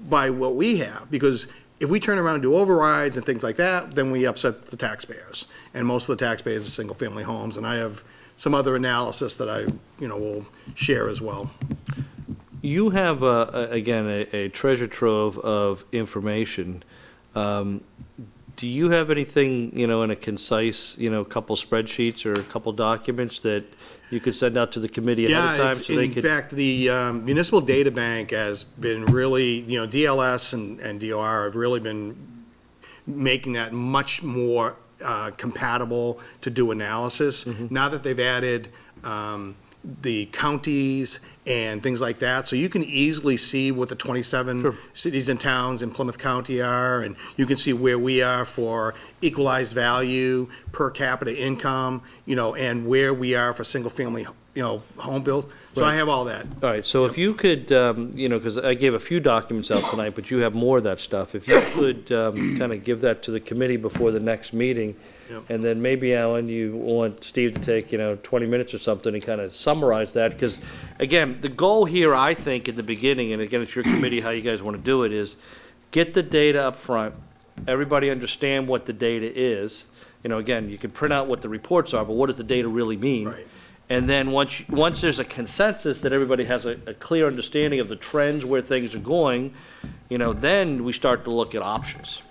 by what we have, because if we turn around and do overrides and things like that, then we upset the taxpayers. And most of the taxpayers are single-family homes. And I have some other analysis that I, will share as well. You have, again, a treasure trove of information. Do you have anything, in a concise, couple spreadsheets or a couple documents that you could send out to the committee ahead of time so they could? In fact, the Municipal Data Bank has been really, DLS and DOR have really been making that much more compatible to do analysis. Mm-hmm. Now that they've added the counties and things like that, so you can easily see what the 27 cities and towns in Plymouth County are, and you can see where we are for equalized value, per capita income, and where we are for single-family, home build. So I have all that. All right, so if you could, because I gave a few documents out tonight, but you have more of that stuff. If you could kind of give that to the committee before the next meeting, and then maybe, Alan, you want Steve to take, 20 minutes or something and kind of summarize that, because, again, the goal here, I think, at the beginning, and again, it's your committee, how you guys want to do it, is get the data up front, everybody understand what the data is. Again, you can print out what the reports are, but what does the data really mean? Right. And then once there's a consensus that everybody has a clear understanding of the trends, where things are going, then we start to look at options.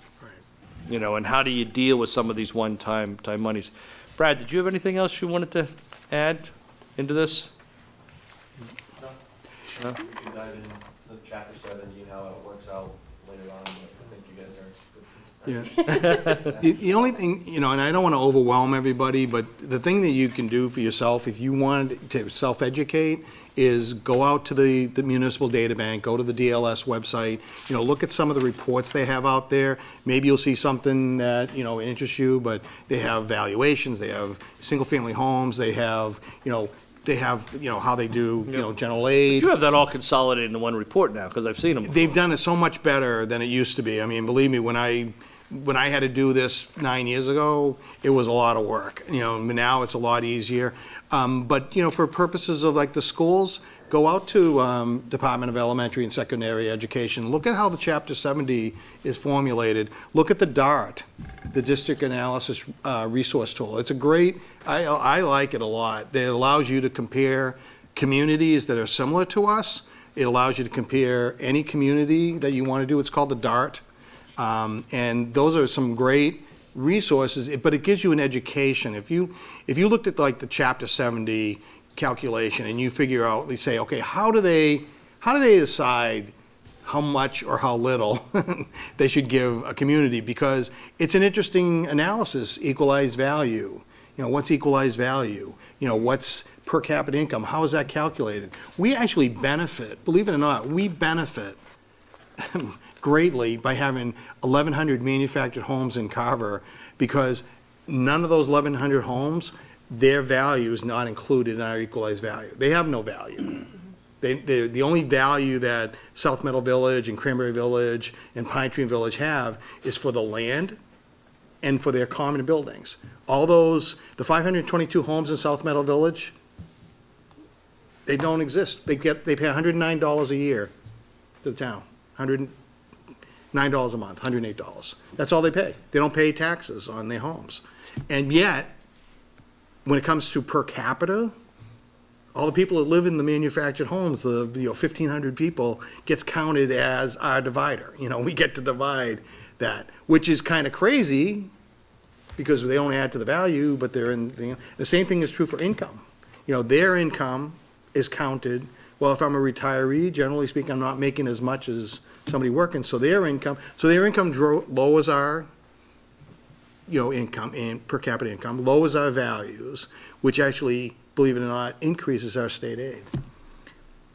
And how do you deal with some of these one-time monies? Brad, did you have anything else you wanted to add into this? No? We can dive into chapter 70 and how it works out later on, but I think you guys are good. Yeah. The only thing, and I don't want to overwhelm everybody, but the thing that you can do for yourself, if you want to self-educate, is go out to the municipal data bank, go to the DLS website, look at some of the reports they have out there. Maybe you'll see something that, interests you, but they have valuations, they have single-family homes, they have, how they do, general aid. You have that all consolidated into one report now, because I've seen them. They've done it so much better than it used to be. I mean, believe me, when I had to do this 9 years ago, it was a lot of work. Now it's a lot easier. But for purposes of like the schools, go out to Department of Elementary and Secondary Education. Look at how the Chapter 70 is formulated. Look at the DART, the District Analysis Resource Tool. It's a great, I like it a lot. It allows you to compare communities that are similar to us. It allows you to compare any community that you want to do. It's called the DART. And those are some great resources, but it gives you an education. If you looked at like the Chapter 70 calculation and you figure out, they say, okay, how do they decide how much or how little they should give a community? Because it's an interesting analysis, equalized value. What's equalized value? What's per capita income? How is that calculated? We actually benefit, believe it or not, we benefit greatly by having 1,100 manufactured homes in Carver, because none of those 1,100 homes, their value is not included in our equalized value. They have no value. The only value that South Meadow Village and Cranberry Village and Pine Tree Village have is for the land and for their common buildings. All those, the 522 homes in South Meadow Village, they don't exist. They pay $109 a year to the town, $9 a month, $108. That's all they pay. They don't pay taxes on their homes. And yet, when it comes to per capita, all the people that live in the manufactured homes, the 1,500 people, gets counted as our divider. We get to divide that, which is kind of crazy because they don't add to the value, but they're in, the same thing is true for income. Their income is counted. Well, if I'm a retiree, generally speaking, I'm not making as much as somebody working, so their income lowers our, income and per capita income, lowers our values, which actually, believe it or not, increases our state aid.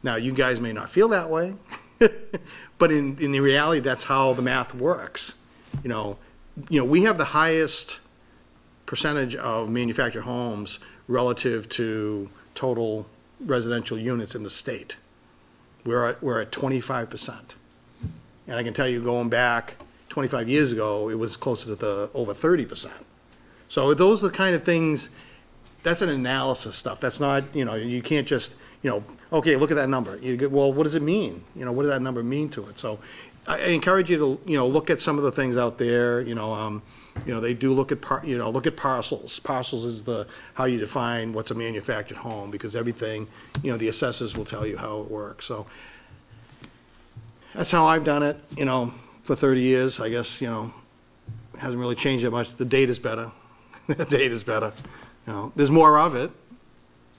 Now, you guys may not feel that way, but in the reality, that's how the math works. We have the highest percentage of manufactured homes relative to total residential units in the state. We're at 25%. And I can tell you, going back 25 years ago, it was closer to over 30%. So those are the kind of things, that's an analysis stuff. That's not, you can't just, okay, look at that number. You go, well, what does it mean? What does that number mean to it? So I encourage you to, look at some of the things out there. They do look at, look at parcels. Parcels is how you define what's a manufactured home, because everything, the assessors will tell you how it works. So that's how I've done it, for 30 years. I guess, hasn't really changed that much. The data's better. The data's better. There's more of it.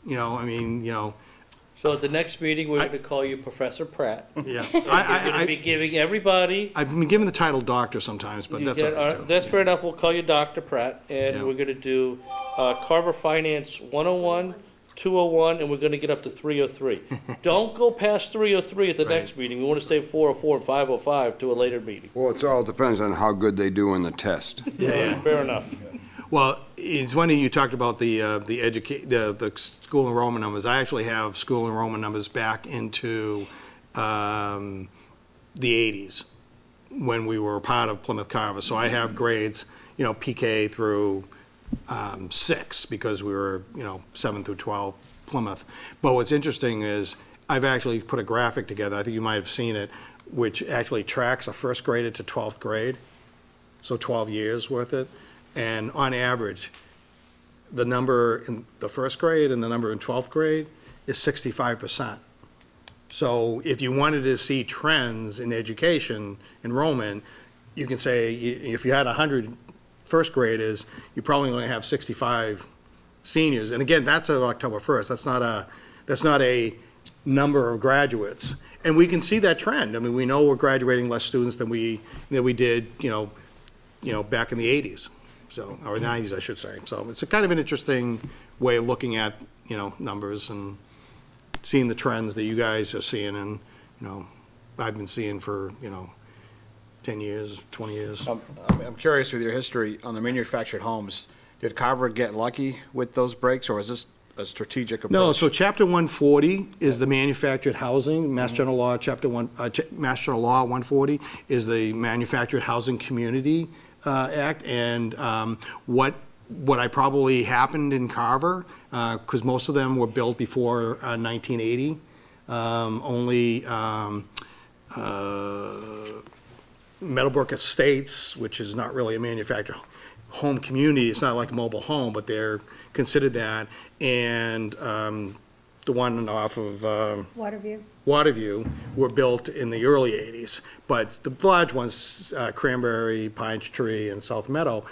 So at the next meeting, we're going to call you Professor Pratt. Yeah. You're going to be giving everybody. I've been given the title doctor sometimes, but that's okay too. That's fair enough. We'll call you Dr. Pratt, and Yeah. we're going to do Carver Finance 101, 201, and we're going to get up to 303. Don't go past 303 at the next meeting. We want to save 404 and 505 to a later meeting. Well, it all depends on how good they do in the test. Yeah. Fair enough. Well, it's funny you talked about the school enrollment numbers. I actually have school enrollment numbers back into the 80s when we were part of Plymouth Carver. So I have grades, PK through 6, because we were, 7 through 12 Plymouth. But what's interesting is I've actually put a graphic together, I think you might have seen it, which actually tracks a first grader to 12th grade, so 12 years worth it. And on average, the number in the first grade and the number in 12th grade is 65%. So if you wanted to see trends in education enrollment, you can say if you had 100 first graders, you probably only have 65 seniors. And again, that's on October 1st. That's not a number of graduates. And we can see that trend. I mean, we know we're graduating less students than we did, back in the 80s. So, or 90s, I should say. So it's a kind of an interesting way of looking at, numbers and seeing the trends that you guys are seeing and, I've been seeing for, 10 years, 20 years. I'm curious with your history on the manufactured homes, did Carver get lucky with those breaks, or is this a strategic approach? No, so Chapter 140 is the manufactured housing, Mass General Law, Mass General Law 140 is the Manufactured Housing Community Act, and what I probably happened in Carver, because most of them were built before 1980, only Meadowbrook Estates, which is not really a manufactured home community, it's not like a mobile home, but they're considered that, and the one off of Waterview were built in the early 80s, but the large ones, Cranberry, Pine Tree, and South Meadow,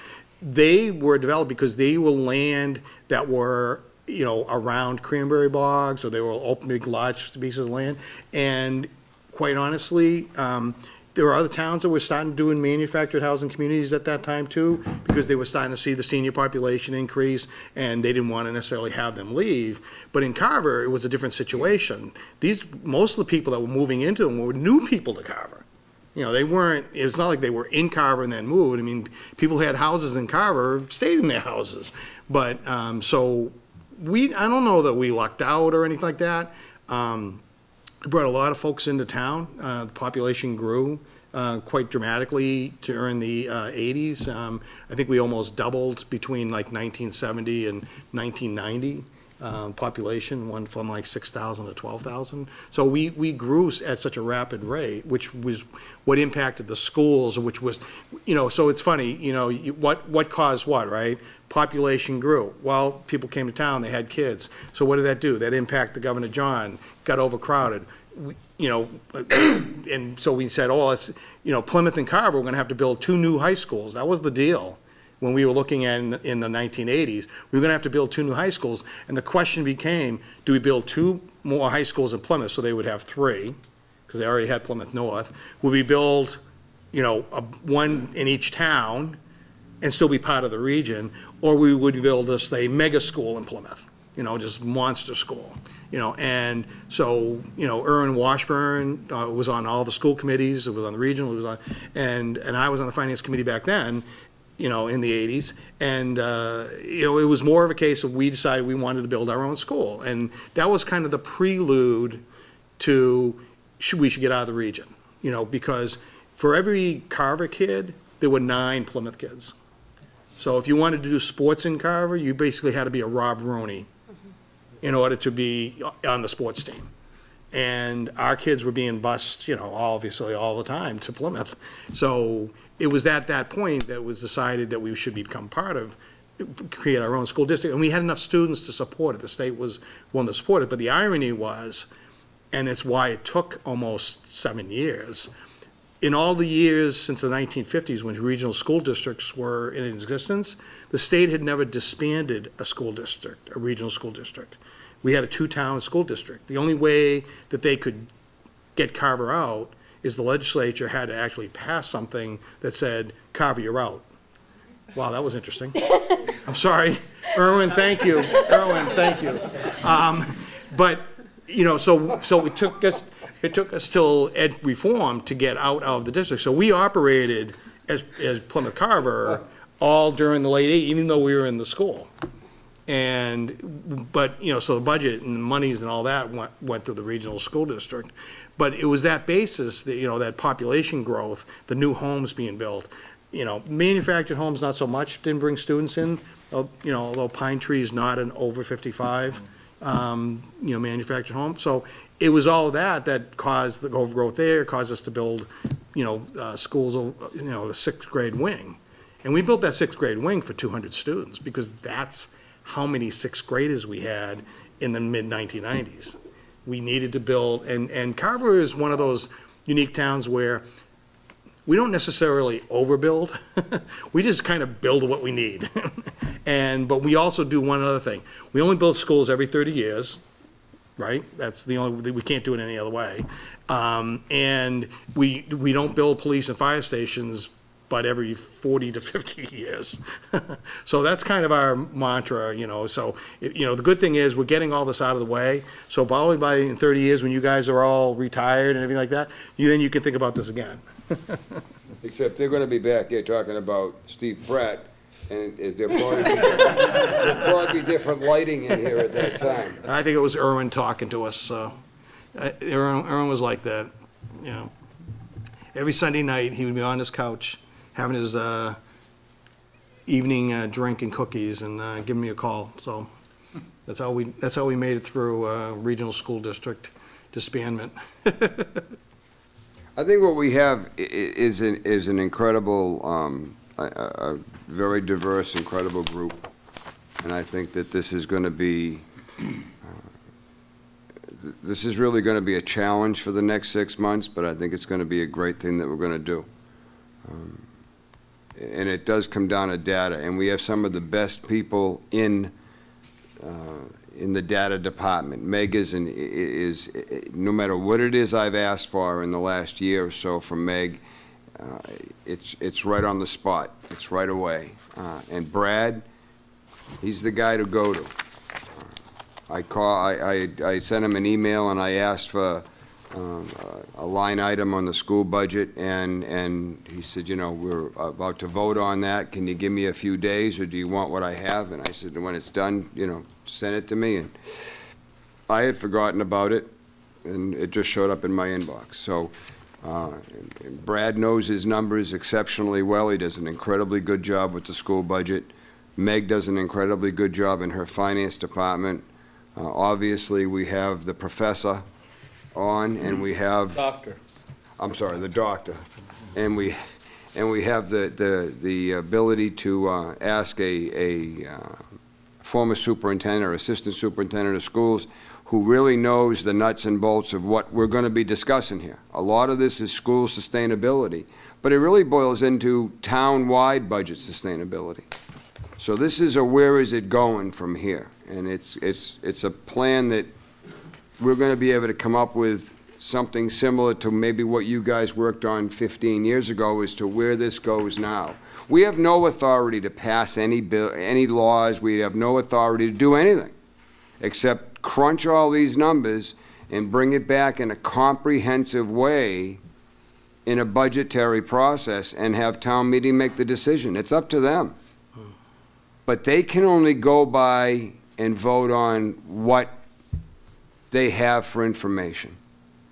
they were developed because they were land that were, around cranberry bogs, or they were open, big, large pieces of land, and quite honestly, there were other towns that were starting doing manufactured housing communities at that time too, because they were starting to see the senior population increase, and they didn't want to necessarily have them leave. But in Carver, it was a different situation. Most of the people that were moving into them were new people to Carver. They weren't, it's not like they were in Carver and then moved. I mean, people who had houses in Carver stayed in their houses. But, so I don't know that we lucked out or anything like that. It brought a lot of folks into town. The population grew quite dramatically during the 80s. I think we almost doubled between like 1970 and 1990. Population went from like 6,000 to 12,000. So we grew at such a rapid rate, which was what impacted the schools, which was, so it's funny, what caused what, right? Population grew. Well, people came to town, they had kids. So what did that do? That impacted Governor John, got overcrowded. And so we said, let's, Plymouth and Carver, we're going to have to build 2 new high schools. That was the deal when we were looking at in the 1980s. We were going to have to build 2 new high schools. And the question became, do we build 2 more high schools in Plymouth so they would have 3, because they already had Plymouth North? Would we build, one in each town and still be part of the region? Or we would build just a mega school in Plymouth, just monster school. And so, Erwin Washburn was on all the school committees, it was on the regional, it was on, and I was on the finance committee back then, in the 80s. And, it was more of a case of we decided we wanted to build our own school. And that was kind of the prelude to we should get out of the region, because for every Carver kid, there were 9 Plymouth kids. So if you wanted to do sports in Carver, you basically had to be a Rob Rooney in order to be on the sports team. And our kids were being bused, obviously all the time to Plymouth. So it was at that point that it was decided that we should become create our own school district. And we had enough students to support it. The state was willing to support it. But the irony was, and it's why it took almost 7 years, in all the years since the 1950s when regional school districts were in existence, the state had never disbanded a school district, a regional school district. We had a 2-town school district. The only way that they could get Carver out is the legislature had to actually pass something that said, Carver, you're out. Wow, that was interesting. I'm sorry. Erwin, thank you. Erwin, thank you. But, so it took us till ed reform to get out of the district. So we operated as Plymouth Carver all during the late 80s, even though we were in the school. But so the budget and the monies and all that went through the regional school district. But it was that basis that, that population growth, the new homes being built, manufactured homes not so much, didn't bring students in, although Pine Tree is not an over 55, manufactured home. So it was all of that caused the overgrowth there, caused us to build, schools, a 6th grade wing. And we built that 6th grade wing for 200 students because that's how many sixth graders we had in the mid-1990s. We needed to build, and Carver is one of those unique towns where we don't necessarily overbuild. We just kind of build what we need. But we also do one other thing. We only build schools every 30 years, right? That's the only, we can't do it any other way. And we don't build police and fire stations but every 40 to 50 years. So that's kind of our mantra, So, the good thing is we're getting all this out of the way. So probably in 30 years, when you guys are all retired and everything like that, then you can think about this again. Except they're gonna be back here talking about Steve Pratt, and there'll probably be different lighting in here at that time. I think it was Irwin talking to us, so. Irwin was like that, Every Sunday night, he would be on his couch, having his evening drink and cookies, and giving me a call. So that's how we made it through regional school district disbandment. I think what we have is an incredible, a very diverse, incredible group. And I think that this is going to be, this is really going to be a challenge for the next 6 months, but I think it's going to be a great thing that we're going to do. And it does come down to data, and we have some of the best people in the data department. Meg is no matter what it is I've asked for in the last year or so from Meg, it's right on the spot. It's right away. And Brad, he's the guy to go to. I sent him an email and I asked for a line item on the school budget, and he said, we're about to vote on that. Can you give me a few days, or do you want what I have? And I said, when it's done, send it to me. And I had forgotten about it, and it just showed up in my inbox. So and Brad knows his numbers exceptionally well. He does an incredibly good job with the school budget. Meg does an incredibly good job in her finance department. Obviously, we have the professor on, and we have the doctor, and we have the ability to ask a former superintendent or assistant superintendent of schools who really knows the nuts and bolts of what we're going to be discussing here. A lot of this is school sustainability, but it really boils into town-wide budget sustainability. So this is a where is it going from here, and it's a plan that we're going to be able to come up with something similar to maybe what you guys worked on 15 years ago as to where this goes now. We have no authority to pass any bill, any laws. We have no authority to do anything except crunch all these numbers and bring it back in a comprehensive way in a budgetary process and have town meeting make the decision. It's up to them. But they can only go by and vote on what they have for information.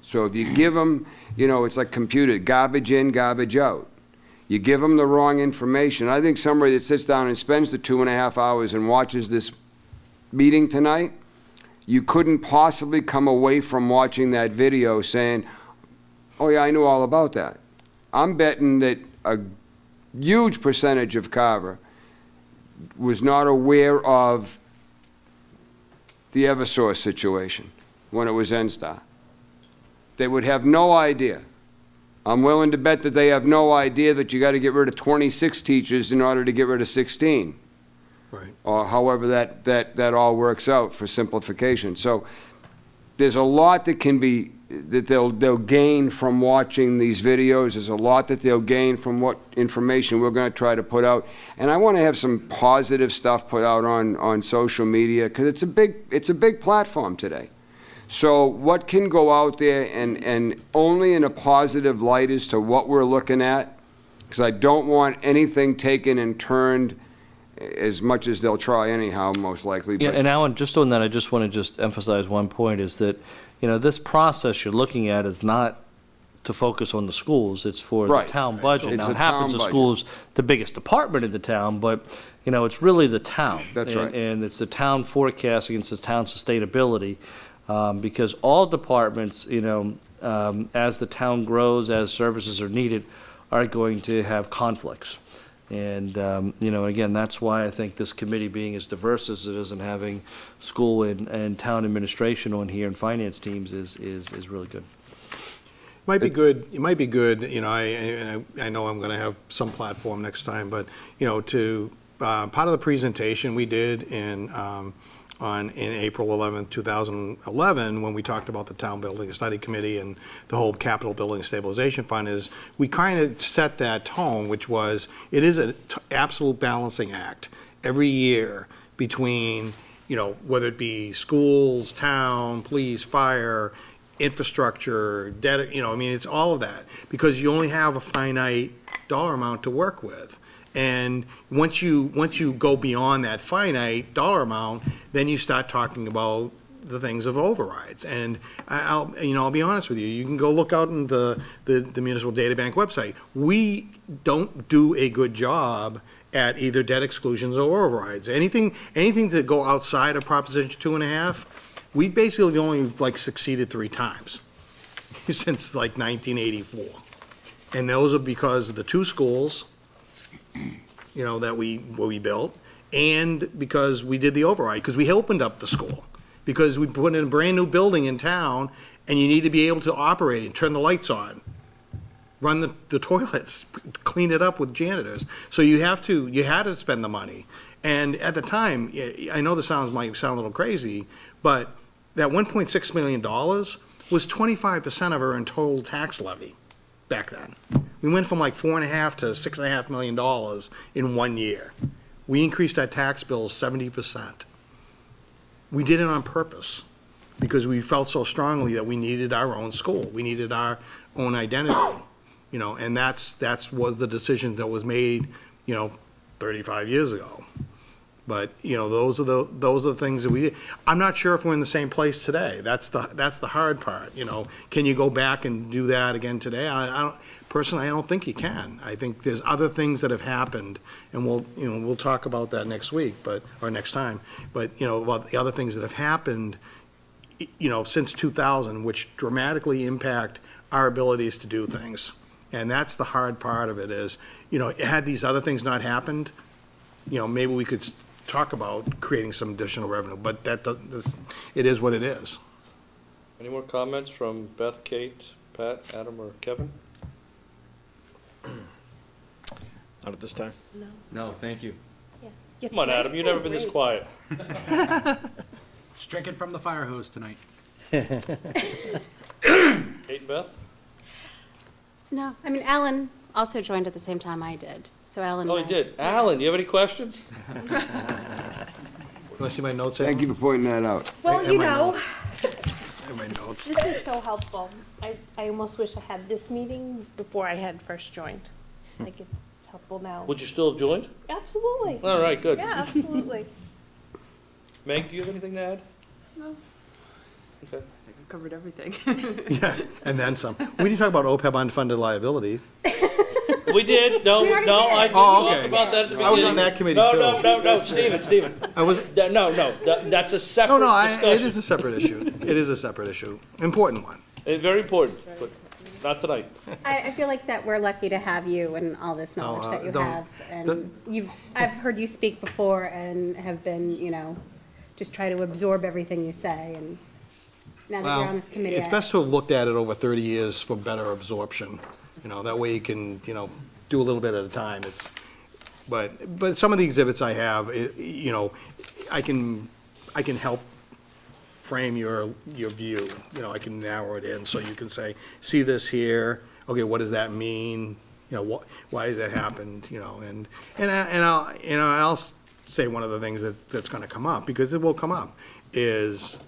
So if you give them, it's like computer, garbage in, garbage out. You give them the wrong information. I think somebody that sits down and spends the 2.5 hours and watches this meeting tonight, you couldn't possibly come away from watching that video saying, oh yeah, I knew all about that. I'm betting that a huge percentage of Carver was not aware of the Eversource situation when it was NSTAR. They would have no idea. I'm willing to bet that they have no idea that you got to get rid of 26 teachers in order to get rid of 16. Right. Or however that all works out for simplification. So there's a lot that can be, that they'll gain from watching these videos. There's a lot that they'll gain from what information we're going to try to put out. And I want to have some positive stuff put out on social media, because it's a big platform today. So what can go out there and only in a positive light as to what we're looking at, because I don't want anything taken and turned, as much as they'll try anyhow, most likely. Yeah, and Alan, just on that, I just want to emphasize one point, is that, this process you're looking at is not to focus on the schools, it's for the town budget. It's now, a it happens town the budget. school's the biggest department in the town, but, it's really the town. That's right. And it's the town forecasting, it's the town sustainability, because all departments, as the town grows, as services are needed, are going to have conflicts. And, again, that's why I think this committee being as diverse as it is and having school and town administration on here and finance teams is really good. Might be good, it might be good, I know I'm gonna have some platform next time, but, part of the presentation we did in April 11th, 2011, when we talked about the Town Building Study Committee and the whole Capital Building Stabilization Fund, is we kind of set that tone, which was, it is an absolute balancing act every year between, whether it be schools, town, police, fire, infrastructure, debt, it's all of that, because you only have a finite dollar amount to work with. And once you go beyond that finite dollar amount, then you start talking about the things of overrides. And I'll be honest with you. You can go look out in the Municipal Data Bank website. We don't do a good job at either debt exclusions or overrides. Anything to go outside of Proposition 2.5, we basically only succeeded 3 times since 1984. And those are because of the 2 schools that we built, and because we did the override, because we opened up the school, because we put in a brand-new building in town, and you need to be able to operate and turn the lights on, run the toilets, clean it up with janitors. So you had to spend the money. And at the time, I know this might sound a little crazy, but that $1.6 million was 25% of our total tax levy back then. We went from $4.5 to $6.5 million in 1 year. We increased our tax bills 70%. We did it on purpose because we felt so strongly that we needed our own school. We needed our own identity, and that was the decision that was made, 35 years ago. But, those are the things that we did. I'm not sure if we're in the same place today. That's the hard part, Can you go back and do that again today? Personally, I don't think you can. I think there's other things that have happened, and we'll talk about that next week, or next time. But, about the other things that have happened, since 2000, which dramatically impact our abilities to do things. And that's the hard part of it is, had these other things not happened, maybe we could talk about creating some additional revenue, but it is what it is. Any more comments from Beth, Kate, Pat, Adam, or Kevin? Not at this time. No, thank you. Yeah. Come on, Adam, you've never been this quiet. Just drinking from the fire hose tonight. Kate and Beth? No, Alan also joined at the same time I did, so Alan. Oh, he did. Alan, you have any questions? You want to see my notes? Thank you for pointing that out. Well, My notes. this was so helpful. I almost wish I had this meeting before I had first joined. It's helpful now. Would you still have joined? Absolutely. All right, good. Yeah, absolutely. Meg, do you have anything to add? No. Okay. I think we've covered everything. Yeah, and then some. We didn't talk about OPEB unfunded liability. We did. No, We already no, did. I didn't Oh, talk okay. about that at the beginning. I was on that committee, too. No, Stephen. I was. That's a separate discussion. It is a separate issue. It is a separate issue. Important one. It's very important, but not tonight. I feel like that we're lucky to have you and all this knowledge that you don't- have. And I've heard you speak before and have been, just try to absorb everything you say. And now that you're on this committee. It's best to have looked at it over 30 years for better absorption. That way you can, do a little bit at a time. But some of the exhibits I have, I can help frame your view. I can narrow it in so you can say, see this here, okay, what does that mean? Why did that happen? And I'll say one of the things that's going to come up, because it will come up, is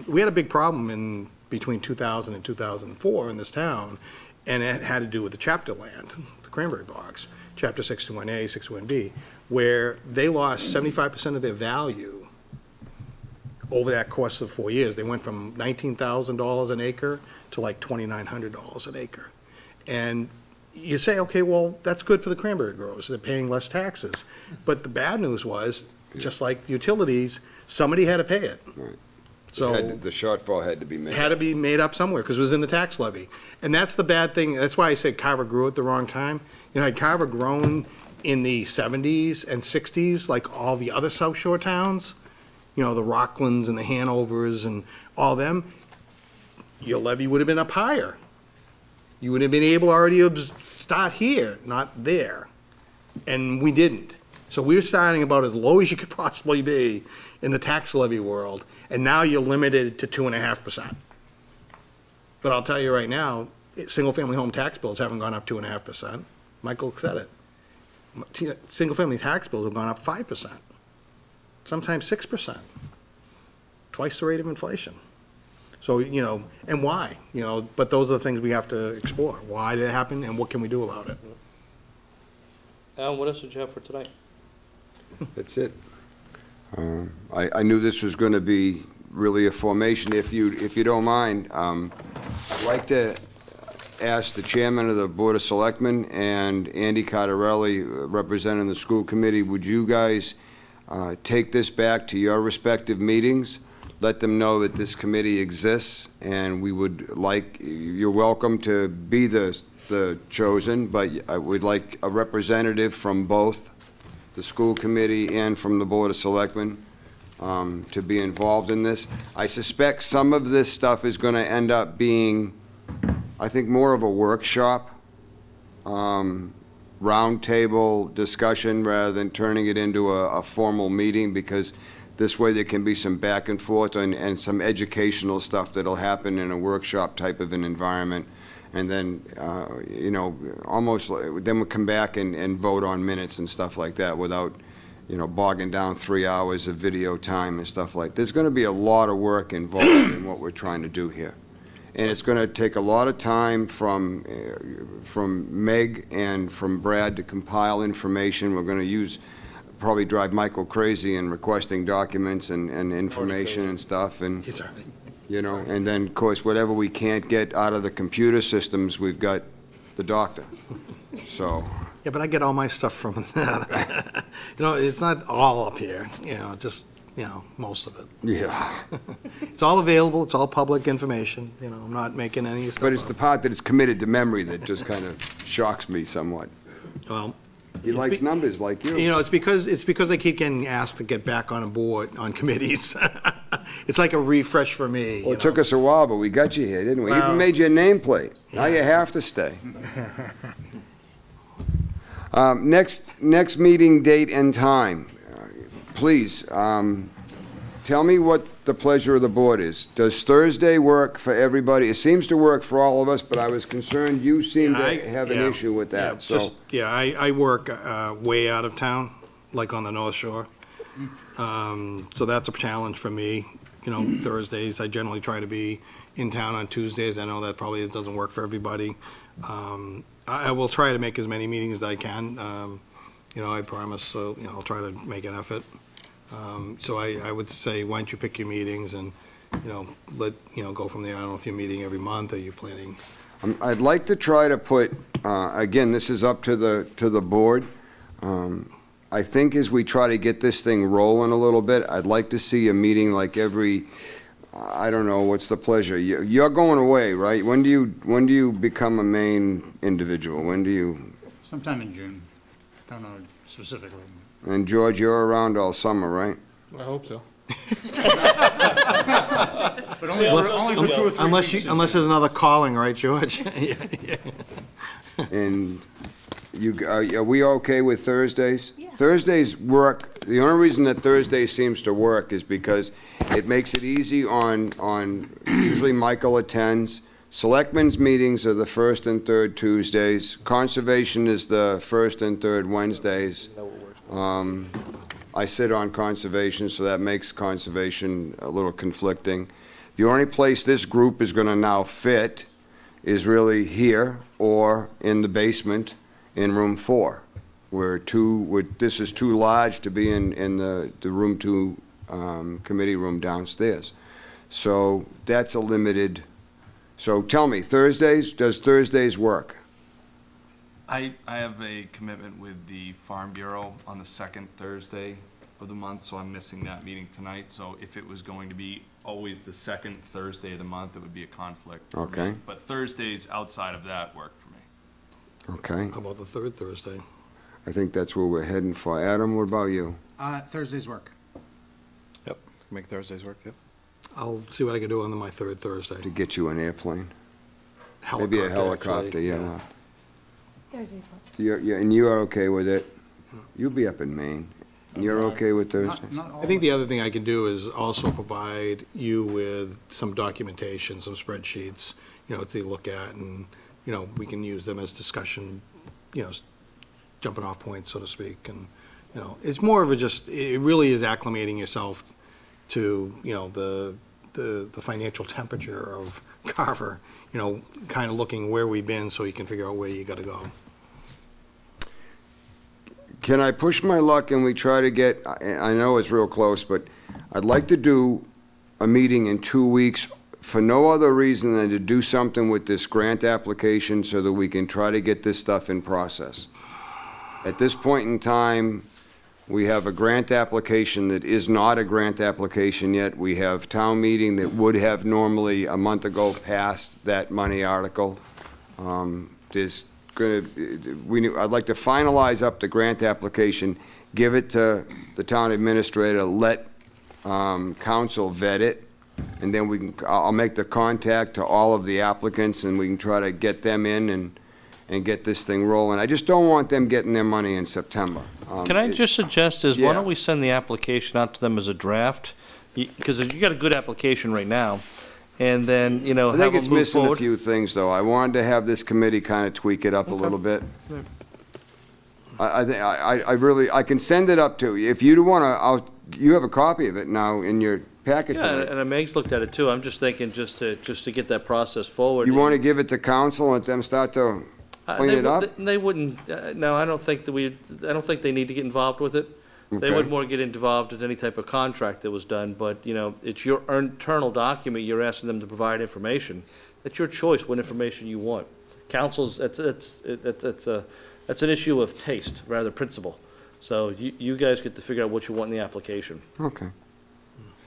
we had a big problem between 2000 and 2004 in this town, and it had to do with the chapter land, the cranberry bogs, chapter 61A, 61B, where they lost 75% of their value over that course of 4 years. They went from $19,000 an acre to $2,900 an acre. And you say, okay, well, that's good for the cranberry growers. They're paying less taxes. But the bad news was, just like utilities, somebody had to pay it. Right. So The shortfall had to be made. had to be made up somewhere because it was in the tax levy. And that's the bad thing. That's why I said Carver grew at the wrong time. Had Carver grown in the 70s and 60s, like all the other South Shore towns, you know, the Rocklands and the Hanovers and all them, your levy would have been up higher. You would have been able to already start here, not there. And we didn't. So we were starting about as low as you could possibly be in the tax levy world, and now you're limited to 2.5%. But I'll tell you right now, single-family home tax bills haven't gone up 2.5%. Michael said it. Single-family tax bills have gone up 5%, sometimes 6%, twice the rate of inflation. So, you know, and why? You know, but those are the things we have to explore. Why did it happen, and what can we do about it? Alan, what else did you have for tonight? That's it. I knew this was going to be really a formation. If you don't mind, I'd like to ask the chairman of the Board of Selectmen and Andy Cottarelli, representing the school committee, would you guys take this back to your respective meetings? Let them know that this committee exists, and we would like, you're welcome to be the chosen, but we'd like a representative from both the school committee and from the Board of Selectmen to be involved in this. I suspect some of this stuff is going to end up being, I think, more of a workshop, roundtable discussion rather than turning it into a formal meeting, because this way there can be some back and forth and some educational stuff that'll happen in a workshop type of an environment. And then, you know, almost, then we'll come back and vote on minutes and stuff like that without, you know, bogging down 3 hours of video time and stuff like that. There's going to be a lot of work involved in what we're trying to do here. And it's going to take a lot of time from Meg and from Brad to compile information. We're going to probably drive Michael crazy in requesting documents and information and stuff, and, you know, and then, of course, whatever we can't get out of the computer systems, we've got the doctor, so. Yeah, but I get all my stuff from, you know, it's not all up here, you know, just, you know, most of it. Yeah. It's all available, it's all public information, you know, I'm not making any stuff But it's up. the part that is committed to memory that just kind of shocks me somewhat. Well, He likes numbers like you. you know, it's because I keep getting asked to get back on a board, on committees. It's like a refresh for me. Well, it took us a while, but we got you here, didn't we? Well, Even made you a nameplate. Now you have to stay. Next meeting date and time. Please, tell me what the pleasure of the board is. Does Thursday work for everybody? It seems to work for all of us, but I was concerned you seem to have an issue with that, so. I work way out of town, like on the North Shore. So that's a challenge for me. You know, Thursdays, I generally try to be in town on Tuesdays. I know that probably doesn't work for everybody. I will try to make as many meetings as I can. You know, I promise, so, you know, I'll try to make an effort. So I would say, why don't you pick your meetings and, you know, go from there. I don't know if you're meeting every month, or you're planning. I'd like to try to put, again, this is up to the board. I think as we try to get this thing rolling a little bit, I'd like to see a meeting like every, I don't know, what's the pleasure? You're going away, right? When do you become a main individual? When do you? Sometime in June. Don't know specifically. And George, you're around all summer, right? I hope so. But only for 2 or 3 weeks. Unless there's another calling, right, George? Yeah. And are we okay with Thursdays? Yeah. Thursdays work. The only reason that Thursday seems to work is because it makes it easy on usually Michael attends. Selectmen's meetings are the first and third Tuesdays. Conservation is the first and third Wednesdays. I sit on conservation, so that makes conservation a little conflicting. The only place this group is going to now fit is really here or in the basement in room 4, where this is too large to be in the room 2 committee room downstairs. So that's a limited. So tell me, does Thursdays work? I have a commitment with the Farm Bureau on the second Thursday of the month, so I'm missing that meeting tonight. So if it was going to be always the second Thursday of the month, it would be a conflict for me. Okay. But Thursdays outside of that work for me. Okay. How about the third Thursday? I think that's where we're heading for. Adam, what about you? Thursday's work. Yep, make Thursdays work, yep. I'll see what I can do on my third Thursday. To get you an airplane? Maybe a helicopter, actually, yeah. Thursday's one. Yeah, and you are okay with it? You'll be up in Maine. And you're okay with Thursday? I think the other thing I can do is also provide you with some documentation, some spreadsheets, to look at, and, we can use them as discussion, jumping off points, so to speak, and, it's more of it really is acclimating yourself to, the financial temperature of Carver, kind of looking where we've been so you can figure out where you gotta go. Can I push my luck and we try to get, I know it's real close, but I'd like to do a meeting in 2 weeks for no other reason than to do something with this grant application so that we can try to get this stuff in process. At this point in time, we have a grant application that is not a grant application yet. We have town meeting that would have normally a month ago passed that money article. There's I'd like to finalize up the grant application, give it to the town administrator, let council vet it, and then I'll make the contact to all of the applicants, and we can try to get them in and get this thing rolling. I just don't want them getting their money in September. Can I just suggest is, why yeah. don't we send the application out to them as a draft? Because you got a good application right now, and then, I have think them it's move missing a forward. few things, though. I wanted to have this committee kind of tweak it up a little bit. I can send it up to you. If you want to, you have a copy of it now in your packet Yeah, tonight. and Meg's looked at it too. I'm just thinking just to get that process forward. You want to give it to council and let them start to clean They it would- up? They wouldn't, no, I don't think I don't think they need to get involved with it. They Okay. would more get involved with any type of contract that was done, but, it's your internal document, you're asking them to provide information. It's your choice what information you want. Council's, it's an issue of taste rather than principle. So you guys get to figure out what you want in the application. Okay.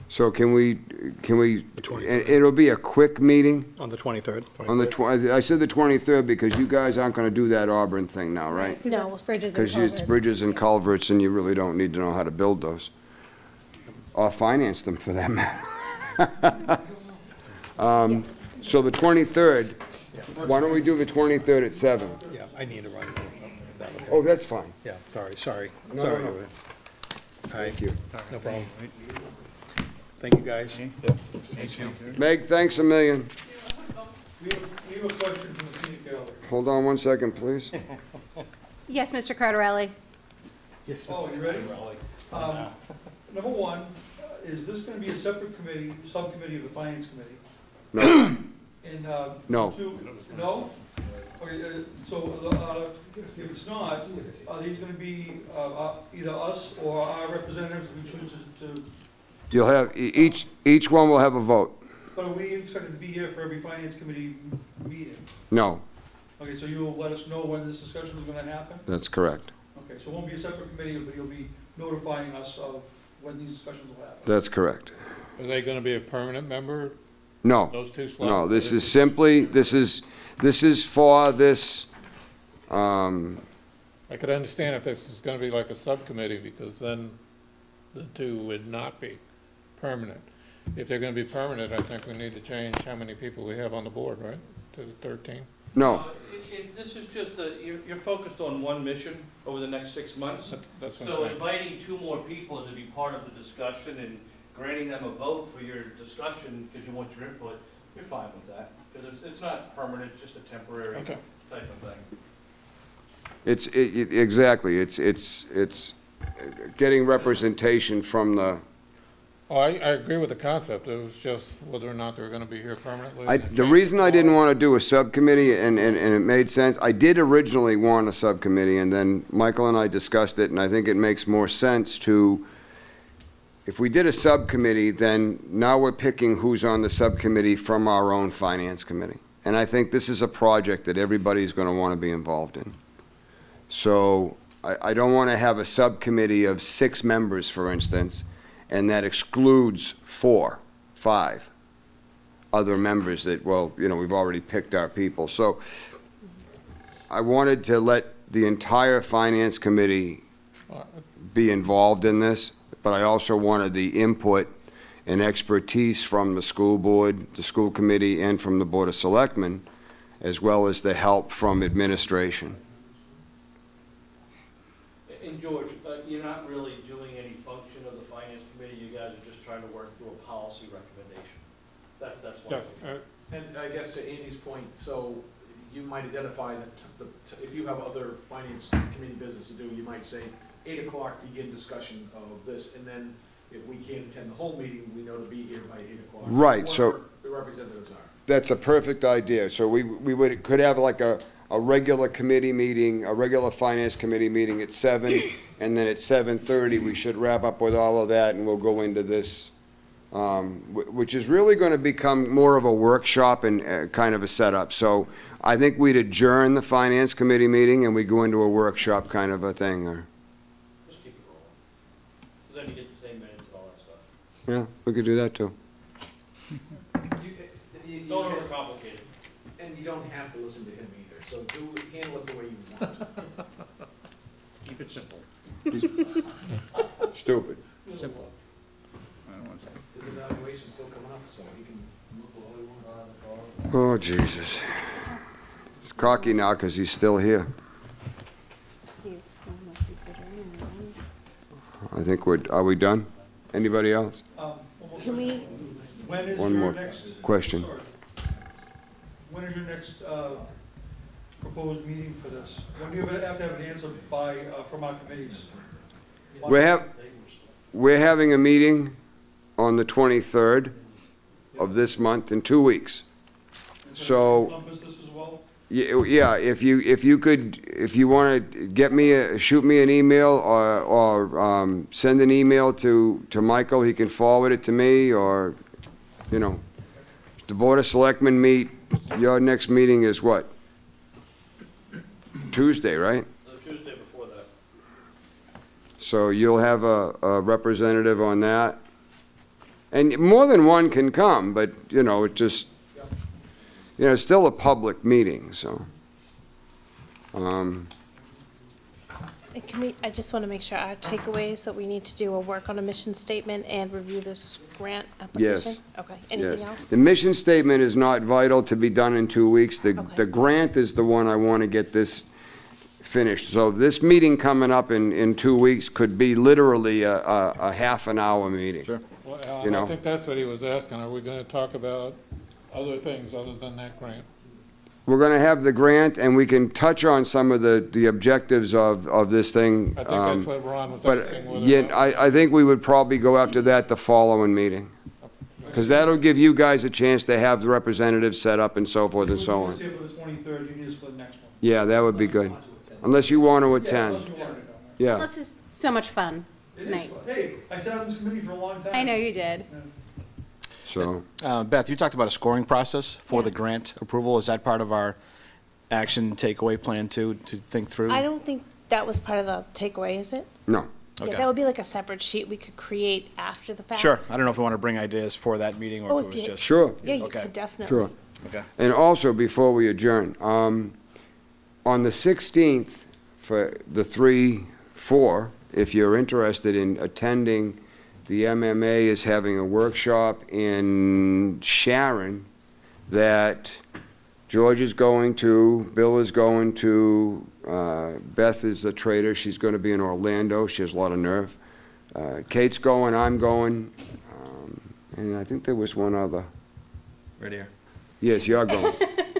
So can we, The 23rd. it'll be a quick meeting On the 23rd. on the, I said the 23rd because you guys aren't going to do that Auburn thing now, right? No, it's bridges and Because it's culverts. bridges and culverts, and you really don't need to know how to build those. Or finance them, for that matter. So the 23rd, why don't we do the 23rd at 7? Yeah, I need to run. Oh, that's fine. Yeah, sorry. No, Sorry. no. All right, Thank you. no problem. Thank you, guys. Meg, thanks a million. We have a question from the senior gallery. Hold on one second, please. Yes, Mr. Cardarelli? Oh, you ready? Number one, is this gonna be a separate committee, subcommittee of the finance committee? No, And, No. No? Okay, if it's not, are these gonna be, either us or our representatives if we choose to, you'll have, each one will have a vote. but are we expected to be here for every finance committee meeting? No, Okay, so you'll let us know when this discussion is gonna happen? that's correct. Okay, so it won't be a separate committee, but you'll be notifying us of when these discussions will happen? That's correct. Are they going to be a permanent member, No, those two slots? no, this is simply, this is for this, I could understand if this is going to be like a subcommittee, because then the two would not be permanent. If they're going to be permanent, I think we need to change how many people we have on the board, right? To 13? no, This is just, you're focused on one mission over the next 6 months. That's what I'm So saying. inviting 2 more people to be part of the discussion and granting them a vote for your discussion because you want your input, you're fine with that. Because it's not permanent, it's just a temporary Okay. type of thing. exactly, it's getting representation from the, Oh, I agree with the concept. It was just whether or not they were going to be here permanently. the reason I didn't want to do a subcommittee, and it made sense, I did originally want a subcommittee, and then Michael and I discussed it, and I think it makes more sense to, if we did a subcommittee, then now we're picking who's on the subcommittee from our own finance committee. And I think this is a project that everybody's going to want to be involved in. So I don't want to have a subcommittee of 6 members, for instance, and that excludes 4, 5 other members that, well, we've already picked our people. So I wanted to let the entire finance committee be involved in this, but I also wanted the input and expertise from the school board, the school committee, and from the Board of Selectmen, as well as the help from administration. And George, you're not really doing any function of the finance committee, you guys are just trying to work through a policy recommendation. That's one thing. And I guess to Andy's point, so you might identify that if you have other finance committee business to do, you might say 8 o'clock begin discussion of this, and then if we can't attend the whole meeting, we know to be here by 8 o'clock. Right, so- Whoever the representatives are. That's a perfect idea. So we could have like a regular committee meeting, a regular finance committee meeting at 7, and then at 7:30, we should wrap up with all of that, and we'll go into this, which is really going to become more of a workshop and kind of a setup. So I think we'd adjourn the finance committee meeting, and we go into a workshop kind of a thing, or, Just keep it rolling. 'Cause then you get the same minutes and all that stuff. yeah, we could do that too. Don't overcomplicate it. And you don't have to listen to him either, so handle it the way you want. Keep it simple. Stupid. Simple. His evaluation's still coming up, so he can look all he wants. Oh, Jesus. He's cocky now because he's still here. I think are we done? Anybody else? Can we, When is One your more next? question. Sorry. When is your next proposed meeting for this? When do you have to have an answer by, from our committees? We're having a meeting on the 23rd of this month, in 2 weeks. So, Encompass this as well? yeah, if you want to shoot me an email or send an email to Michael, he can forward it to me, or, you know, the Board of Selectmen meet, your next meeting is what? Tuesday, right? The Tuesday before that. So you'll have a representative on that. And more than one can come, but, you know, it just, you know, it's still a public meeting, so. can we, I just want to make sure our takeaways that we need to do a work on a mission statement and review this grant application? Yes. Okay, anything Yes. else? The mission statement is not vital to be done in 2 weeks. The Okay. grant is the one I want to get this finished. So this meeting coming up in 2 weeks could be literally a half an hour meeting. Sure. Well, You I know. think that's what he was asking. Are we gonna talk about other things other than that grant? We're going to have the grant, and we can touch on some of the objectives of this thing. I think that's what Ron was But, asking. whether or yeah, not- I think we would probably go after that the following meeting. Because that'll give you guys a chance to have the representatives set up and so forth and so You on. need us here for the 23rd, you need us for the next one. Yeah, that would be good. Unless you want to Yeah, attend. unless you wanted to come. Yeah. This is so much fun It is tonight. fun. Hey, I sat on this committee for a long time. I know you did. So, Beth, you talked about a scoring process for the grant approval. Is that part of our action takeaway plan too, to think through? I don't think that was part of the takeaway, is it? no. Yeah, Okay. that would be like a separate sheet we could create after the fact. Sure. I don't know if we want to bring ideas for that meeting Oh, or if if it was you- just. Sure. Yeah, you Okay. could definitely. Sure. Okay. And also, before we adjourn, on the 16th, for the 3-4, if you're interested in attending, the MMA is having a workshop in Sharon that George is going to, Bill is going to, Beth is a trader, she's going to be in Orlando, she has a lot of nerve. Kate's going, I'm going, and I think there was one other. Right here. Yes, you're going.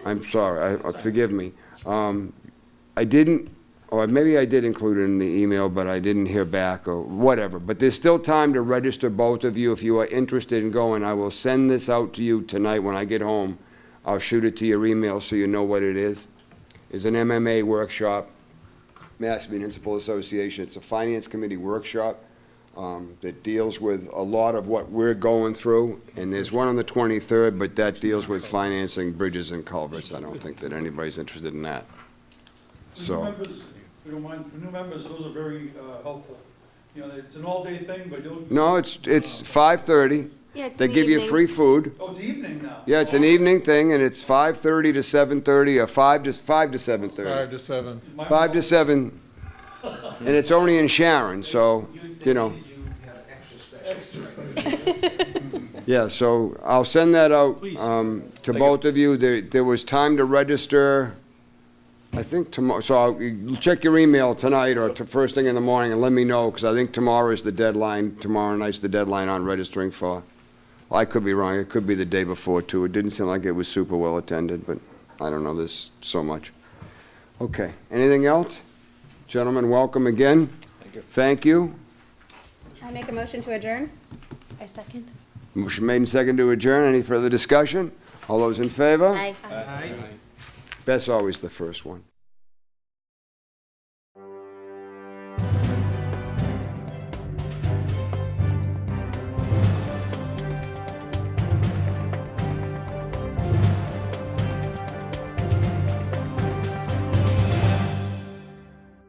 I'm sorry, forgive me. I didn't, or maybe I did include it in the email, but I didn't hear back, or whatever. But there's still time to register, both of you, if you are interested in going. I will send this out to you tonight when I get home. I'll shoot it to your email so you know what it is. It's an MMA workshop, Mass Municipal Association. It's a Finance Committee workshop that deals with a lot of what we're going through. And there's one on the 23rd, but that deals with financing bridges and culverts. I don't think that anybody's interested in that. For new So, members, if you don't mind, for new members, those are very helpful. You know, it's an all-day thing, but you'll. no, it's 5:30. Yeah, it's They in the give you evening. free food. Oh, it's evening now. Yeah, it's an evening thing, and it's 5:30 to 7:30, or 5 to 7:30. 5 to 7. 5 to 7, and it's only in Sharon, so, you know. Yeah, so I'll send that out to both of you. There was time to register, I think tomorrow, so I'll check your email tonight or to first thing in the morning and let me know, because I think tomorrow is the deadline, tomorrow night's the deadline on registering for. I could be wrong, it could be the day before too. It didn't seem like it was super well attended, but I don't know, there's so much. Okay, anything else? Gentlemen, welcome again. Thank you. I make a motion to adjourn? I second. Motion made and seconded to adjourn. Any further discussion? All those in favor? Aye. Beth's always the first one.